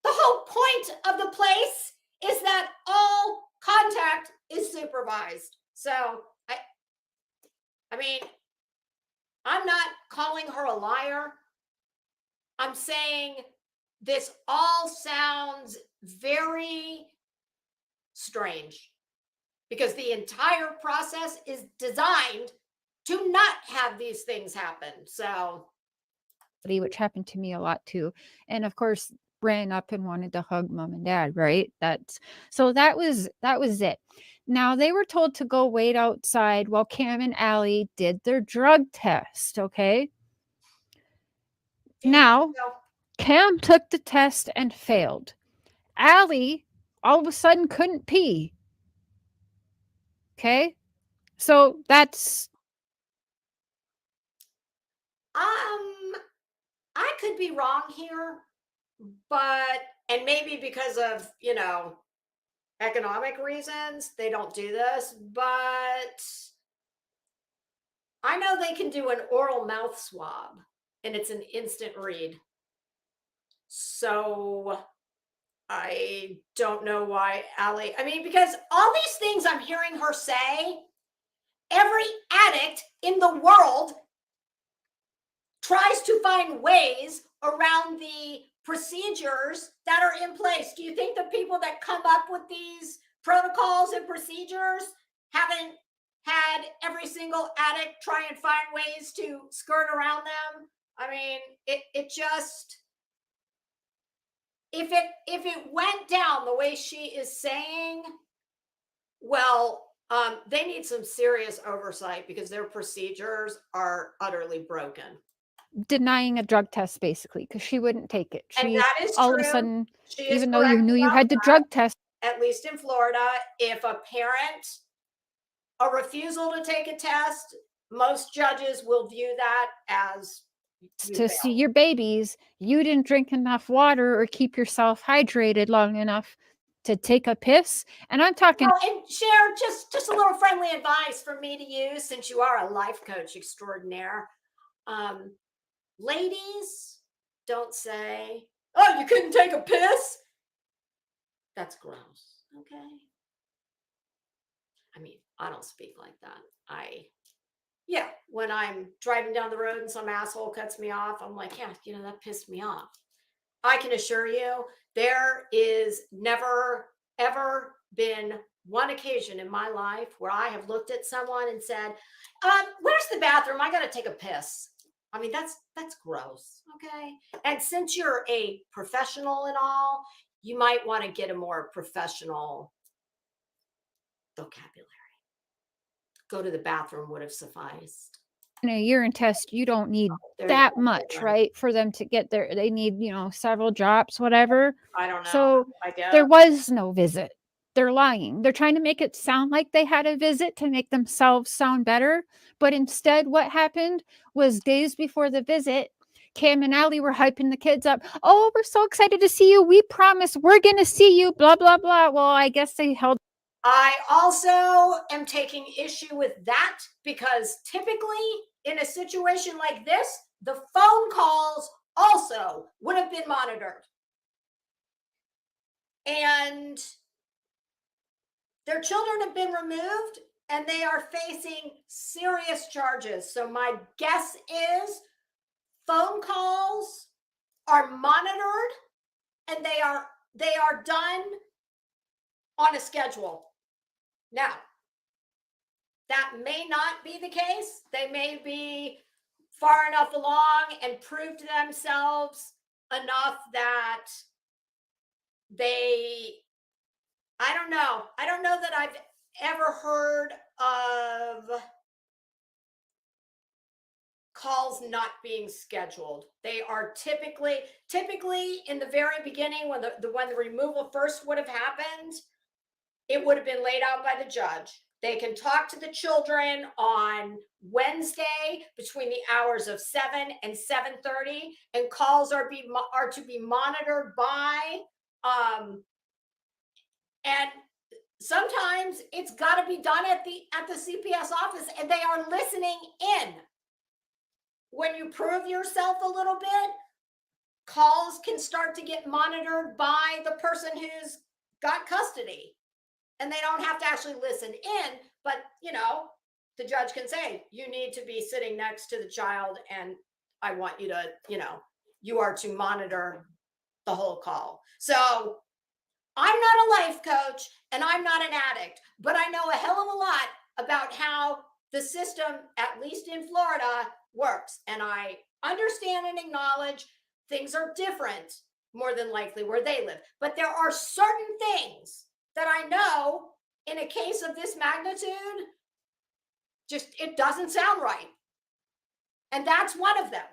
The whole point of the place is that all contact is supervised. So I mean, I'm not calling her a liar. I'm saying this all sounds very strange because the entire process is designed to not have these things happen. So, which happened to me a lot too. And of course, ran up and wanted to hug mom and dad, right? That was it. Now they were told to go wait outside while Cam and Alli did their drug test, okay? Now, Cam took the test and failed. Alli all of a sudden couldn't pee. Okay? So that's I could be wrong here, but and maybe because of, economic reasons, they don't do this, but I know they can do an oral mouth swab and it's an instant read. So I don't know why Alli, because all these things I'm hearing her say, every addict in the world tries to find ways around the procedures that are in place. Do you think the people that come up with these protocols and procedures haven't had every single addict try and find ways to skirt around them? It just, if it went down the way she is saying, well, they need some serious oversight because their procedures are utterly broken. denying a drug test basically because she wouldn't take it. And that is all true. of a sudden, She is even though you correct knew you about had the that. drug test, At least in Florida, if a parent, a refusal to take a test, most judges will view that as to see your babies, you didn't drink enough water or keep yourself hydrated long enough to take a piss. And I'm talking. And share just a little friendly advice for me to use, since you are a life coach extraordinaire. Ladies, don't say, "Oh, you couldn't take a piss." That's gross. Okay. I don't speak like that. When I'm driving down the road and some asshole cuts me off, I'm like, yeah, that pissed me off. I can assure you there is never, ever been one occasion in my life where I have looked at someone and said, where's the bathroom? I got to take a piss. That's gross. Okay. And since you're a professional and all, you might want to get a more professional vocabulary. Go to the bathroom would have sufficed. In a urine test, you don't need that much, right? For them to get there, they need, several drops, whatever. I don't know. So there was no visit. They're lying. They're trying to make it sound like they had a visit to make themselves sound better. But instead, what happened was days before the visit, Cam and Alli were hyping the kids up. Oh, we're so excited to see you. We promise we're going to see you, blah, blah, blah. Well, I guess they held. I also am taking issue with that because typically in a situation like this, the phone calls also would have been monitored. And their children have been removed and they are facing serious charges. So my guess is phone calls are monitored and they are done on a schedule. Now, that may not be the case. They may be far enough along and proved themselves enough that I don't know. I don't know that I've ever heard of calls not being scheduled. They are typically in the very beginning, when the removal first would have happened, it would have been laid out by the judge. They can talk to the children on Wednesday between the hours of 7 and 7:30, and calls are to be monitored by and sometimes it's got to be done at the CPS office, and they are listening in. When you prove yourself a little bit, calls can start to get monitored by the person who's got custody, and they don't have to actually listen in, but the judge can say, you need to be sitting next to the child, and I want you to, you are to monitor the whole call. So I'm not a life coach and I'm not an addict, but I know a hell of a lot about how the system, at least in Florida, works. And I understand and acknowledge things are different, more than likely, where they live. But there are certain things that I know in a case of this magnitude, just it doesn't sound right. And that's one of them.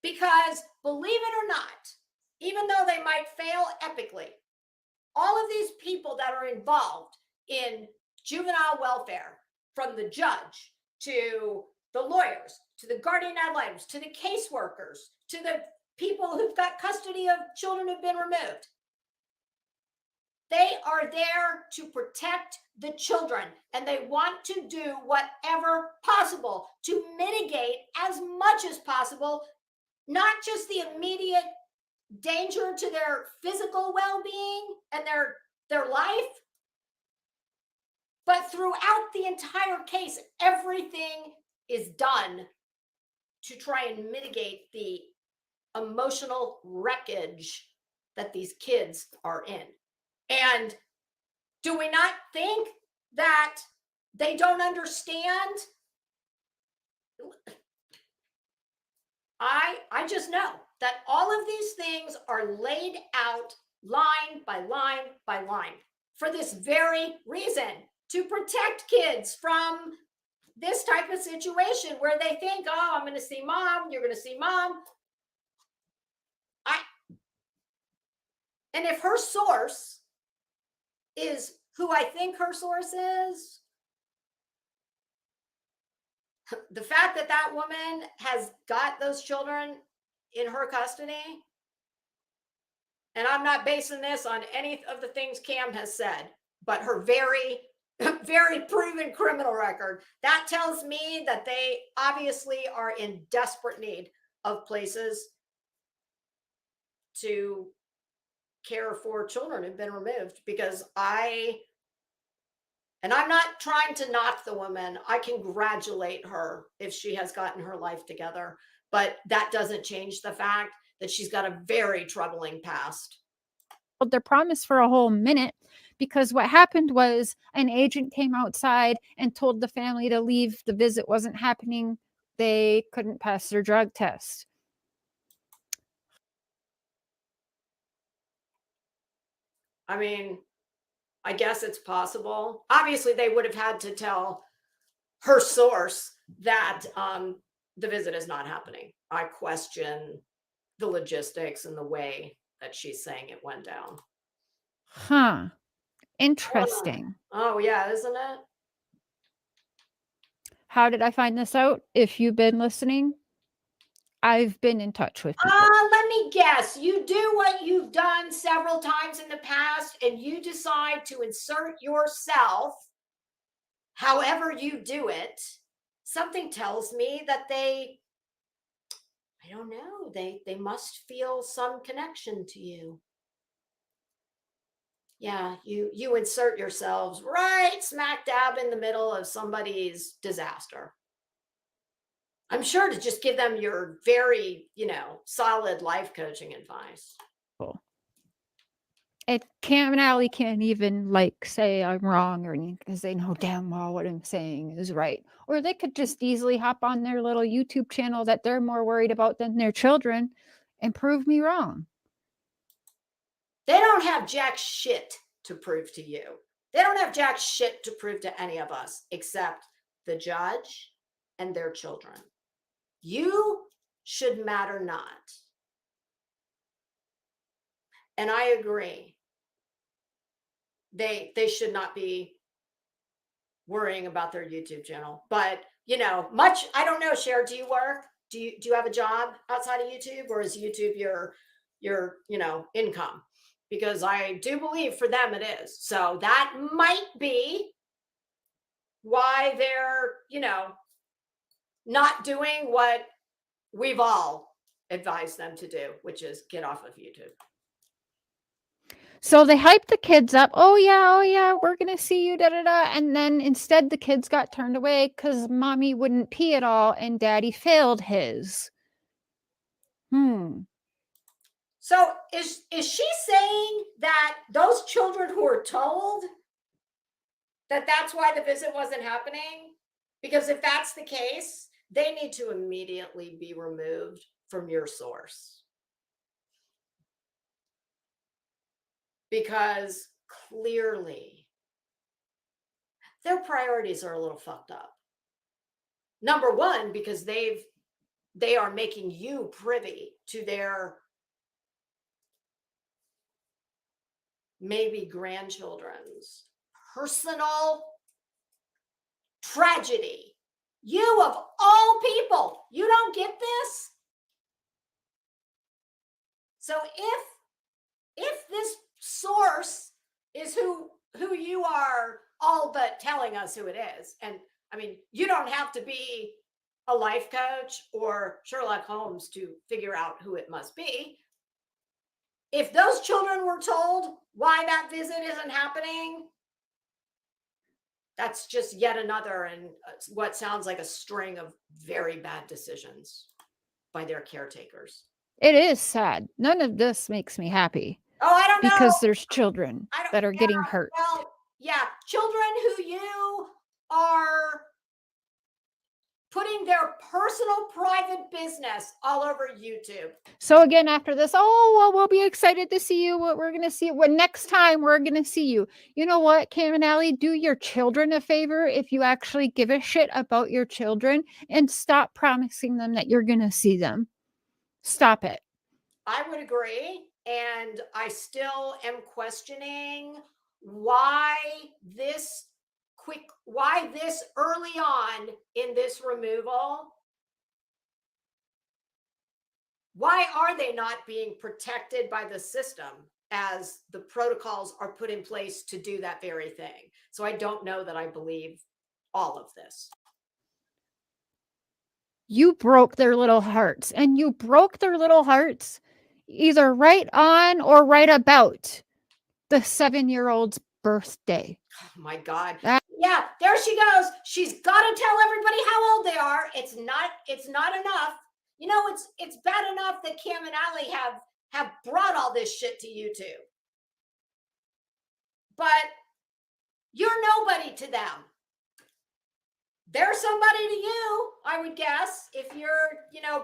Because believe it or not, even though they might fail epically, all of these people that are involved in juvenile welfare, from the judge to the lawyers, to the guardian ad litems, to the caseworkers, to the people who've got custody of children who've been removed, they are there to protect the children, and they want to do whatever possible to mitigate as much as possible, not just the immediate danger to their physical well-being and their life, but throughout the entire case, everything is done to try and mitigate the emotional wreckage that these kids are in. And do we not think that they don't understand? I just know that all of these things are laid out line by line by line for this very reason, to protect kids from this type of situation where they think, oh, I'm going to see mom, you're going to see mom. And if her source is who I think her source is, the fact that that woman has got those children in her custody, and I'm not basing this on any of the things Cam has said, but her very, very proven criminal record, that tells me that they obviously are in desperate need of places to care for children who've been removed. Because and I'm not trying to knock the woman. I congratulate her if she has gotten her life together, but that doesn't change the fact that she's got a very troubling past. Their promise for a whole minute, because what happened was an agent came outside and told the family to leave. The visit wasn't happening. They couldn't pass their drug test. I mean, I guess it's possible. Obviously, they would have had to tell her source that the visit is not happening. I question the logistics and the way that she's saying it went down. Huh. Interesting. Oh, yeah, isn't it? How did I find this out? If you've been listening, I've been in touch with people. Let me guess. You do what you've done several times in the past, and you decide to insert yourself however you do it. Something tells me that I don't know, they must feel some connection to you. Yeah, you insert yourselves right smack dab in the middle of somebody's disaster. I'm sure to just give them your very, solid life coaching advice. Cool. And Cam and Alli can't even say I'm wrong or anything, because they know damn well what I'm saying is right. Or they could just easily hop on their little YouTube channel that they're more worried about than their children and prove me wrong. They don't have jack shit to prove to you. They don't have jack shit to prove to any of us except the judge and their children. You should matter not. And I agree. They should not be worrying about their YouTube channel. But I don't know, Cher, do you work? Do you have a job outside of YouTube, or is YouTube your income? Because I do believe for them it is. So that might be why they're, not doing what we've all advised them to do, which is get off of YouTube. So they hyped the kids up. Oh yeah, we're gonna see you, da da da. And then instead, the kids got turned away because mommy wouldn't pee at all, and daddy failed his. So is she saying that those children who were told that that's why the visit wasn't happening? Because if that's the case, they need to immediately be removed from your source. Because clearly their priorities are a little fucked up. Number one, because they are making you privy to their maybe grandchildren's personal tragedy. You of all people, you don't get this? So if this source is who you are all but telling us who it is, and I mean, you don't have to be a life coach or Sherlock Holmes to figure out who it must be. If those children were told why that visit isn't happening, that's just yet another and what sounds like a string of very bad decisions by their caretakers. It is sad. None of this makes me happy. Oh, I don't know. Because there's children that are getting hurt. Well, yeah, children who you are putting their personal private business all over YouTube. So again, after this, we'll be excited to see you. What we're going to see. What next time we're going to see you. You know what, Cam and Alli, do your children a favor if you actually give a shit about your children, and stop promising them that you're going to see them. Stop it. I would agree. And I still am questioning why this early on in this removal, why are they not being protected by the system as the protocols are put in place to do that very thing? So I don't know that I believe all of this. You broke their little hearts, and you broke their little hearts either right on or right about the 7-year-old's birthday. Oh my God. Yeah, there she goes. She's got to tell everybody how old they are. It's not enough. It's bad enough that Cam and Alli have brought all this shit to YouTube. But you're nobody to them. They're somebody to you, I would guess, if you're,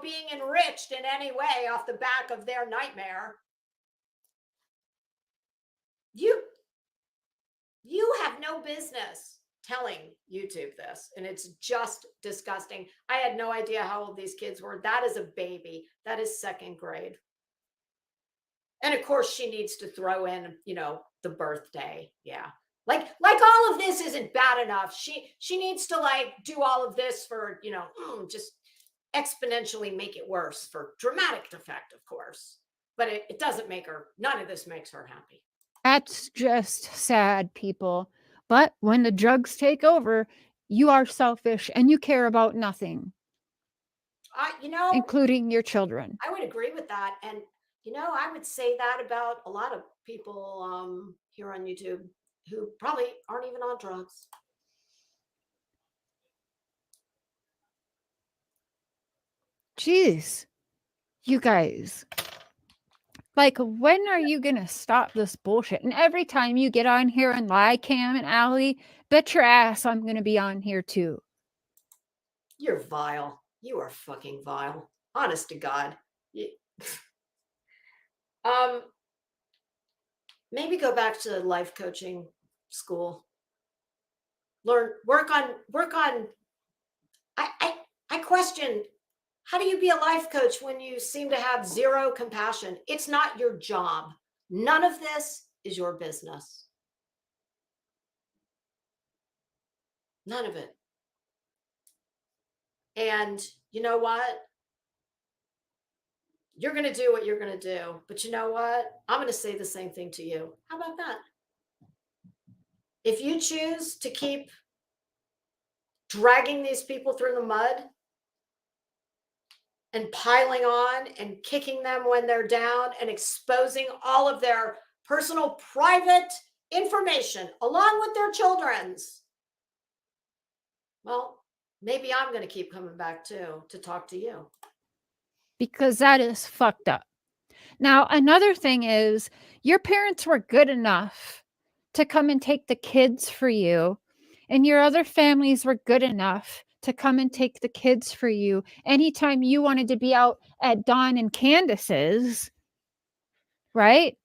being enriched in any way off the back of their nightmare. You have no business telling YouTube this, and it's just disgusting. I had no idea how old these kids were. That is a baby. That is 2nd grade. And of course, she needs to throw in, the birthday. Yeah. Like all of this isn't bad enough. She needs to do all of this for, just exponentially make it worse for dramatic effect, of course. But it doesn't make her, none of this makes her happy. That's just sad, people. But when the drugs take over, you are selfish and you care about nothing. Including your children. I would agree with that. And, I would say that about a lot of people here on YouTube who probably aren't even on drugs. Jeez, you guys. When are you going to stop this bullshit? And every time you get on here and lie, Cam and Alli, bet your ass I'm going to be on here too. You're vile. You are fucking vile. Honest to God. Maybe go back to life coaching school. Work on. I question How do you be a life coach when you seem to have zero compassion? It's not your job. None of this is your business. None of it. And you know what? You're going to do what you're going to do. But you know what? I'm going to say the same thing to you. How about that? If you choose to keep dragging these people through the mud and piling on and kicking them when they're down and exposing all of their personal private information along with their children's, well, maybe I'm going to keep coming back too to talk to you. Because that is fucked up. Now, another thing is your parents were good enough to come and take the kids for you, and your other families were good enough to come and take the kids for you anytime you wanted to be out at Dawn and Candace's, right?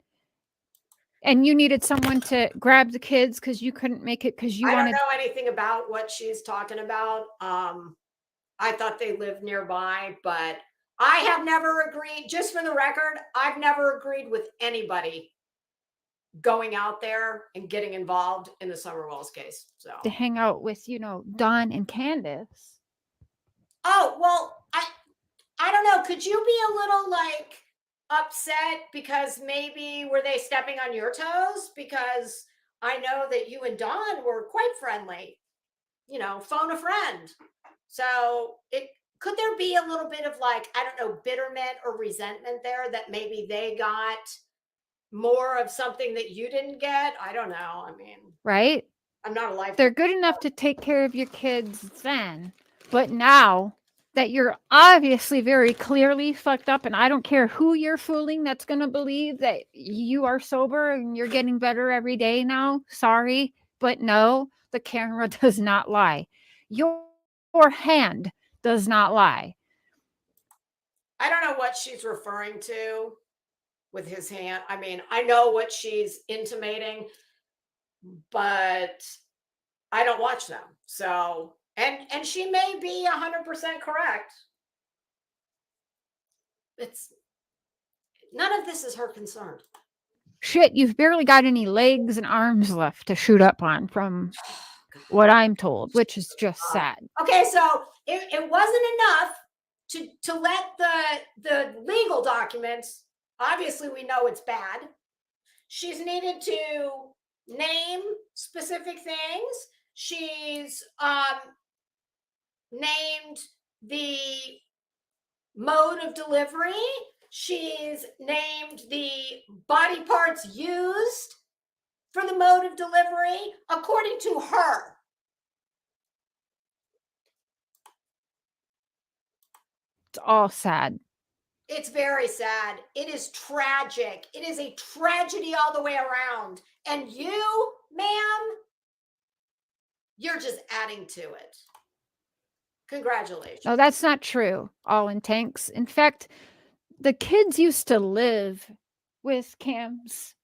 And you needed someone to grab the kids because you couldn't make it because you I wanted. don't know anything about what she's talking about. I thought they lived nearby, but I have never agreed, just for the record, I've never agreed with anybody going out there and getting involved in the Summerwells case. So to hang out with, Dawn and Candace. Oh, well, I don't know. Could you be a little like upset because maybe were they stepping on your toes? Because I know that you and Dawn were quite friendly, phone a friend. So could there be a little bit of like, I don't know, bitterment or resentment there that maybe they got more of something that you didn't get? I don't know. I mean, right? I'm not a life. They're good enough to take care of your kids then, but now that you're obviously very clearly fucked up, and I don't care who you're fooling that's going to believe that you are sober and you're getting better every day now. Sorry, but no, the camera does not lie. Your hand does not lie. I don't know what she's referring to with his hand. I mean, I know what she's intimating, but I don't watch them. So, and she may be 100% correct. It's none of this is her concern. Shit, you've barely got any legs and arms left to shoot up on from what I'm told, which is just sad. Okay, so it wasn't enough to let the legal documents, obviously we know it's bad. She's needed to name specific things. She's named the mode of delivery. She's named the body parts used for the mode of delivery according to her. It's all sad. It's very sad. It is tragic. It is a tragedy all the way around. And you, ma'am, you're just adding to it. Congratulations. No, that's not true. All in tanks. In fact, the kids used to live with Cam's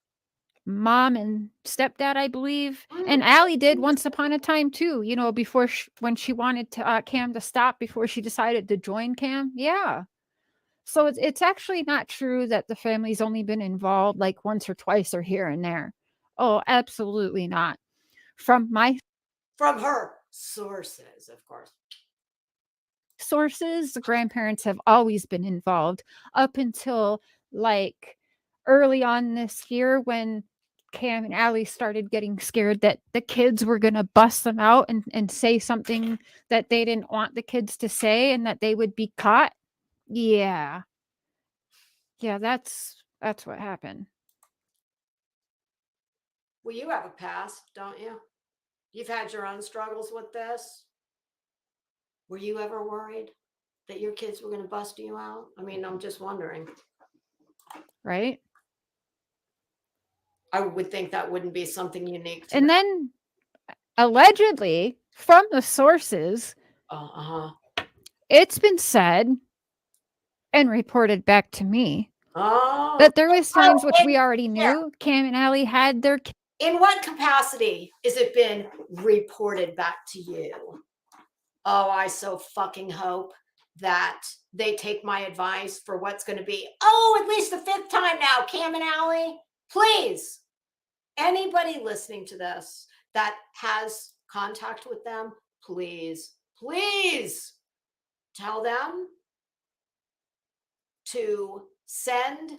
mom and stepdad, I believe. And Alli did once upon a time too, before when she wanted to, Cam to stop before she decided to join Cam. Yeah. So it's actually not true that the family's only been involved like once or twice or here and there. Oh, absolutely not. From her sources, of course. Sources, the grandparents have always been involved up until like early on this year when Cam and Alli started getting scared that the kids were going to bust them out and say something that they didn't want the kids to say and that they would be caught. Yeah. Yeah, that's what happened. Well, you have a past, don't you? You've had your own struggles with this. Were you ever worried that your kids were going to bust you out? I mean, I'm just wondering. Right? I would think that wouldn't be something unique to and them. Then allegedly from the sources, it's been said and reported back to me that there was times which we already knew Cam and Alli had their. In what capacity has it been reported back to you? Oh, I so fucking hope that they take my advice for what's going to be, oh, at least the 5th time now, Cam and Alli, please, anybody listening to this that has contact with them, please tell them to send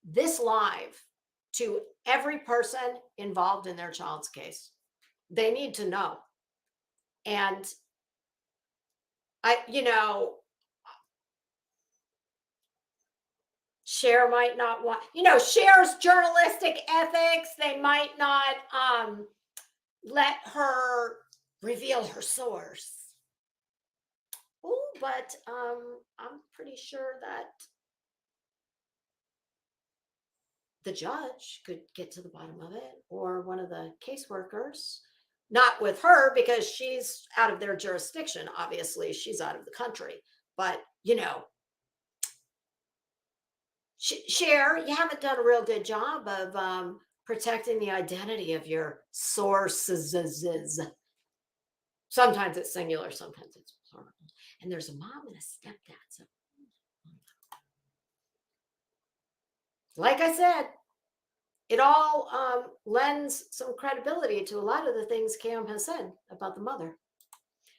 this live to every person involved in their child's case. They need to know. And Cher might not want, Cher's journalistic ethics, they might not let her reveal her source. Oh, but I'm pretty sure that the judge could get to the bottom of it, or one of the caseworkers. Not with her, because she's out of their jurisdiction. Obviously, she's out of the country. But, Cher, you haven't done a real good job of protecting the identity of your sources. Sometimes it's singular, sometimes it's plural. And there's a mom and a stepdad. So, like I said, it all lends some credibility to a lot of the things Cam has said about the mother.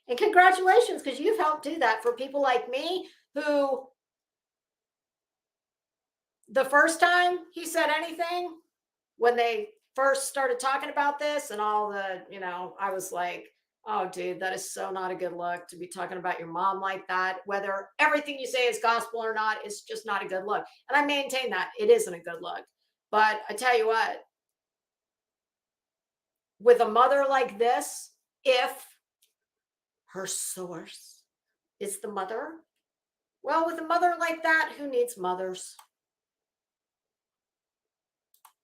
And congratulations, because you've helped do that for people like me, who the first time he said anything, when they first started talking about this and all the, I was like, oh, dude, that is so not a good look to be talking about your mom like that. Whether everything you say is gospel or not, it's just not a good look. And I maintain that it isn't a good look. But I tell you what, with a mother like this, if her source is the mother, well, with a mother like that, who needs mothers?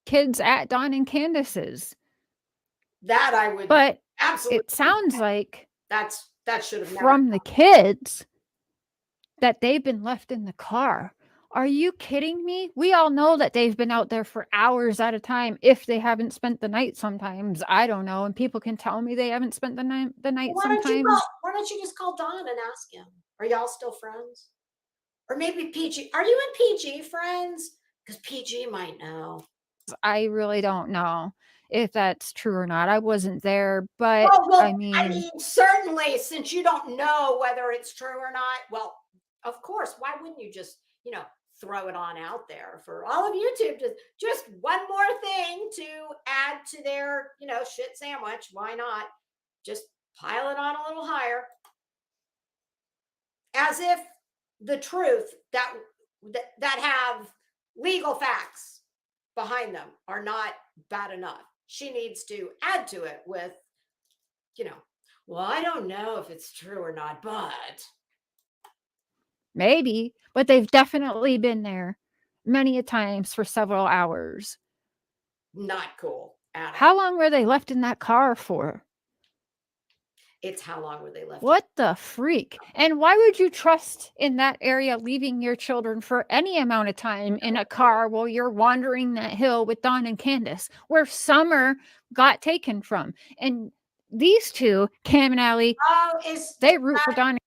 Kids at Dawn and Candace's. That I would, but absolutely. It sounds like that should have from the kids that they've been left in the car. Are you kidding me? We all know that they've been out there for hours at a time, if they haven't spent the night sometimes. I don't know. And people can tell me they haven't spent the night sometimes. Why don't you just call Don and ask him? Are y'all still friends? Or maybe PG. Are you and PG friends? Because PG might know. I really don't know if that's true or not. I wasn't there, but I mean, certainly, since you don't know whether it's true or not, well, of course, why wouldn't you just, throw it on out there for all of YouTube to just one more thing to add to their, shit sandwich? Why not just pile it on a little higher? As if the truth that have legal facts behind them are not bad enough. She needs to add to it with, well, I don't know if it's true or not, but maybe, but they've definitely been there many a times for several hours. Not cool. How long were they left in that car for? It's how long were they left? What the freak? And why would you trust in that area leaving your children for any amount of time in a car while you're wandering that hill with Dawn and Candace, where Summer got taken from? And these two, Cam and Alli, they root for Dawn.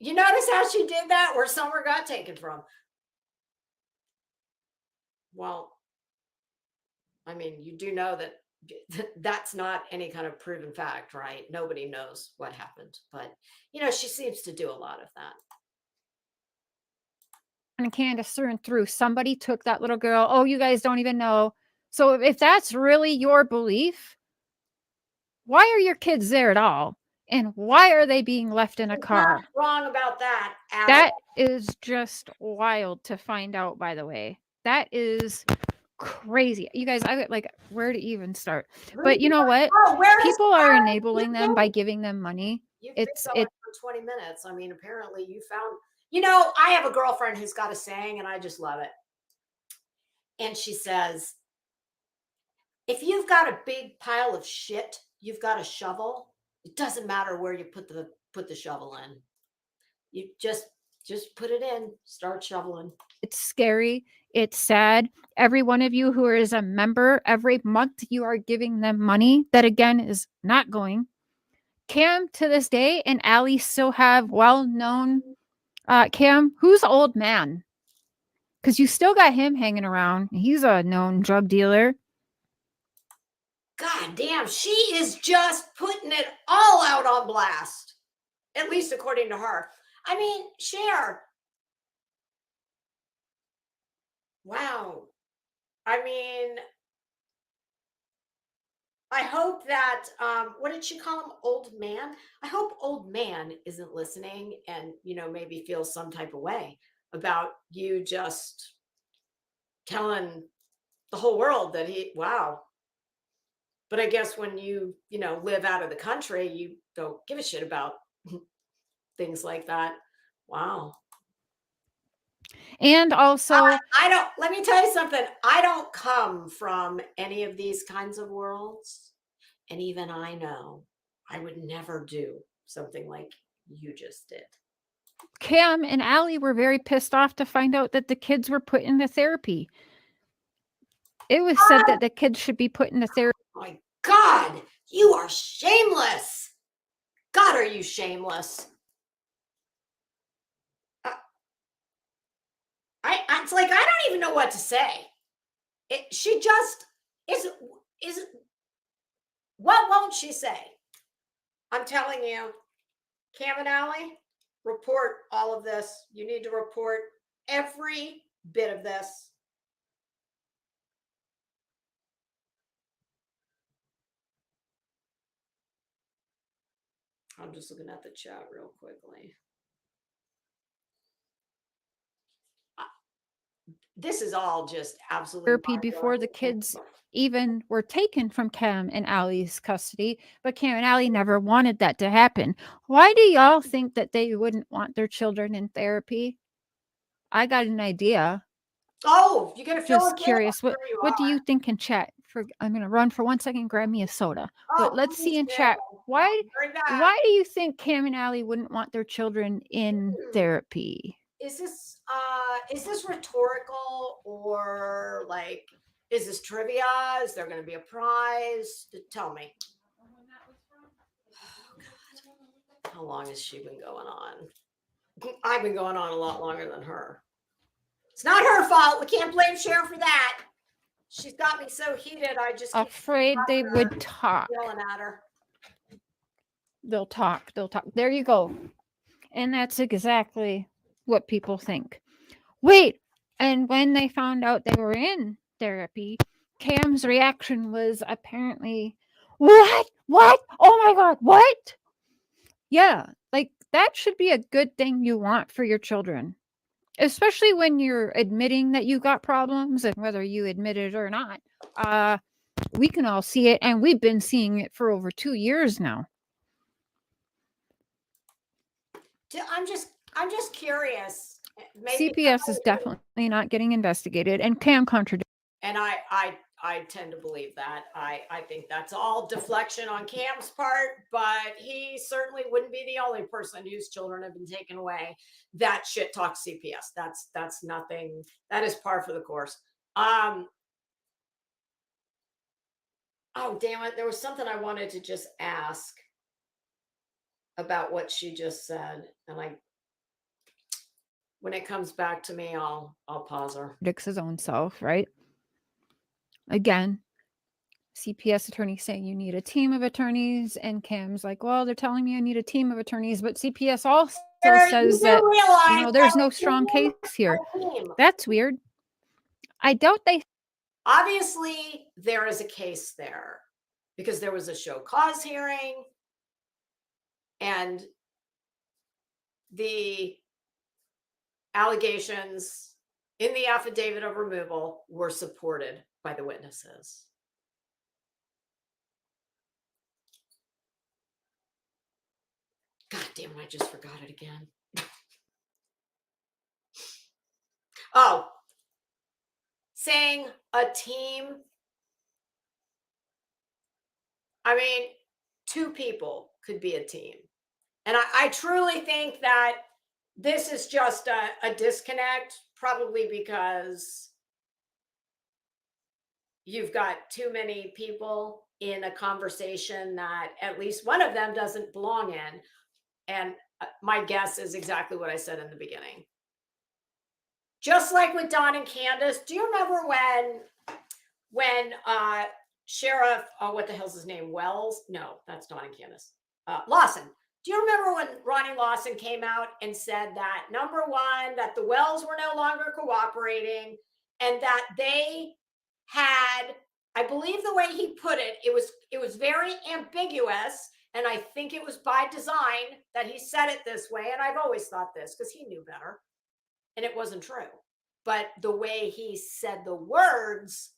You notice how she did that, where Summer got taken from? Well, I mean, you do know that that's not any kind of proven fact, right? Nobody knows what happened, but she seems to do a lot of that. And Candace through and through, somebody took that little girl. Oh, you guys don't even know. So if that's really your belief, why are your kids there at all? And why are they being left in a car? Not wrong about that. That is just wild to find out, by the way. That is crazy. You guys, I like, where to even start? But you know what? People are enabling them by giving them money. It's for 20 minutes. I mean, apparently you found, I have a girlfriend who's got a saying, and I just love it. And she says, if you've got a big pile of shit, you've got a shovel. It doesn't matter where you put the shovel in. You just put it in, start shoveling. It's scary. It's sad. Every one of you who is a member, every month you are giving them money that, again, is not going. Cam, to this day, and Alli still have well-known Cam, who's old man? Because you still got him hanging around. He's a known drug dealer. God damn, she is just putting it all out on blast. At least according to her. I mean, Cher. Wow. I mean, I hope that what did she call him? Old man? I hope old man isn't listening and maybe feels some type of way about you just telling the whole world that wow. But I guess when you live out of the country, you don't give a shit about things like that. Wow. And also, I don't, let me tell you something. I don't come from any of these kinds of worlds. And even I know I would never do something like you just did. Cam and Alli were very pissed off to find out that the kids were put into therapy. It was said that the kids should be put into therapy. Oh my God, you are shameless. God, are you shameless? It's like I don't even know what to say. She just is. What won't she say? I'm telling you, Cam and Alli, report all of this. You need to report every bit of this. I'm just looking at the chat real quickly. This is all just absolutely therapy before the kids even were taken from Cam and Alli's custody, but Cam and Alli never wanted that to happen. Why do y'all think that they wouldn't want their children in therapy? I got an idea. Oh, you're gonna just curious. What do you think in chat? I'm gonna run for 1 second, grab me a soda. But let's see in chat. Why do you think Cam and Alli wouldn't want their children in therapy? Is this rhetorical, or like is this trivia? Is there going to be a prize? Tell me. Oh, God. How long has she been going on? I've been going on a lot longer than her. It's not her fault. We can't blame Cher for that. She's got me so heated. I just keep afraid they would talk. Yelling at her. They'll talk. There you go. And that's exactly what people think. Wait, and when they found out they were in therapy, Cam's reaction was apparently, what? Oh my God, what? Yeah, like that should be a good thing you want for your children, especially when you're admitting that you got problems, and whether you admit it or not. We can all see it, and we've been seeing it for over 2 years now. I'm just curious. Maybe CPS is definitely not getting investigated, and Cam contradicts. And I tend to believe that. I think that's all deflection on Cam's part, but he certainly wouldn't be the only person whose children have been taken away. That shit talks CPS. That's nothing. That is par for the course. Oh damn it! There was something I wanted to just ask about what she just said, and when it comes back to me, I'll pause her. Predicts his own self, right? Again, CPS attorney saying you need a team of attorneys, and Cam's like, well, they're telling me I need a team of attorneys, but CPS also says that there's no strong case here. That's weird. I doubt they. Obviously, there is a case there because there was a show cause hearing, and the allegations in the affidavit of removal were supported by the witnesses. God damn it, I just forgot it again. Oh, saying a team. I mean, 2 people could be a team. And I truly think that this is just a disconnect, probably because you've got too many people in a conversation that at least one of them doesn't belong in. And my guess is exactly what I said in the beginning. Just like with Don and Candace, do you remember when Sheriff, what the hell's his name? Wells? No, that's Don and Candace. Lawson. Do you remember when Ronnie Lawson came out and said that, number one, that the Wells were no longer cooperating and that they had, I believe the way he put it, it was very ambiguous. And I think it was by design that he said it this way. And I've always thought this because he knew better. And it wasn't true. But the way he said the words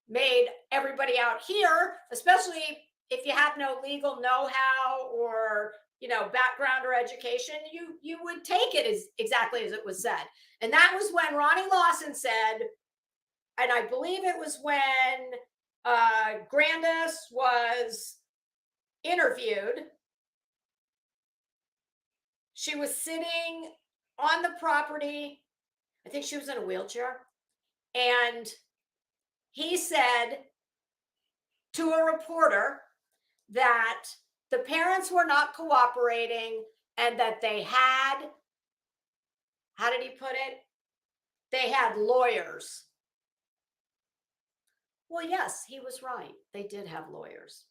made everybody out here, especially if you have no legal know-how or background or education, you would take it as exactly as it was said. And that was when Ronnie Lawson said, and I believe it was when Grandis was interviewed. She was sitting on the property. I think she was in a wheelchair. And he said to a reporter that the parents were not cooperating and that they had, how did he put it? They had lawyers. Well, yes, he was right. They did have lawyers.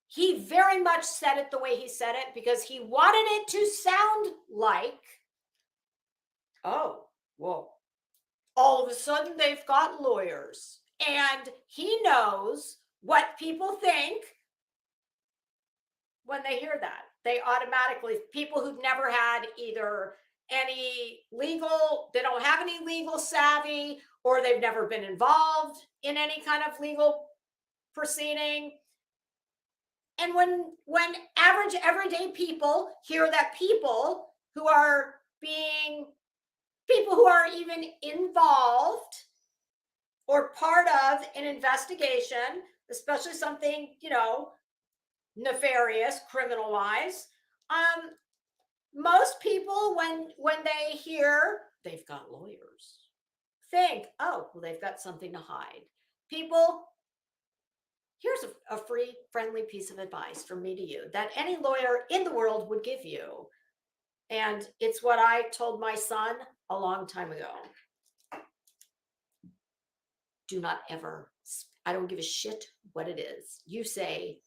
He very much said it the way he said it because he wanted it to sound like, oh, well, all of a sudden they've got lawyers. And he knows what people think when they hear that. They automatically, people who've never had either any legal, they don't have any legal savvy, or they've never been involved in any kind of legal proceeding. And when average everyday people hear that people who are even involved or part of an investigation, especially something, nefarious, criminal-wise, most people, when they hear they've got lawyers, think, oh, well, they've got something to hide. People, here's a free, friendly piece of advice from me to you that any lawyer in the world would give you. And it's what I told my son a long time ago. Do not ever, I don't give a shit what it is. You say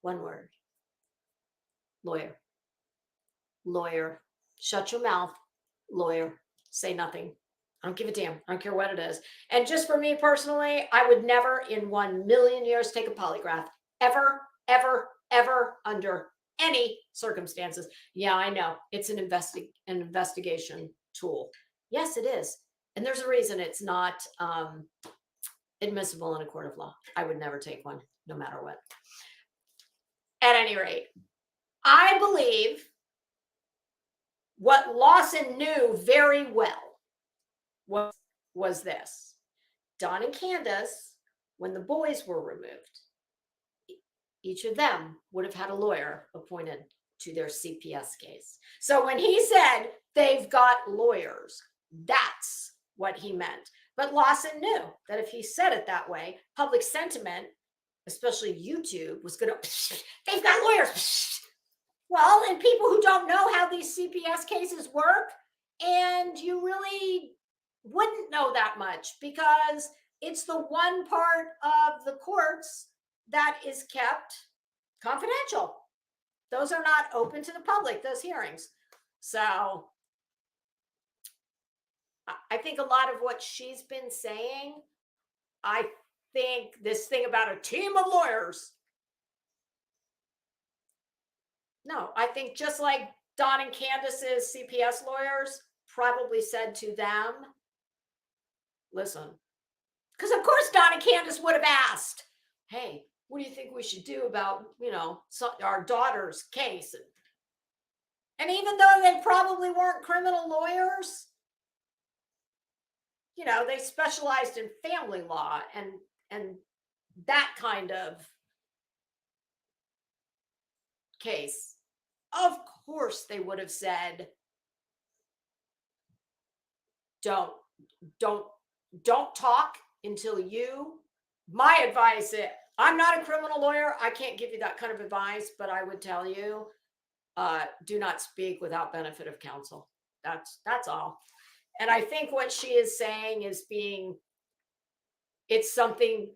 one word, lawyer. Lawyer. Shut your mouth, lawyer. Say nothing. I don't give a damn. I don't care what it is. And just for me personally, I would never in 1,000,000 years take a polygraph. Ever, ever, ever, under any circumstances. Yeah, I know. It's an investigation tool. Yes, it is. And there's a reason it's not admissible in a court of law. I would never take one, no matter what. At any rate, I believe what Lawson knew very well was this. Don and Candace, when the boys were removed, each of them would have had a lawyer appointed to their CPS case. So when he said they've got lawyers, that's what he meant. But Lawson knew that if he said it that way, public sentiment, especially YouTube, was going to, they've got lawyers. Well, and people who don't know how these CPS cases work, and you really wouldn't know that much because it's the one part of the courts that is kept confidential. Those are not open to the public, those hearings. So I think a lot of what she's been saying, I think this thing about a team of lawyers. No, I think just like Don and Candace's CPS lawyers probably said to them, listen, because of course Don and Candace would have asked, hey, what do you think we should do about, our daughter's case? And even though they probably weren't criminal lawyers, they specialized in family law and that kind of case. Of course they would have said, don't talk until my advice is, I'm not a criminal lawyer. I can't give you that kind of advice, but I would tell you, do not speak without benefit of counsel. That's all. And I think what she is saying is it's something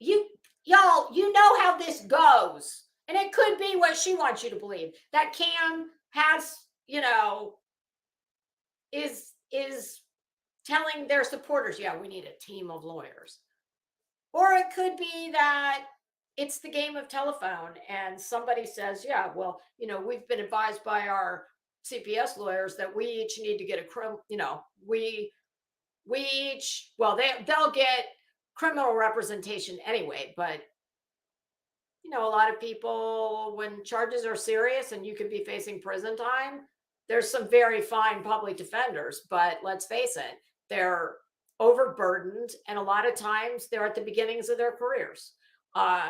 y'all, you know how this goes. And it could be what she wants you to believe, that Cam has, is telling their supporters, yeah, we need a team of lawyers. Or it could be that it's the game of telephone and somebody says, yeah, well, we've been advised by our CPS lawyers that we each need to get we each, well, they'll get criminal representation anyway, but a lot of people, when charges are serious and you could be facing prison time, there's some very fine public defenders, but let's face it, they're overburdened, and a lot of times they're at the beginnings of their careers.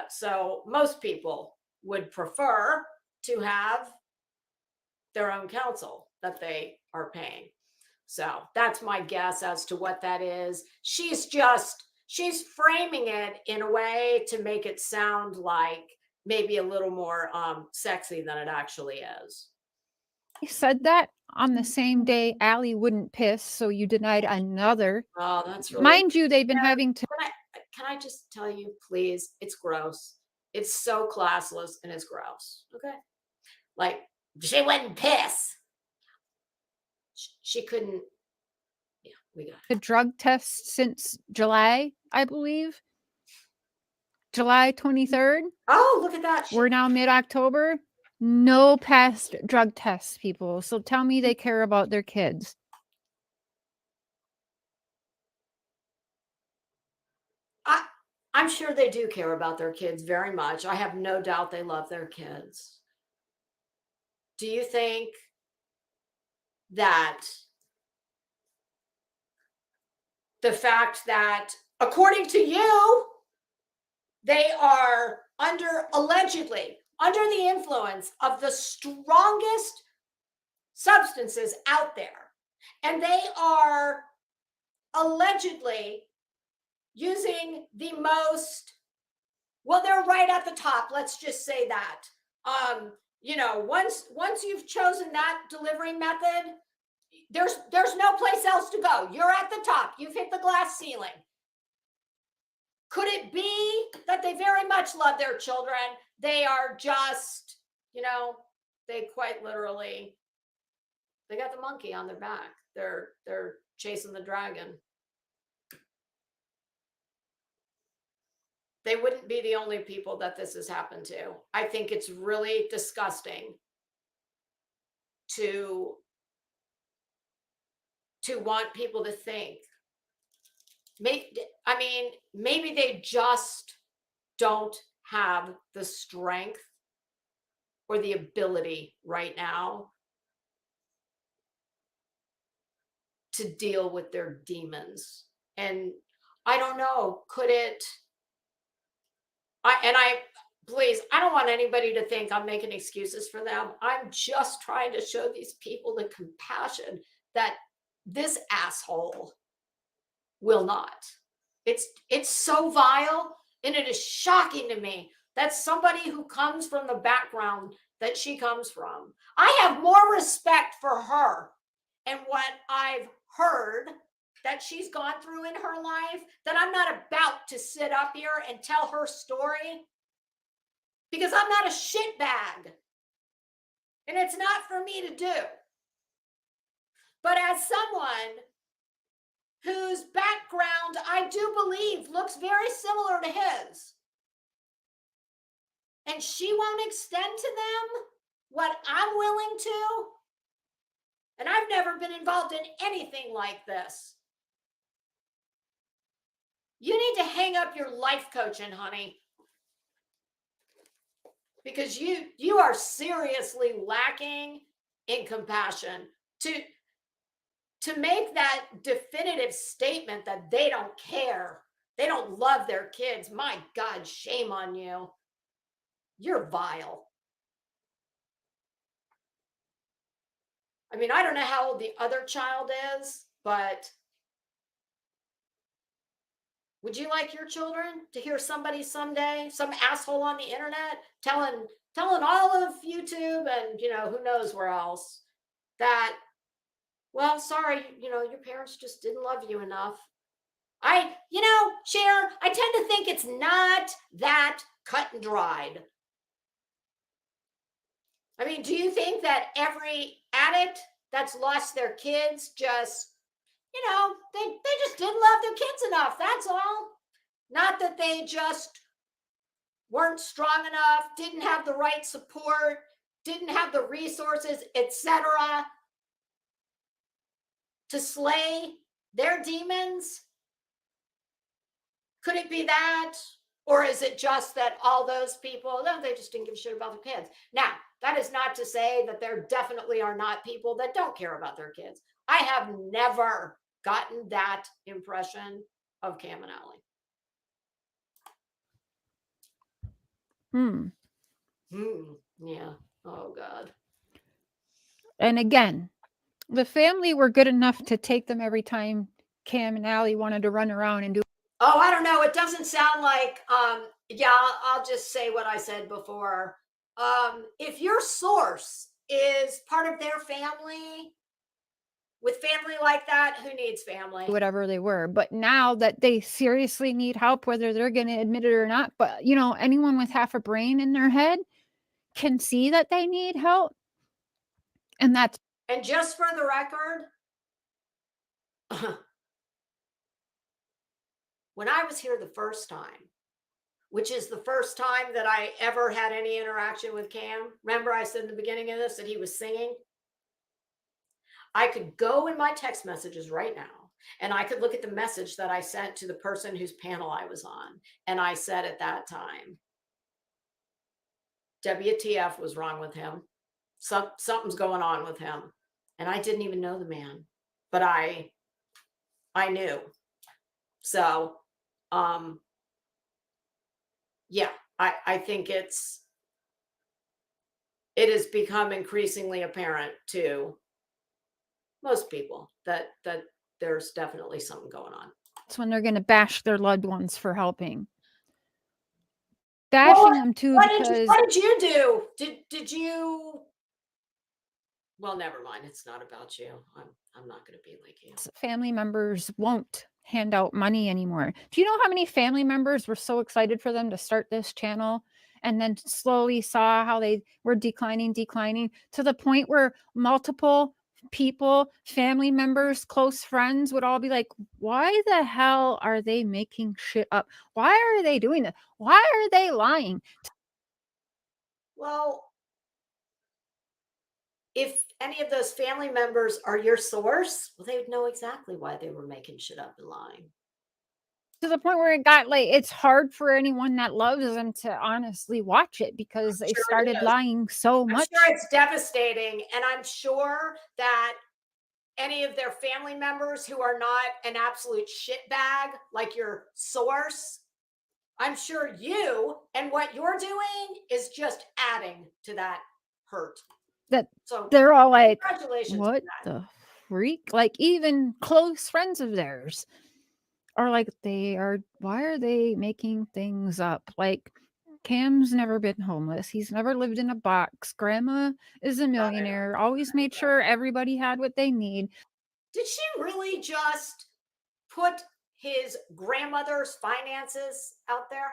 So most people would prefer to have their own counsel that they are paying. So that's my guess as to what that is. She's framing it in a way to make it sound like maybe a little more sexy than it actually is. He said that on the same day Alli wouldn't piss, so you denied another. Oh, that's really, mind you, they've been having to. Can I just tell you, please? It's gross. It's so classless and it's gross. Okay, like she wouldn't piss. She couldn't. Yeah, we got a drug test since July, I believe. July 23rd. Oh, look at that. We're now mid-October. No past drug tests, people. So tell me they care about their kids. I'm sure they do care about their kids very much. I have no doubt they love their kids. Do you think that the fact that, according to you, they are allegedly under the influence of the strongest substances out there, and they are allegedly using the most, well, they're right at the top, let's just say that. Once you've chosen that delivery method, there's no place else to go. You're at the top. You've hit the glass ceiling. Could it be that they very much love their children? They are just, they quite literally, they got the monkey on their back. They're chasing the dragon. They wouldn't be the only people that this has happened to. I think it's really disgusting to want people to think. Maybe they just don't have the strength or the ability right now to deal with their demons. And I don't know, could it? Please, I don't want anybody to think I'm making excuses for them. I'm just trying to show these people the compassion that this asshole will not. It's so vile, and it is shocking to me that somebody who comes from the background that she comes from, I have more respect for her and what I've heard that she's gone through in her life, that I'm not about to sit up here and tell her story, because I'm not a shitbag, and it's not for me to do. But as someone whose background I do believe looks very similar to his, and she won't extend to them what I'm willing to, and I've never been involved in anything like this. You need to hang up your life coaching, honey, because you are seriously lacking in compassion to make that definitive statement that they don't care, they don't love their kids. My God, shame on you. You're vile. I mean, I don't know how old the other child is, but would you like your children to hear somebody someday, some asshole on the internet, telling telling all of YouTube and, who knows where else that, well, sorry, your parents just didn't love you enough. Cher, I tend to think it's not that cut and dried. I mean, do you think that every addict that's lost their kids just, they just didn't love their kids enough? That's all. Not that they just weren't strong enough, didn't have the right support, didn't have the resources, etc., to slay their demons. Could it be that? Or is it just that all those people, no, they just didn't give a shit about their kids? Now, that is not to say that there definitely are not people that don't care about their kids. I have never gotten that impression of Cam and Alli. Yeah. Oh, God. And again, the family were good enough to take them every time Cam and Alli wanted to run around and do. Oh, I don't know. It doesn't sound like, I'll just say what I said before. If your source is part of their family, with family like that, who needs family? Whatever they were. But now that they seriously need help, whether they're going to admit it or not, but anyone with half a brain in their head can see that they need help. And just for the record, when I was here the first time, which is the first time that I ever had any interaction with Cam. Remember I said in the beginning of this that he was singing? I could go in my text messages right now and I could look at the message that I sent to the person whose panel I was on. And I said at that time, WTF was wrong with him. Something's going on with him. And I didn't even know the man, but I knew. So, yeah, I think it has become increasingly apparent to most people that there's definitely something going on. That's when they're going to bash their loved ones for helping. Bashing them too because... What did you do? Did you... Well, never mind. It's not about you. I'm not going to be like you. Family members won't hand out money anymore. Do you know how many family members were so excited for them to start this channel and then slowly saw how they were declining to the point where multiple people, family members, close friends would all be like, why the hell are they making shit up? Why are they doing this? Why are they lying? Well, if any of those family members are your source, well, they would know exactly why they were making shit up and lying. To the point where it got like, it's hard for anyone that loves them to honestly watch it because they started lying so much. I'm sure it's devastating. And I'm sure that any of their family members who are not an absolute shitbag, like your source, I'm sure you and what you're doing is just adding to that hurt. So they're all like, what the freak? Like even close friends of theirs are like, why are they making things up? Like Cam's never been homeless. He's never lived in a box. Grandma is a millionaire, always made sure everybody had what they need. Did she really just put his grandmother's finances out there?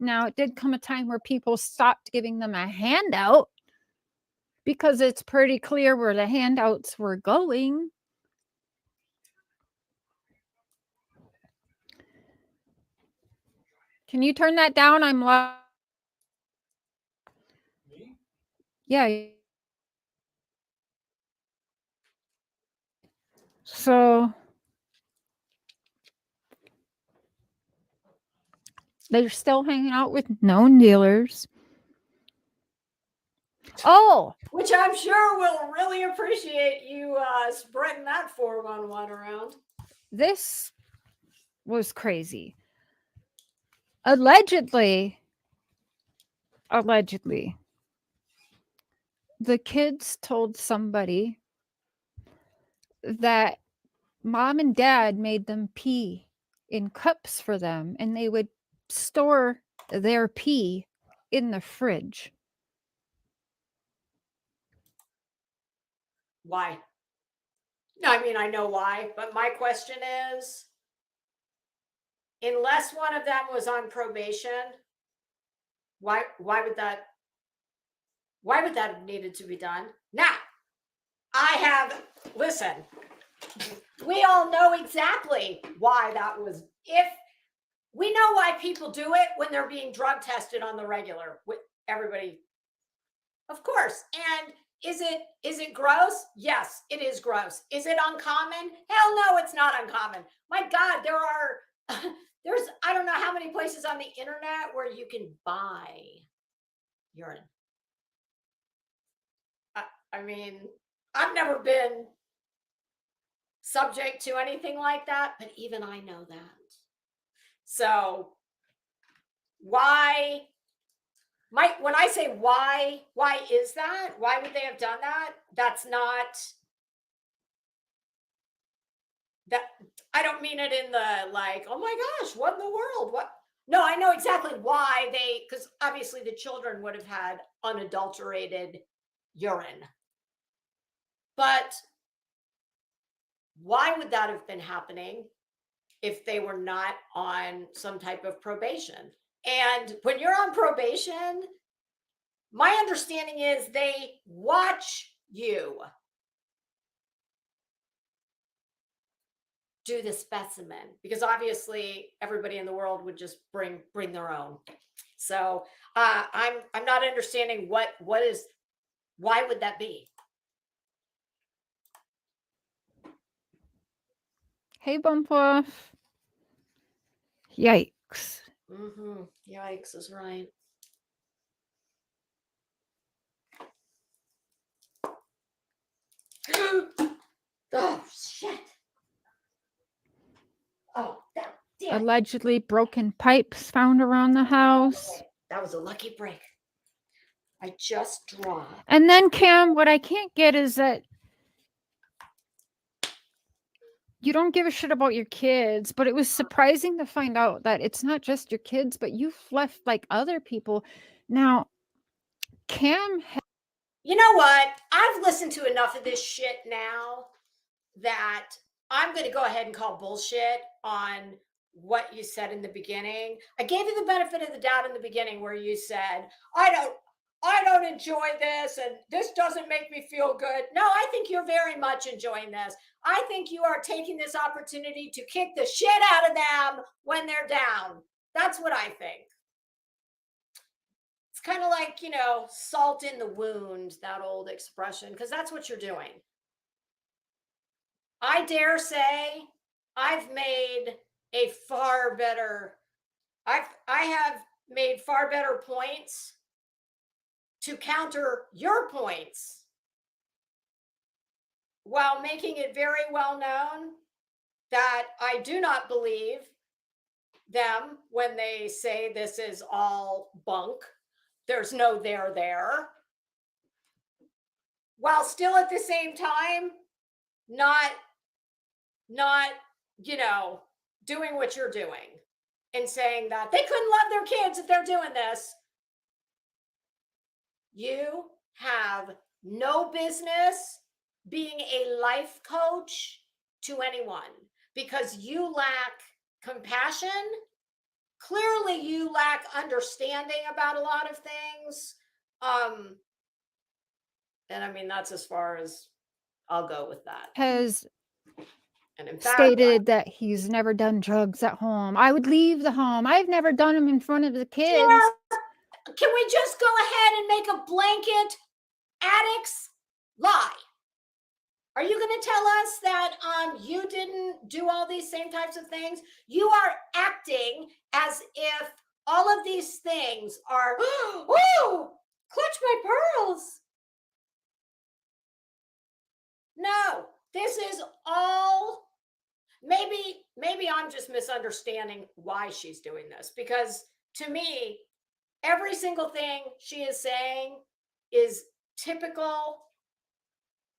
Now, it did come a time where people stopped giving them a handout because it's pretty clear where the handouts were going. Can you turn that down? I'm loud. Yeah. So they're still hanging out with known dealers. Oh, which I'm sure will really appreciate you spreading that 411 around. This was crazy. Allegedly, the kids told somebody that mom and dad made them pee in cups for them, and they would store their pee in the fridge. Why? No, I mean, I know why, but my question is, unless one of them was on probation, why would that have needed to be done? Now, listen, we all know exactly why that was. If we know why people do it when they're being drug tested on the regular with everybody, of course. And is it gross? Yes, it is gross. Is it uncommon? Hell no, it's not uncommon. My God, there's I don't know how many places on the internet where you can buy urine. I mean, I've never been subject to anything like that, but even I know that. So when I say why is that? Why would they have done that? That's not that. I don't mean it in the like, oh my gosh, what in the world? What? No, I know exactly why because obviously the children would have had unadulterated urine. But why would that have been happening if they were not on some type of probation? And when you're on probation, my understanding is they watch you do the specimen, because obviously everybody in the world would just bring their own. So I'm not understanding why would that be? Hey, Bump Off. Yikes. Mm-hmm. Yikes is right. Oh shit. Oh, that damn. Allegedly broken pipes found around the house. Okay. That was a lucky break. I just dropped. And then, Cam, what I can't get is that you don't give a shit about your kids, but it was surprising to find out that it's not just your kids, but you've left like other people. Now, Cam, you know what? I've listened to enough of this shit now that I'm going to go ahead and call bullshit on what you said in the beginning. I gave you the benefit of the doubt in the beginning where you said, I don't enjoy this and this doesn't make me feel good. No, I think you're very much enjoying this. I think you are taking this opportunity to kick the shit out of them when they're down. That's what I think. It's kind of like, salt in the wound, that old expression, because that's what you're doing. I dare say I've made I have made far better points to counter your points while making it very well known that I do not believe them when they say this is all bunk. There's no there. While still at the same time, not doing what you're doing and saying that they couldn't love their kids if they're doing this. You have no business being a life coach to anyone because you lack compassion. Clearly, you lack understanding about a lot of things. And I mean, that's as far as I'll go with that. has And in fact, stated that he's never done drugs at home. I would leave the home. I've never done them in front of the kids. Yeah. Can we just go ahead and make a blanket addict's lie? Are you going to tell us that you didn't do all these same types of things? You are acting as if all of these things are, oh, clutch my pearls. No, this is all, maybe I'm just misunderstanding why she's doing this, because to me, every single thing she is saying is typical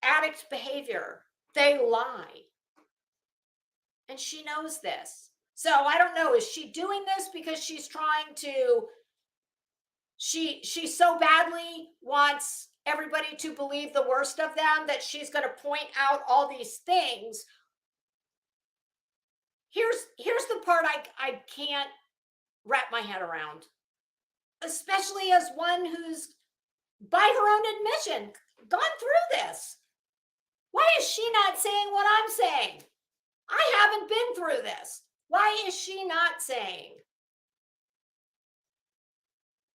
addict behavior. They lie. And she knows this. So I don't know, is she doing this because she's trying to she so badly wants everybody to believe the worst of them that she's going to point out all these things. Here's the part I can't wrap my head around, especially as one who's, by her own admission, gone through this. Why is she not saying what I'm saying? I haven't been through this. Why is she not saying?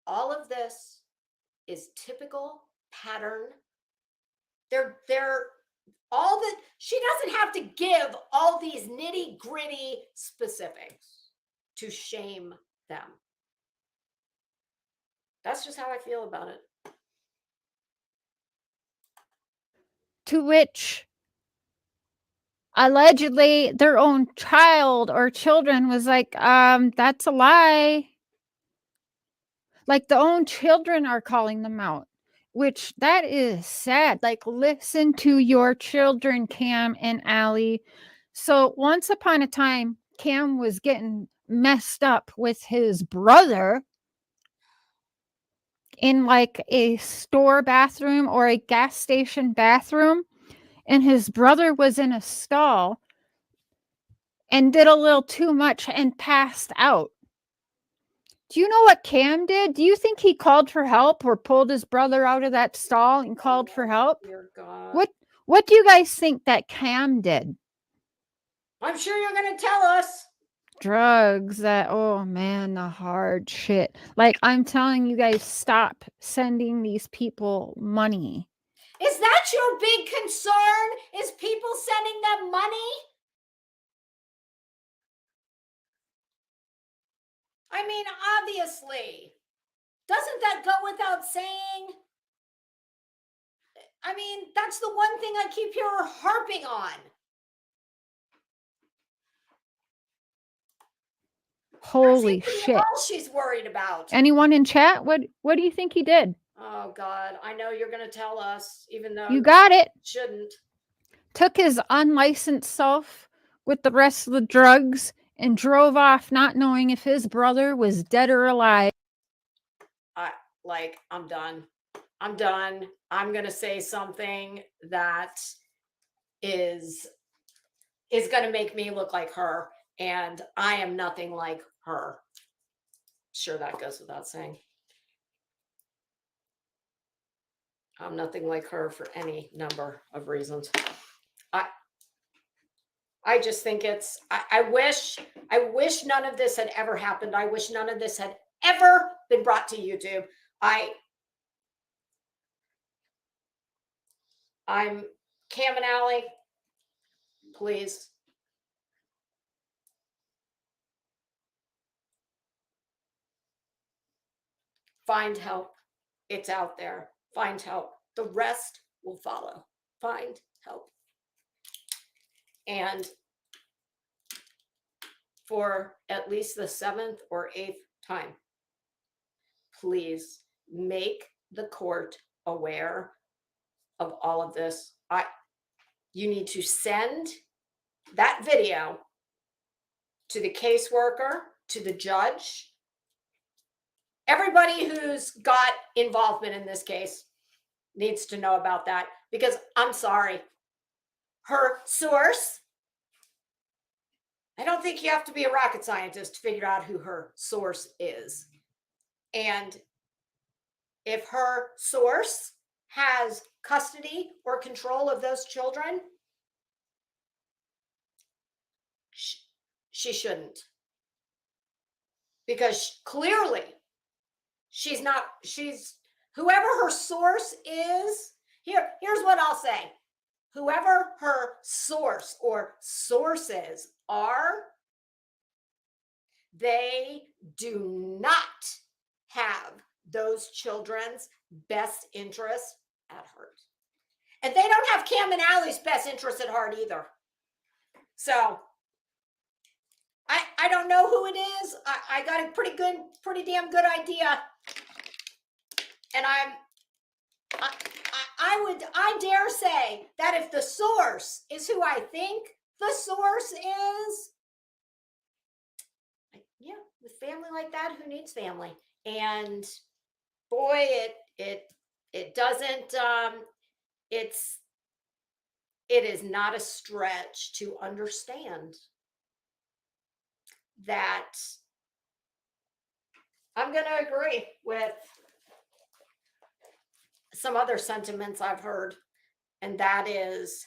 All of this is typical pattern. They're all that she doesn't have to give all these nitty-gritty specifics to shame them. That's just how I feel about it. To which allegedly their own child or children was like, that's a lie. Like the own children are calling them out, which that is sad. Like, listen to your children, Cam and Alli. So once upon a time, Cam was getting messed up with his brother in like a store bathroom or a gas station bathroom. And his brother was in a stall and did a little too much and passed out. Do you know what Cam did? Do you think he called for help or pulled his brother out of that stall and called for help? Dear God. What do you guys think that Cam did? I'm sure you're going to tell us. Drugs. That, oh man, the hard shit. Like, I'm telling you guys, stop sending these people money. Is that your big concern? Is people sending them money? I mean, obviously. Doesn't that go without saying? I mean, that's the one thing I keep hearing her harping on. Holy shit. All she's worried about. Anyone in chat? What do you think he did? Oh God, I know you're going to tell us, even though you got it. Shouldn't. Took his unlicensed self with the rest of the drugs and drove off, not knowing if his brother was dead or alive. I'm done. I'm done. I'm going to say something that is going to make me look like her, and I am nothing like her. Sure, that goes without saying. I'm nothing like her for any number of reasons. I just think it's, I wish none of this had ever happened. I wish none of this had ever been brought to YouTube. I'm Cam and Alli, please. Find help. It's out there. Find help. The rest will follow. Find help. And for at least the 7th or 8th time, please make the court aware of all of this. You need to send that video to the caseworker, to the judge, everybody who's got involvement in this case needs to know about that, because I'm sorry, her source, I don't think you have to be a rocket scientist to figure out who her source is. And if her source has custody or control of those children, she shouldn't. Because clearly whoever her source is, here's what I'll say. Whoever her source or sources are, they do not have those children's best interests at heart. And they don't have Cam and Alli's best interests at heart either. So I don't know who it is. I got a pretty damn good idea. And I dare say that if the source is who I think the source is, yeah, with family like that, who needs family? And boy, it doesn't, it is not a stretch to understand that. I'm going to agree with some other sentiments I've heard, and that is,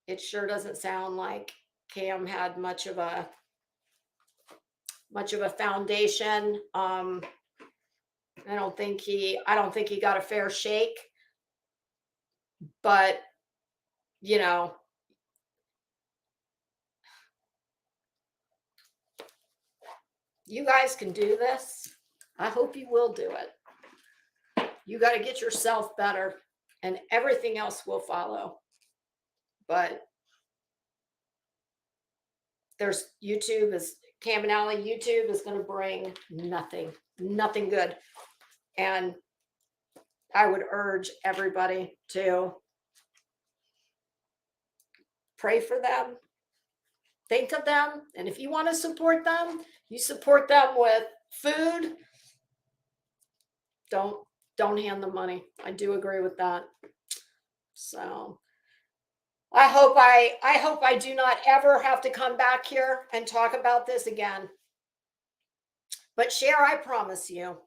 it sure doesn't sound like Cam had much of a foundation. I don't think he got a fair shake, but you know, you guys can do this. I hope you will do it. You got to get yourself better and everything else will follow. But there's Cam and Alli, YouTube is going to bring nothing good. And I would urge everybody to pray for them, think of them, and if you want to support them, you support them with food. Don't hand them money. I do agree with that. So I hope I do not ever have to come back here and talk about this again. But Cher, I promise you,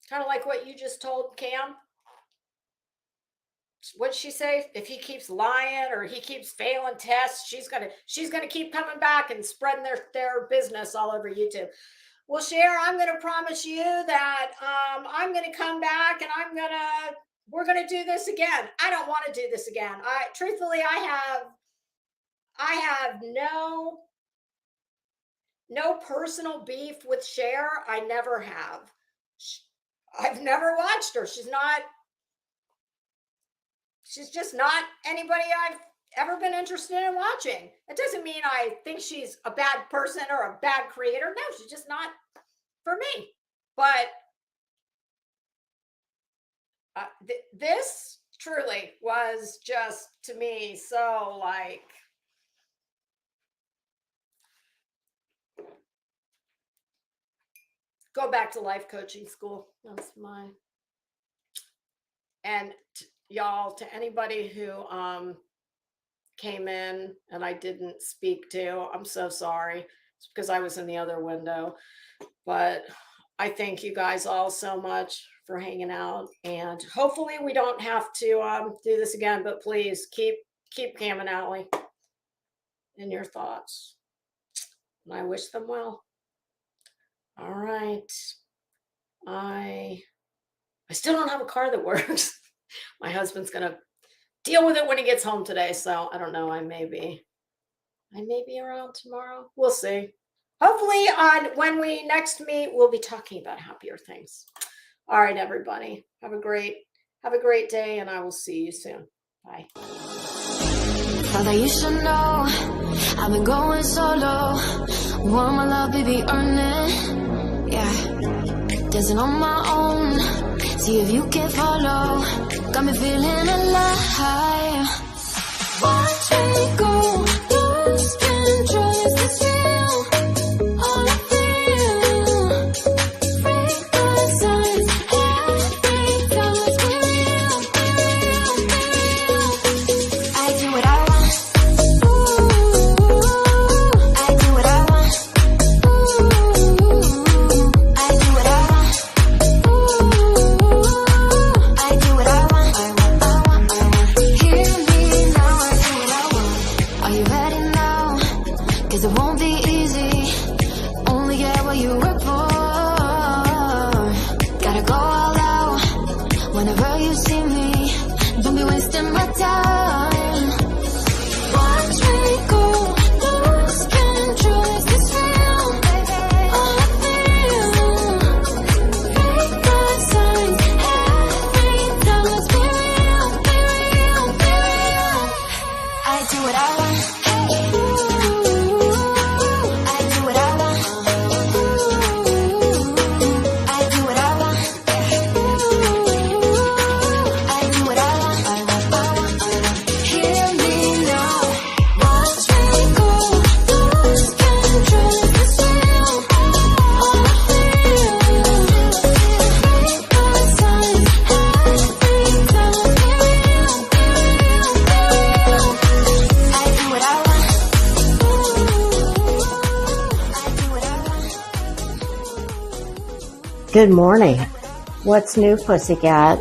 kind of like what you just told Cam. What'd she say? If he keeps lying or he keeps failing tests, she's gonna keep coming back and spreading their business all over YouTube. Well, Cher, I'm gonna promise you that I'm gonna come back and we're gonna do this again. I don't want to do this again. Truthfully, I have no personal beef with Cher. I never have. I've never watched her. She's just not anybody I've ever been interested in watching. It doesn't mean I think she's a bad person or a bad creator. No, she's just not for me. But this truly was just, to me, so like, go back to life coaching school. That's mine. And y'all, to anybody who came in and I didn't speak to, I'm so sorry. It's because I was in the other window. But I thank you guys all so much for hanging out, and hopefully we don't have to do this again, but please keep Cam and Alli in your thoughts, and I wish them well. All right. I still don't have a car that works. My husband's gonna deal with it when he gets home today, so I don't know. I may be around tomorrow. We'll see. Hopefully when we next meet, we'll be talking about happier things. All right, everybody. Have a great day, and I will see you soon. Bye. Father, you should know I've been going solo. Want my love, baby, earn it. Yeah, dancing on my own. See if you can follow. Got me feeling alive. Watch me go. Lose control. Is this real? All I feel. Break the signs. Every time. Let's be real. I do what I want. I do what I want. I do what I want. I do what I want. Hear me now. I do what I want. Are you ready now? 'Cause it won't be easy. Only get what you work for. Gotta go all out. Whenever you see me, don't be wasting my time. Watch me go. Lose control. Is this real? All I feel. Break the signs. Every time. Let's be real. I do what I want. I do what I want. Good morning. What's new, Pussycat?